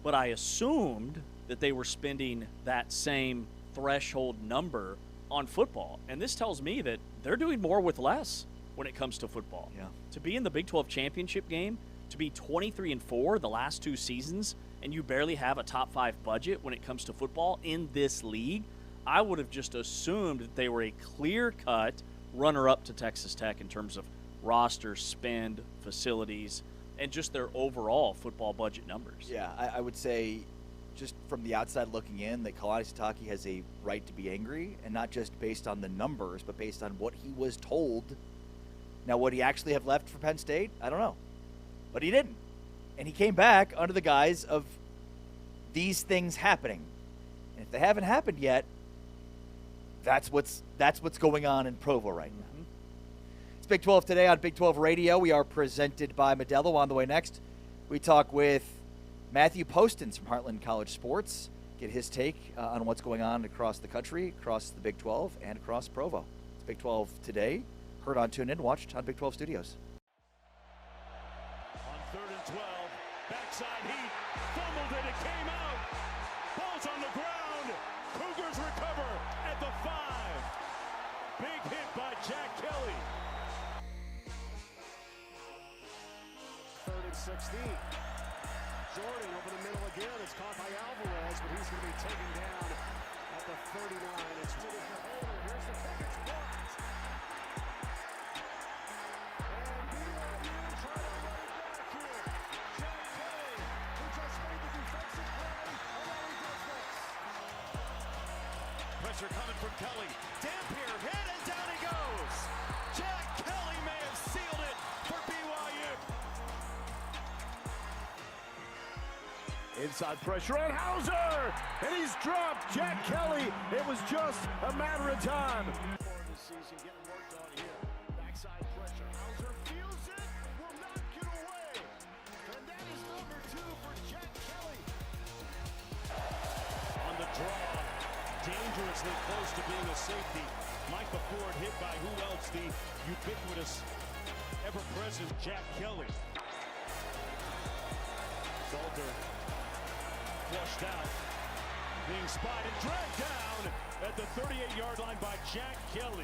but I assumed that they were spending that same threshold number on football. And this tells me that they're doing more with less when it comes to football. Yeah. To be in the Big 12 championship game, to be 23-4 the last 2 seasons, and you barely have a top 5 budget when it comes to football in this league, I would have just assumed that they were a clear-cut runner-up to Texas Tech in terms of roster, spend, facilities, and just their overall football budget numbers. Yeah, I would say, just from the outside looking in, that Kalani Sitake has a right to be angry, and not just based on the numbers, but based on what he was told. Now, would he actually have left for Penn State? I don't know. But he didn't. And he came back under the guise of these things happening. And if they haven't happened yet, that's what's going on in Provo right now. Mm-hmm. It's Big 12 today on Big 12 Radio. We are presented by Modelo. On the way next, we talk with Matthew Postins from Heartland College Sports, get his take on what's going on across the country, across the Big 12, and across Provo. It's Big 12 today. Heard on TuneIn, watched on Big 12 Studios. On 3rd and 12, backside heat, fumbled it, it came out. Ball's on the ground. Cougars recover at the 5. Big hit by Jack Kelly. 3rd and 16. Jordan over the middle again. It's caught by Alvarez, but he's going to be taken down at the 39. It's to the holder. Here's the kick. It's blocked. And BYU trying to run it back here. Jack Kelly, who just made the defensive play. Oh, no, he does this. Pressure coming from Kelly. Dampier hit and down he goes. Jack Kelly may have sealed it for BYU. Inside pressure on Hauser, and he's dropped. Jack Kelly, it was just a matter of time. This season getting worked on here. Backside pressure. Hauser feels it, will not get away. And that is number 2 for Jack Kelly. On the draw, dangerously close to being a safety. Micah Ford hit by who else? The ubiquitous, ever-present Jack Kelly. Salter flushed out, being spotted, dragged down at the 38-yard line by Jack Kelly.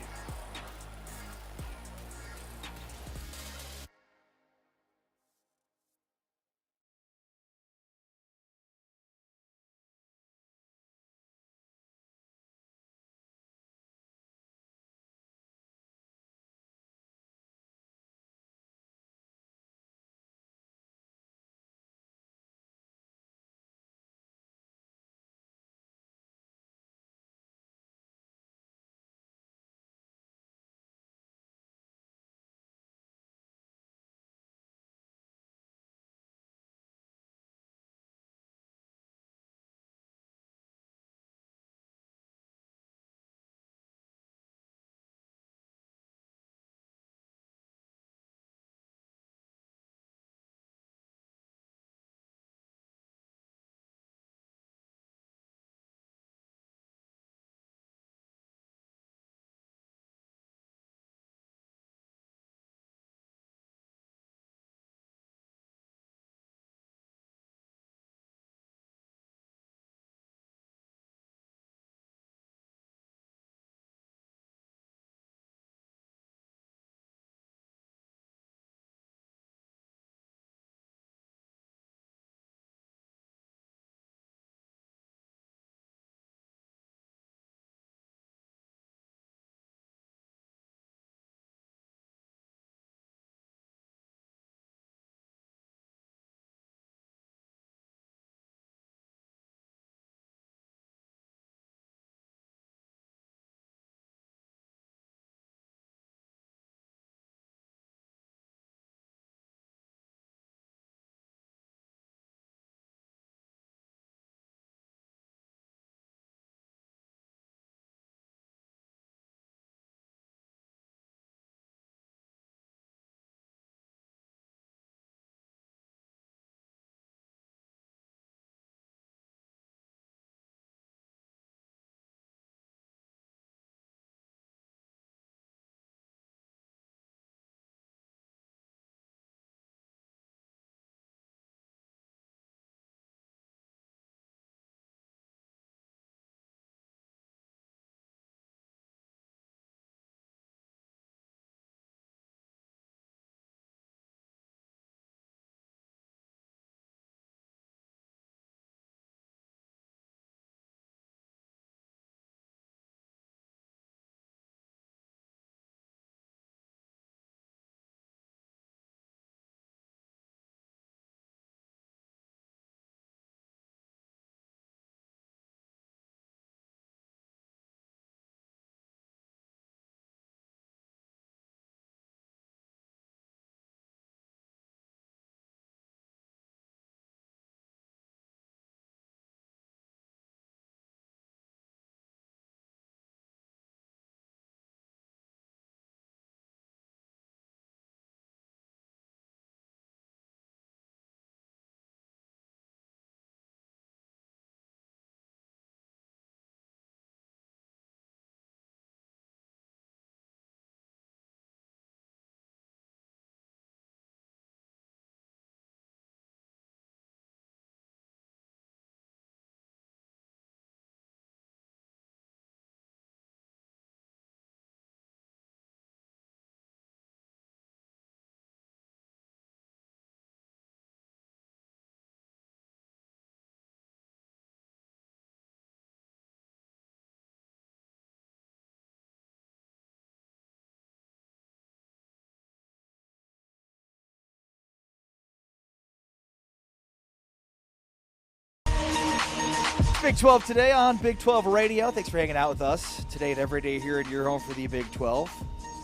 Big 12 today on Big 12 Radio. Thanks for hanging out with us today and every day here at your home for the Big 12.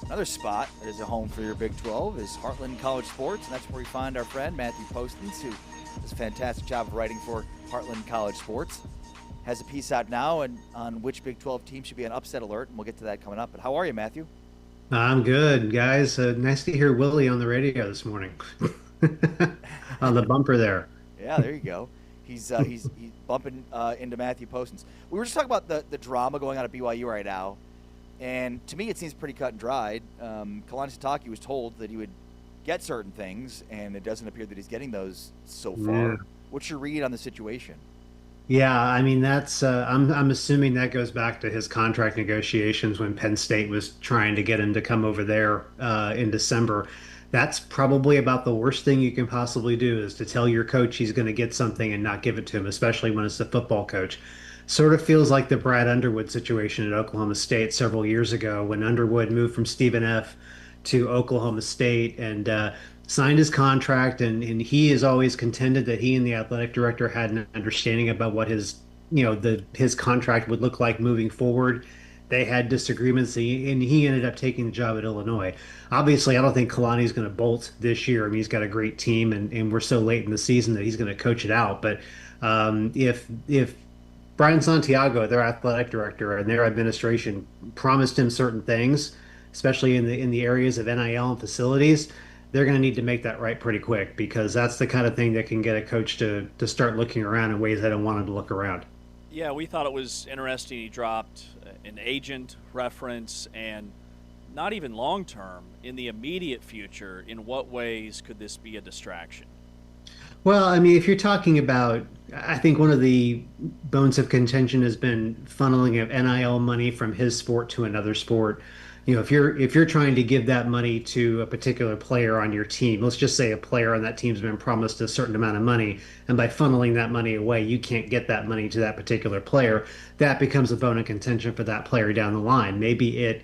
Another spot that is a home for your Big 12 is Heartland College Sports, and that's where we find our friend Matthew Postins, who does a fantastic job of writing for Heartland College Sports. Has a piece out now on which Big 12 team should be on upset alert, and we'll get to that coming up. But how are you, Matthew? I'm good, guys. Nice to hear Willie on the radio this morning. On the bumper there. Yeah, there you go. He's bumping into Matthew Postins. We were just talking about the drama going on at BYU right now, and to me it seems pretty cut and dried. Kalani Sitake was told that he would get certain things, and it doesn't appear that he's getting those so far. Yeah. What's your read on the situation? Yeah, I mean that's I'm assuming that goes back to his contract negotiations when Penn State was trying to get him to come over there in December. That's probably about the worst thing you can possibly do, is to tell your coach he's going to get something and not give it to him, especially when it's the football coach. Sort of feels like the Brad Underwood situation at Oklahoma State several years ago, when Underwood moved from Stephen F. to Oklahoma State and signed his contract, and he has always contended that he and the athletic director had an understanding about what his contract would look like moving forward. They had disagreements, and he ended up taking the job at Illinois. Obviously, I don't think Kalani's going to bolt this year. I mean, he's got a great team, and we're so late in the season that he's going to coach it out. But if Brian Santiago, their athletic director, and their administration promised him certain things, especially in the areas of NIL and facilities, they're going to need to make that right pretty quick, because that's the kind of thing that can get a coach to start looking around in ways they don't want him to look around. Yeah, we thought it was interesting. He dropped an agent reference, and not even long-term, in the immediate future, in what ways could this be a distraction? Well, I mean, if you're talking about, I think one of the bones of contention has been funneling of NIL money from his sport to another sport. You know, if you're trying to give that money to a particular player on your team, let's just say a player on that team's been promised a certain amount of money, and by funneling that money away, you can't get that money to that particular player, that becomes a bone of contention for that player down the line. Maybe it,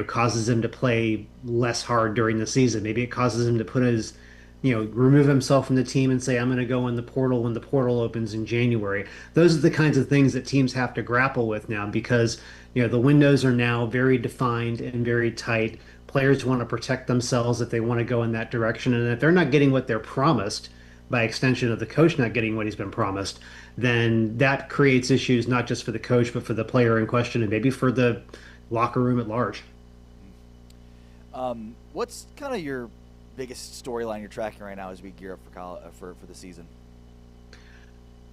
causes him to play less hard during the season. Maybe it causes him to put his, remove himself from the team and say, I'm going to go in the portal when the portal opens in January. Those are the kinds of things that teams have to grapple with now, because the windows are now very defined and very tight. Players want to protect themselves if they want to go in that direction. And if they're not getting what they're promised, by extension of the coach not getting what he's been promised, then that creates issues not just for the coach, but for the player in question, and maybe for the locker room at large. What's kind of your biggest storyline you're tracking right now as we gear up for the season?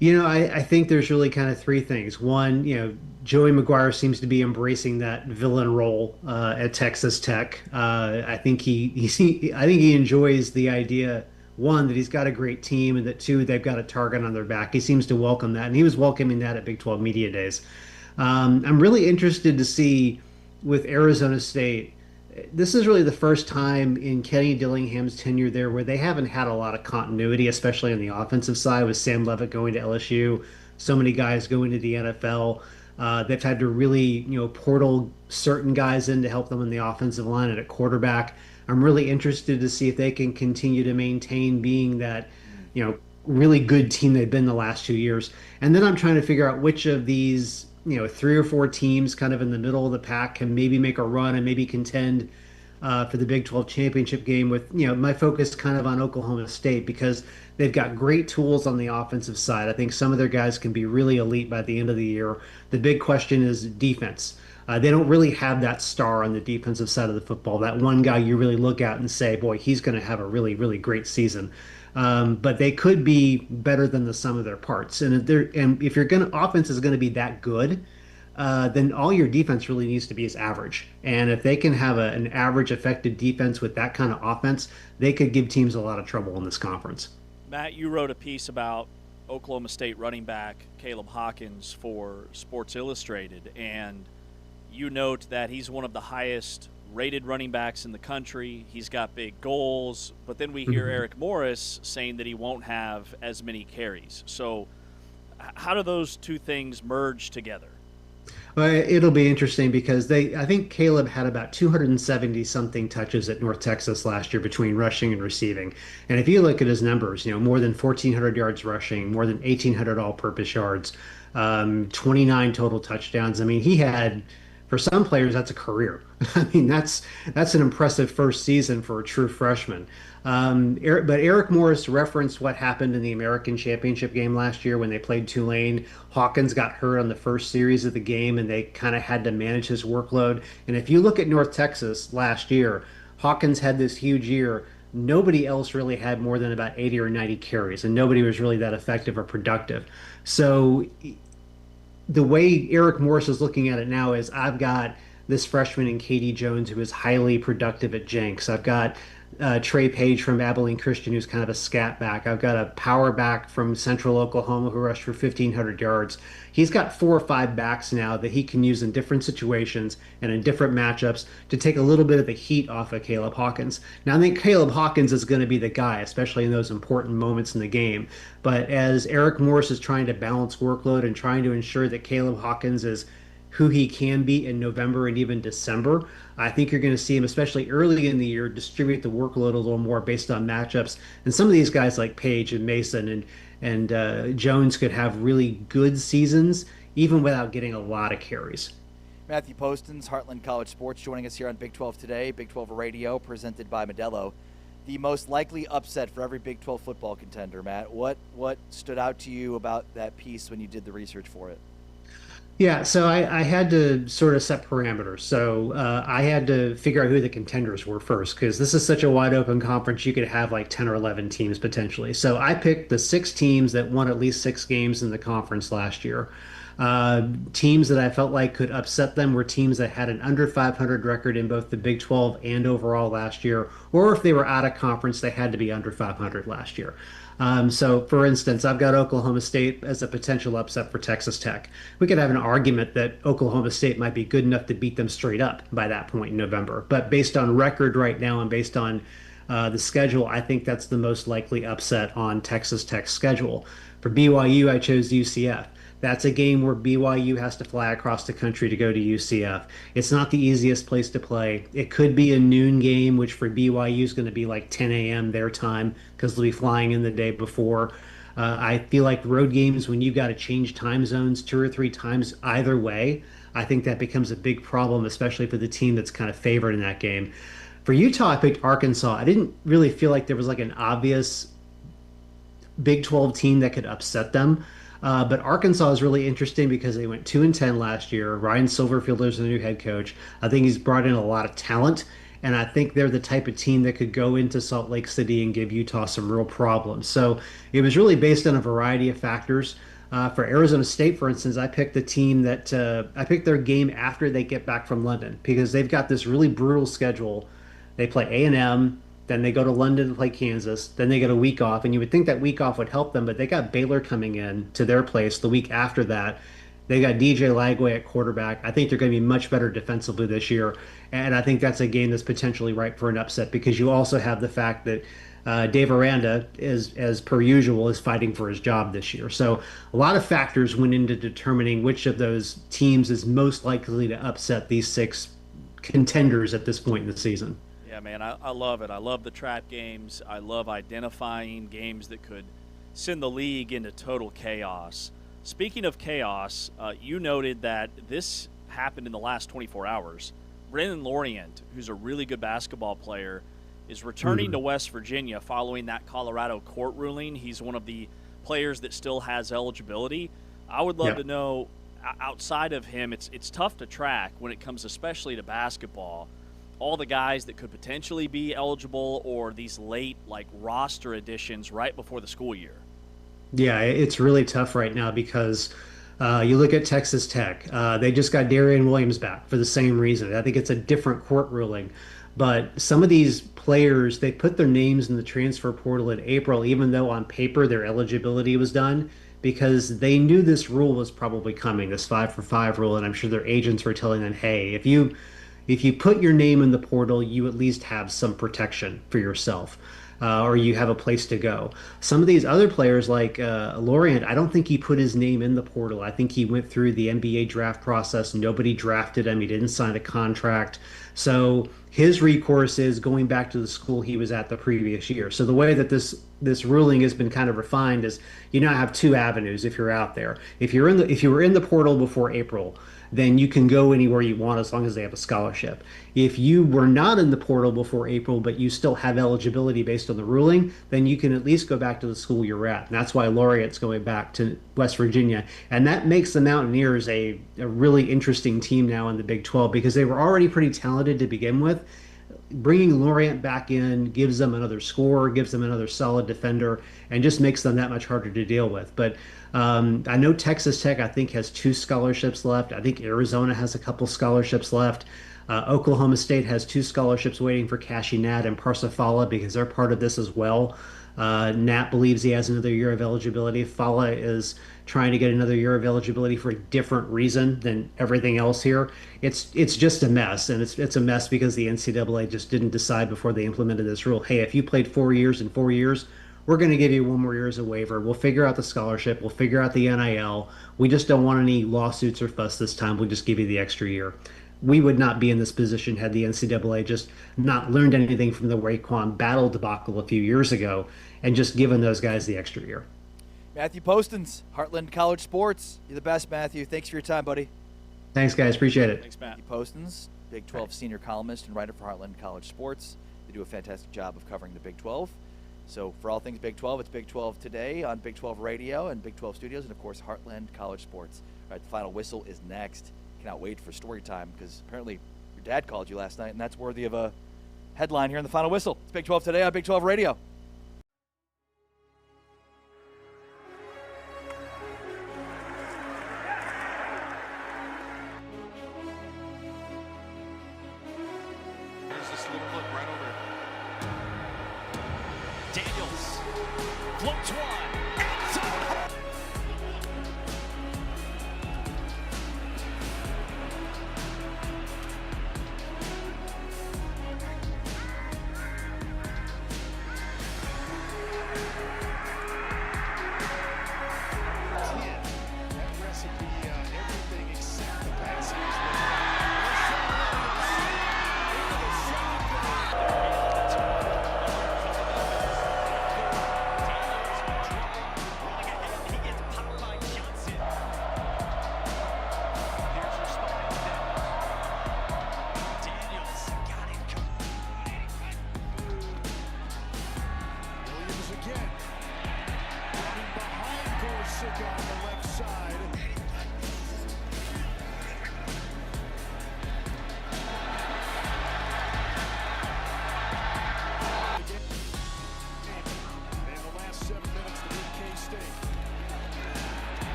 I think there's really kind of three things. One, Joey McGuire seems to be embracing that villain role at Texas Tech. I think he enjoys the idea, one, that he's got a great team, and that two, they've got a target on their back. He seems to welcome that, and he was welcoming that at Big 12 Media Days. I'm really interested to see with Arizona State. This is really the first time in Kenny Dillingham's tenure there where they haven't had a lot of continuity, especially on the offensive side, with Sam Levitt going to LSU, so many guys going to the NFL. They've had to really, portal certain guys in to help them in the offensive line and at quarterback. I'm really interested to see if they can continue to maintain being that, really good team they've been the last 2 years. And then I'm trying to figure out which of these, 3 or 4 teams kind of in the middle of the pack can maybe make a run and maybe contend for the Big 12 championship game, with, my focus kind of on Oklahoma State, because they've got great tools on the offensive side. I think some of their guys can be really elite by the end of the year. The big question is defense. They don't really have that star on the defensive side of the football, that one guy you really look at and say, boy, he's going to have a really, really great season. But they could be better than the sum of their parts. And if your offense is going to be that good, then all your defense really needs to be is average. And if they can have an average effective defense with that kind of offense, they could give teams a lot of trouble in this conference. Matt, you wrote a piece about Oklahoma State running back Caleb Hawkins for Sports Illustrated, and you note that he's one of the highest rated running backs in the country. He's got big goals, but then we hear Eric Morris saying that he won't have as many carries. So how do those two things merge together? It'll be interesting because I think Caleb had about 270 something touches at North Texas last year between rushing and receiving. And if you look at his numbers, more than 1,400 yards rushing, more than 1,800 all-purpose yards. 29 total touchdowns. I mean, he had, for some players, that's a career. I mean, that's an impressive first season for a true freshman. But Eric Morris referenced what happened in the American Championship game last year when they played Tulane. Hawkins got hurt on the first series of the game, and they kind of had to manage his workload. And if you look at North Texas last year, Hawkins had this huge year. Nobody else really had more than about 80 or 90 carries, and nobody was really that effective or productive. So the way Eric Morris is looking at it now is I've got this freshman in Katie Jones who is highly productive at Jenks. I've got Trey Page from Abilene Christian, who's kind of a scat back. I've got a power back from Central Oklahoma who rushed for 1,500 yards. He's got 4 or 5 backs now that he can use in different situations and in different matchups to take a little bit of the heat off of Caleb Hawkins. Now, I think Caleb Hawkins is going to be the guy, especially in those important moments in the game. But as Eric Morris is trying to balance workload and trying to ensure that Caleb Hawkins is who he can be in November and even December, I think you're going to see him, especially early in the year, distribute the workload a little more based on matchups. And some of these guys like Page and Mason and Jones could have really good seasons, even without getting a lot of carries. Matthew Postins, Heartland College Sports, joining us here on Big 12 Today, Big 12 Radio, presented by Modelo. The most likely upset for every Big 12 football contender, Matt. What stood out to you about that piece when you did the research for it? Yeah, so I had to sort of set parameters. So I had to figure out who the contenders were first, because this is such a wide open conference. You could have like 10 or 11 teams potentially. So I picked the 6 teams that won at least 6 games in the conference last year. Teams that I felt like could upset them were teams that had an under 500 record in both the Big 12 and overall last year, or if they were out of conference, they had to be under 500 last year. So, for instance, I've got Oklahoma State as a potential upset for Texas Tech. We could have an argument that Oklahoma State might be good enough to beat them straight up by that point in November. But based on record right now and based on the schedule, I think that's the most likely upset on Texas Tech's schedule. For BYU, I chose UCF. That's a game where BYU has to fly across the country to go to UCF. It's not the easiest place to play. It could be a noon game, which for BYU is going to be like 10 a.m. their time because they'll be flying in the day before. I feel like road games, when you've got to change time zones 2 or 3 times either way, I think that becomes a big problem, especially for the team that's kind of favored in that game. For Utah, I picked Arkansas. I didn't really feel like there was like an obvious Big 12 team that could upset them. But Arkansas is really interesting because they went 2-10 last year. Ryan Silverfielder is the new head coach. I think he's brought in a lot of talent, and I think they're the type of team that could go into Salt Lake City and give Utah some real problems. So it was really based on a variety of factors. For Arizona State, for instance, I picked the team that I picked their game after they get back from London because they've got this really brutal schedule. They play A&M. Then they go to London to play Kansas. Then they get a week off, and you would think that week off would help them, but they got Baylor coming in to their place the week after that. They got DJ Lagway at quarterback. I think they're going to be much better defensively this year, and I think that's a game that's potentially ripe for an upset because you also have the fact that Dave Aranda, as per usual, is fighting for his job this year. So a lot of factors went into determining which of those teams is most likely to upset these 6 contenders at this point in the season. Yeah, man, I love it. I love the trap games. I love identifying games that could send the league into total chaos. Speaking of chaos, you noted that this happened in the last 24 hours. Brennan Lorient, who's a really good basketball player, is returning to West Virginia following that Colorado court ruling. He's one of the players that still has eligibility. I would love to know, outside of him, it's tough to track when it comes especially to basketball, all the guys that could potentially be eligible or these late like roster additions right before the school year. Yeah, it's really tough right now because you look at Texas Tech. They just got Darian Williams back for the same reason. I think it's a different court ruling. But some of these players, they put their names in the transfer portal in April, even though on paper their eligibility was done, because they knew this rule was probably coming, this 5-for-5 rule. And I'm sure their agents were telling them, hey, if you put your name in the portal, you at least have some protection for yourself. or you have a place to go. Some of these other players, like Lorient, I don't think he put his name in the portal. I think he went through the NBA draft process. Nobody drafted him. He didn't sign a contract. So his recourse is going back to the school he was at the previous year. So the way that this ruling has been kind of refined is you now have two avenues if you're out there. If you were in the portal before April, then you can go anywhere you want as long as they have a scholarship. If you were not in the portal before April, but you still have eligibility based on the ruling, then you can at least go back to the school you're at. And that's why Laureate's going back to West Virginia. And that makes the Mountaineers a really interesting team now in the Big 12 because they were already pretty talented to begin with. Bringing Lorient back in gives them another scorer, gives them another solid defender, and just makes them that much harder to deal with. But I know Texas Tech, I think, has 2 scholarships left. I think Arizona has a couple scholarships left. Oklahoma State has 2 scholarships waiting for Cashy Nat and Parsifala because they're part of this as well. Nat believes he has another year of eligibility. Fala is trying to get another year of eligibility for a different reason than everything else here. It's just a mess, and it's a mess because the NCAA just didn't decide before they implemented this rule. Hey, if you played 4 years in 4 years, we're going to give you 1 more year as a waiver. We'll figure out the scholarship. We'll figure out the NIL. We just don't want any lawsuits or fuss this time. We'll just give you the extra year. We would not be in this position had the NCAA just not learned anything from the Raekwon battle debacle a few years ago and just given those guys the extra year. Matthew Postins, Heartland College Sports. You're the best, Matthew. Thanks for your time, buddy. Thanks, guys. Appreciate it. Thanks, Matt. Matthew Postins, Big 12 senior columnist and writer for Heartland College Sports. They do a fantastic job of covering the Big 12. So for all things Big 12, it's Big 12 Today on Big 12 Radio and Big 12 Studios, and, of course, Heartland College Sports. All right, the final whistle is next. Cannot wait for story time because apparently your dad called you last night, and that's worthy of a headline here in the final whistle. It's Big 12 Today on Big 12 Radio. Here's this little look right over. Daniels floats one.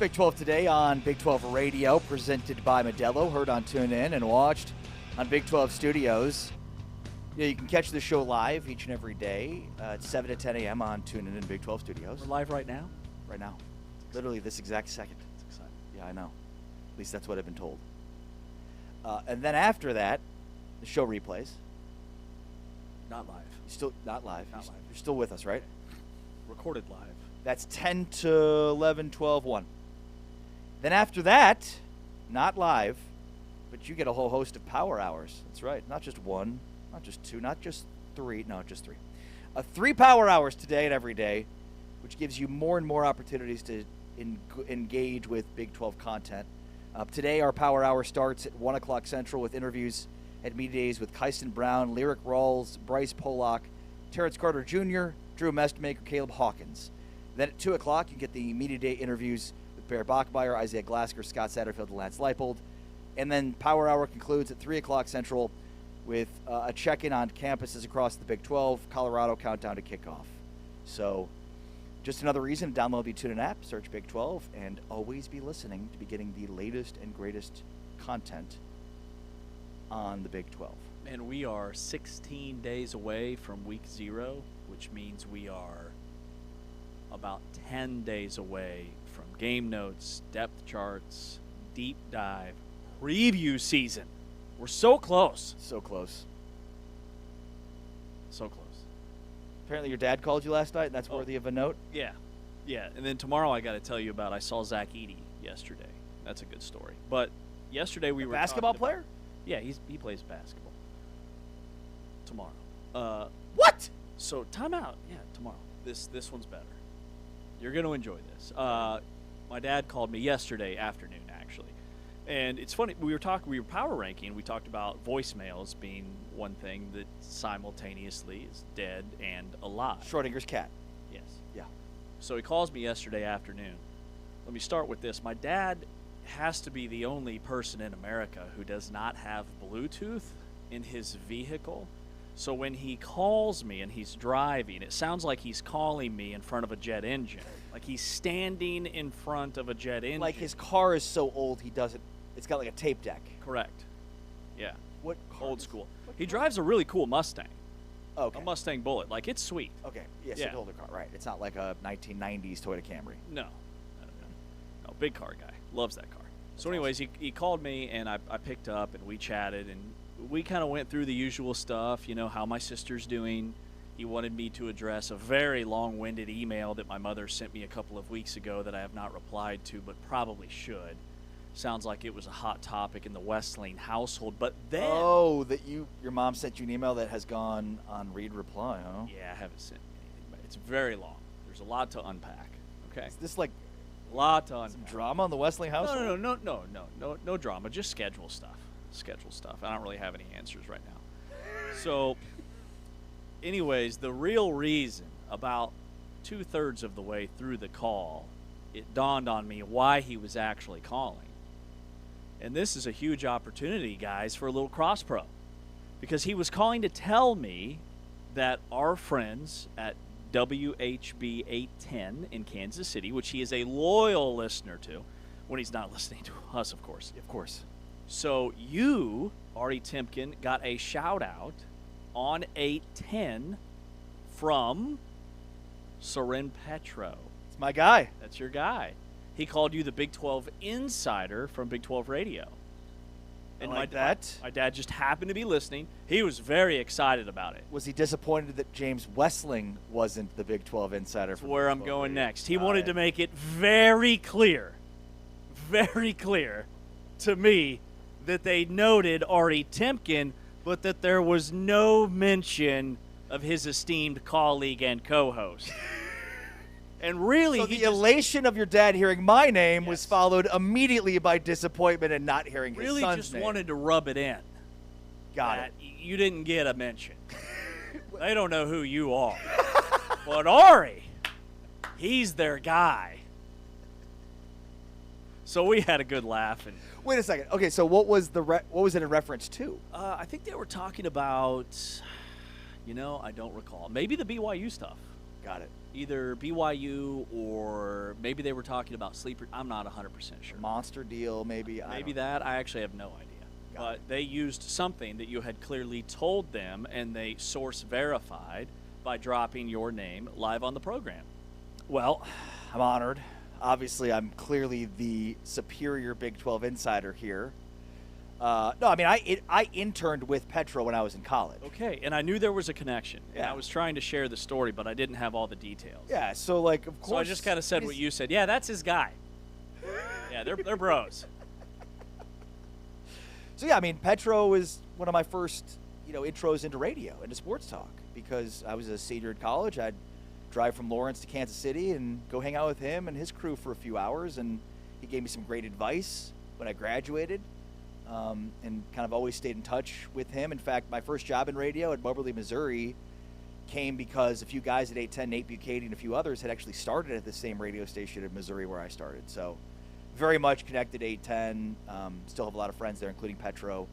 Big 12 Today on Big 12 Radio, presented by Modelo, heard on TuneIn and watched on Big 12 Studios. Yeah, you can catch the show live each and every day at 7 to 10 a.m. on TuneIn and Big 12 Studios. We're live right now? Right now. Literally this exact second. That's exciting. Yeah, I know. At least that's what I've been told. And then after that, the show replays. Not live. Still not live. Not live. You're still with us, right? Recorded live. That's 10 to 11, 12, 1. Then after that, not live, but you get a whole host of power hours. That's right. Not just one, not just two, not just three. No, just three. 3 power hours today and every day, which gives you more and more opportunities to engage with Big 12 content. Today, our power hour starts at 1 o'clock Central with interviews at Media Days with Kyson Brown, Lyric Rawls, Bryce Pollock, Terrence Carter Jr., Drew Mestmaker, Caleb Hawkins. Then at 2 o'clock, you get the Media Day interviews with Bear Bachmeyer, Isaiah Glasker, Scott Satterfield, and Lance Leipold. And then Power Hour concludes at 3 o'clock Central with a check-in on campuses across the Big 12, Colorado countdown to kickoff. So just another reason to download the TuneIn app, search Big 12, and always be listening to be getting the latest and greatest content on the Big 12. And we are 16 days away from week 0, which means we are about 10 days away from game notes, depth charts, deep dive, preview season. We're so close. So close. So close. Apparently your dad called you last night, and that's worthy of a note? Yeah. Yeah. And then tomorrow I got to tell you about I saw Zach Edey yesterday. That's a good story. But yesterday we were basketball player? Yeah, he plays basketball. Tomorrow. What? So timeout. Yeah, tomorrow. This one's better. You're going to enjoy this. My dad called me yesterday afternoon, actually. And it's funny, we were power ranking. We talked about voicemails being one thing that simultaneously is dead and alive. Schrodinger's cat. Yes. Yeah. So he calls me yesterday afternoon. Let me start with this. My dad has to be the only person in America who does not have Bluetooth in his vehicle. So when he calls me and he's driving, it sounds like he's calling me in front of a jet engine. Like he's standing in front of a jet engine. Like his car is so old he doesn't. It's got like a tape deck. Correct. Yeah. What car old school. He drives a really cool Mustang. Okay. A Mustang Bullet. Like it's sweet. Okay. Yes, Yeah. it's an older car. Right. It's not like a 1990s Toyota Camry. No. Big car guy. Loves that car. So anyways, he called me and I picked up and we chatted and we kind of went through the usual stuff, you know, how my sister's doing. He wanted me to address a very long-winded email that my mother sent me a couple of weeks ago that I have not replied to, but probably should. Sounds like it was a hot topic in the Westling household, but then... Oh, that your mom sent you an email that has gone on read reply, huh? Yeah, I haven't sent anything, but it's very long. There's a lot to unpack, okay? Is this like a lot to unpack. Some drama on the Westling household? No drama, just schedule stuff. I don't really have any answers right now. So, anyways, the real reason, about 2/3 of the way through the call, it dawned on me why he was actually calling. And this is a huge opportunity, guys, for a little cross-pro. Because he was calling to tell me that our friends at WHB 810 in Kansas City, which he is a loyal listener to, when he's not listening to us, of course. Of course. So you, Ari Timken, got a shout-out on 810 from Soren Petro. It's my guy. That's your guy. He called you the Big 12 insider from Big 12 Radio. And I like that. My dad just happened to be listening. He was very excited about it. Was he disappointed that James Westling wasn't the Big 12 insider? That's where I'm going next. He wanted to make it very clear to me that they noted Ari Timken, but that there was no mention of his esteemed colleague and co-host. And really, so the elation of your dad hearing my name was followed immediately by disappointment and not hearing his son's name. Really just wanted to rub it in. Got it. You didn't get a mention. They don't know who you are. But Ari, he's their guy. So we had a good laugh. And wait a second. Okay, so what was it in reference to? I think they were talking about, I don't recall. Maybe the BYU stuff. Got it. Either BYU or maybe they were talking about sleeper. I'm not 100% sure. Monster deal, maybe. Maybe that. I actually have no idea. But they used something that you had clearly told them, and they source verified by dropping your name live on the program. Well, I'm honored. Obviously, I'm clearly the superior Big 12 insider here. No, I mean, I interned with Petro when I was in college. Okay, and I knew there was a connection. Yeah. And I was trying to share the story, but I didn't have all the details. Yeah, so, like, of course. So I just kind of said what you said. Yeah, that's his guy. Yeah, they're bros. So, yeah, I mean, Petro was one of my first, intros into radio, into sports talk, because I was a senior in college. I'd drive from Lawrence to Kansas City and go hang out with him and his crew for a few hours, and he gave me some great advice when I graduated. And kind of always stayed in touch with him. In fact, my first job in radio at Moberly, Missouri came because a few guys at 810, Nate Buchanan, and a few others had actually started at the same radio station in Missouri where I started. So very much connected to 810. Still have a lot of friends there, including Petro.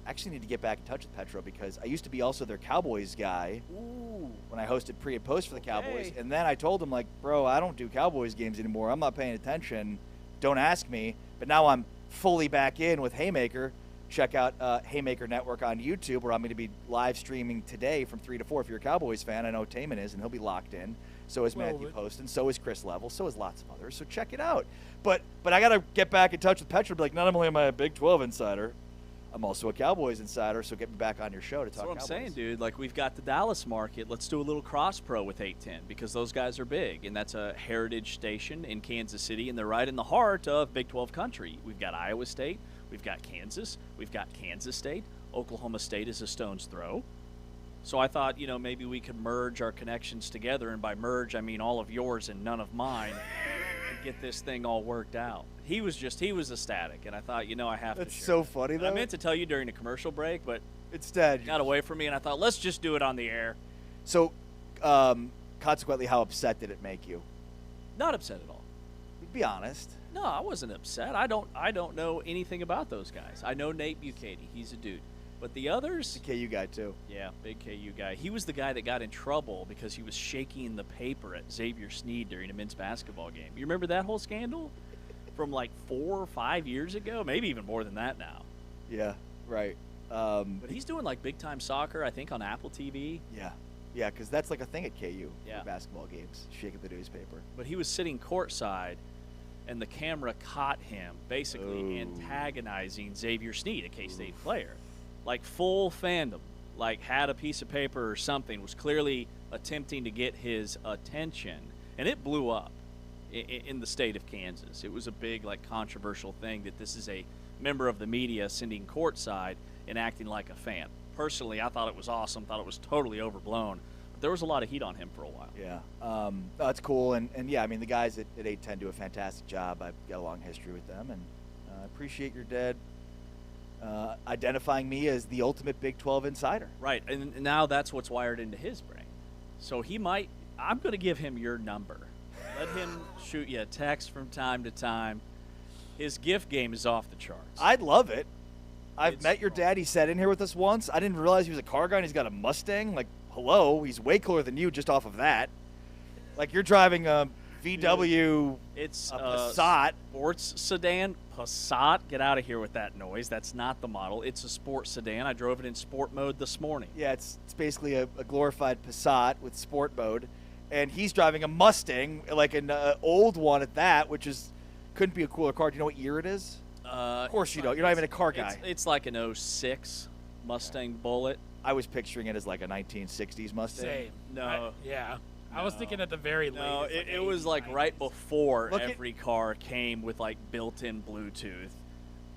Actually need to get back in touch with Petro because I used to be also their Cowboys guy. Ooh. When I hosted pre and post for the Cowboys. And then I told him, like, bro, I don't do Cowboys games anymore. I'm not paying attention. Don't ask me. But now I'm fully back in with Haymaker. Check out Haymaker Network on YouTube, where I'm going to be live streaming today from 3 to 4. If you're a Cowboys fan, I know Taman is, and he'll be locked in. So is Matthew Post, and so is Chris Level, so is lots of others. So check it out. But I got to get back in touch with Petro and be like, not only am I a Big 12 insider, I'm also a Cowboys insider, so get me back on your show to talk Cowboys. That's what I'm saying, dude. Like, we've got the Dallas market. Let's do a little cross-pro with 810 because those guys are big, and that's a heritage station in Kansas City, and they're right in the heart of Big 12 country. We've got Iowa State. We've got Kansas. We've got Kansas State. Oklahoma State is a stone's throw. So I thought, maybe we could merge our connections together, and by merge, I mean all of yours and none of mine, and get this thing all worked out. He was ecstatic, and I thought, I have to share. That's so funny, though. I meant to tell you during the commercial break, but instead got away from me, and I thought, let's just do it on the air. So, consequently, how upset did it make you? Not upset at all. Be honest. No, I wasn't upset. I don't know anything about those guys. I know Nate Buchanan. He's a dude. But the others... The KU guy, too. Yeah, big KU guy. He was the guy that got in trouble because he was shaking the paper at Xavier Sneed during a men's basketball game. You remember that whole scandal? From like 4 or 5 years ago? Maybe even more than that now. Yeah, right. But he's doing like big-time soccer, I think, on Apple TV. Yeah. Yeah, because that's like a thing at KU. Yeah. Basketball games, shaking the newspaper. But he was sitting courtside, and the camera caught him basically antagonizing Xavier Sneed, a K-State player. Like full fandom, like had a piece of paper or something, was clearly attempting to get his attention, and it blew up in the state of Kansas. It was a big, like, controversial thing that this is a member of the media sitting courtside and acting like a fan. Personally, I thought it was awesome, thought it was totally overblown. But there was a lot of heat on him for a while. Yeah. That's cool. And yeah, I mean, the guys at 810 do a fantastic job. I've got a long history with them, and I appreciate your dad identifying me as the ultimate Big 12 insider. Right, and now that's what's wired into his brain. So I'm going to give him your number. Let him shoot you a text from time to time. His gift game is off the charts. I'd love it. I've met your dad. He sat in here with us once. I didn't realize he was a car guy and he's got a Mustang. Like, hello, he's way cooler than you just off of that. Like, you're driving a VW It's a Passat. Sports sedan. Passat. Get out of here with that noise. That's not the model. It's a sports sedan. I drove it in sport mode this morning. Yeah, it's basically a glorified Passat with sport mode. And he's driving a Mustang, like an old one at that, which couldn't be a cooler car. Do you know what year it is? Of course you don't. You're not even a car guy. It's like an 06 Mustang Bullet. I was picturing it as like a 1960s Mustang. Same. No. I was thinking at the very latest. No, it was like right before every car came with like built-in Bluetooth,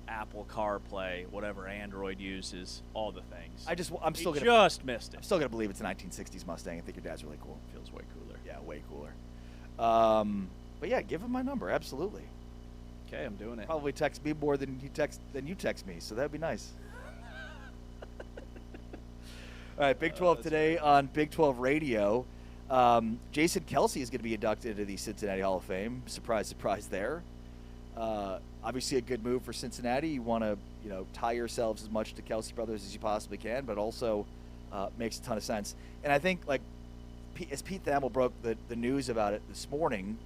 Apple CarPlay, whatever Android uses, all the things. I'm still gonna just missed it. I'm still gonna believe it's a 1960s Mustang. I think your dad's really cool. Feels way cooler. Yeah, way cooler. But yeah, give him my number. Absolutely. Okay, I'm doing it. Probably text me more than you text me, so that'd be nice. All right, Big 12 today on Big 12 Radio. Jason Kelsey is going to be inducted into the Cincinnati Hall of Fame. Surprise, surprise there. Obviously a good move for Cincinnati. You want to, tie yourselves as much to Kelsey brothers as you possibly can, but also makes a ton of sense. And I think, like, as Pete Thamel broke the news about it this morning,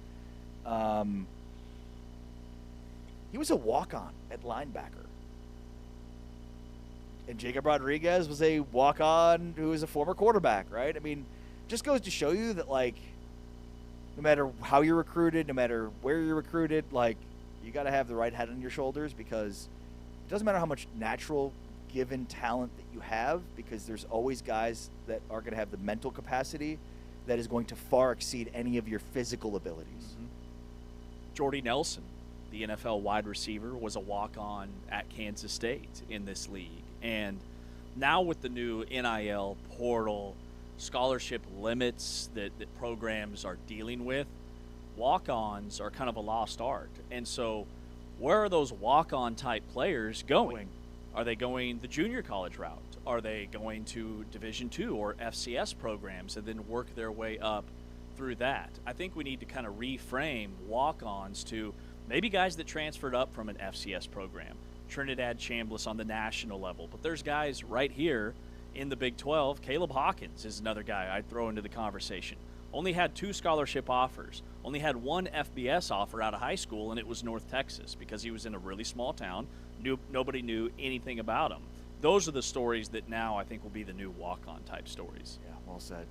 he was a walk-on at linebacker. And Jacob Rodriguez was a walk-on who was a former quarterback, right? I mean, just goes to show you that, like, no matter how you're recruited, no matter where you're recruited, like, you got to have the right head on your shoulders, because it doesn't matter how much natural given talent that you have, because there's always guys that are going to have the mental capacity that is going to far exceed any of your physical abilities. Mm-hmm. Jordy Nelson, the NFL wide receiver, was a walk-on at Kansas State in this league. And now with the new NIL portal, scholarship limits that programs are dealing with, walk-ons are kind of a lost art. And so where are those walk-on type players going? Are they going the junior college route? Are they going to Division II or FCS programs and then work their way up through that? I think we need to kind of reframe walk-ons to maybe guys that transferred up from an FCS program, Trinidad Chambliss on the national level. But there's guys right here in the Big 12. Caleb Hawkins is another guy I'd throw into the conversation. Only had 2 scholarship offers. Only had 1 FBS offer out of high school, and it was North Texas because he was in a really small town. Nobody knew anything about him. Those are the stories that now I think will be the new walk-on type stories. Yeah, well said.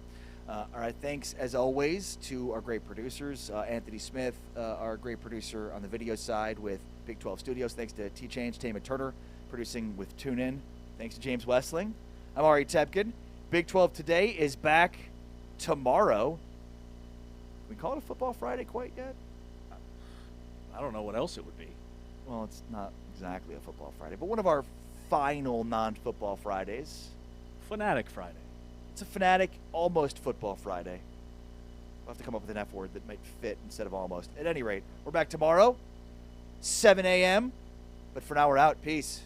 All right, thanks as always to our great producers, Anthony Smith, our great producer on the video side with Big 12 Studios. Thanks to T-Change, Tama Turner, producing with TuneIn. Thanks to James Westling. I'm Ari Tepkin. Big 12 Today is back tomorrow. Can we call it a Football Friday quite yet? I don't know what else it would be. Well, it's not exactly a Football Friday, but one of our final non-Football Fridays. Fanatic Friday. It's a Fanatic almost Football Friday. We'll have to come up with an F word that might fit instead of almost. At any rate, we're back tomorrow, 7 a.m. But for now, we're out. Peace.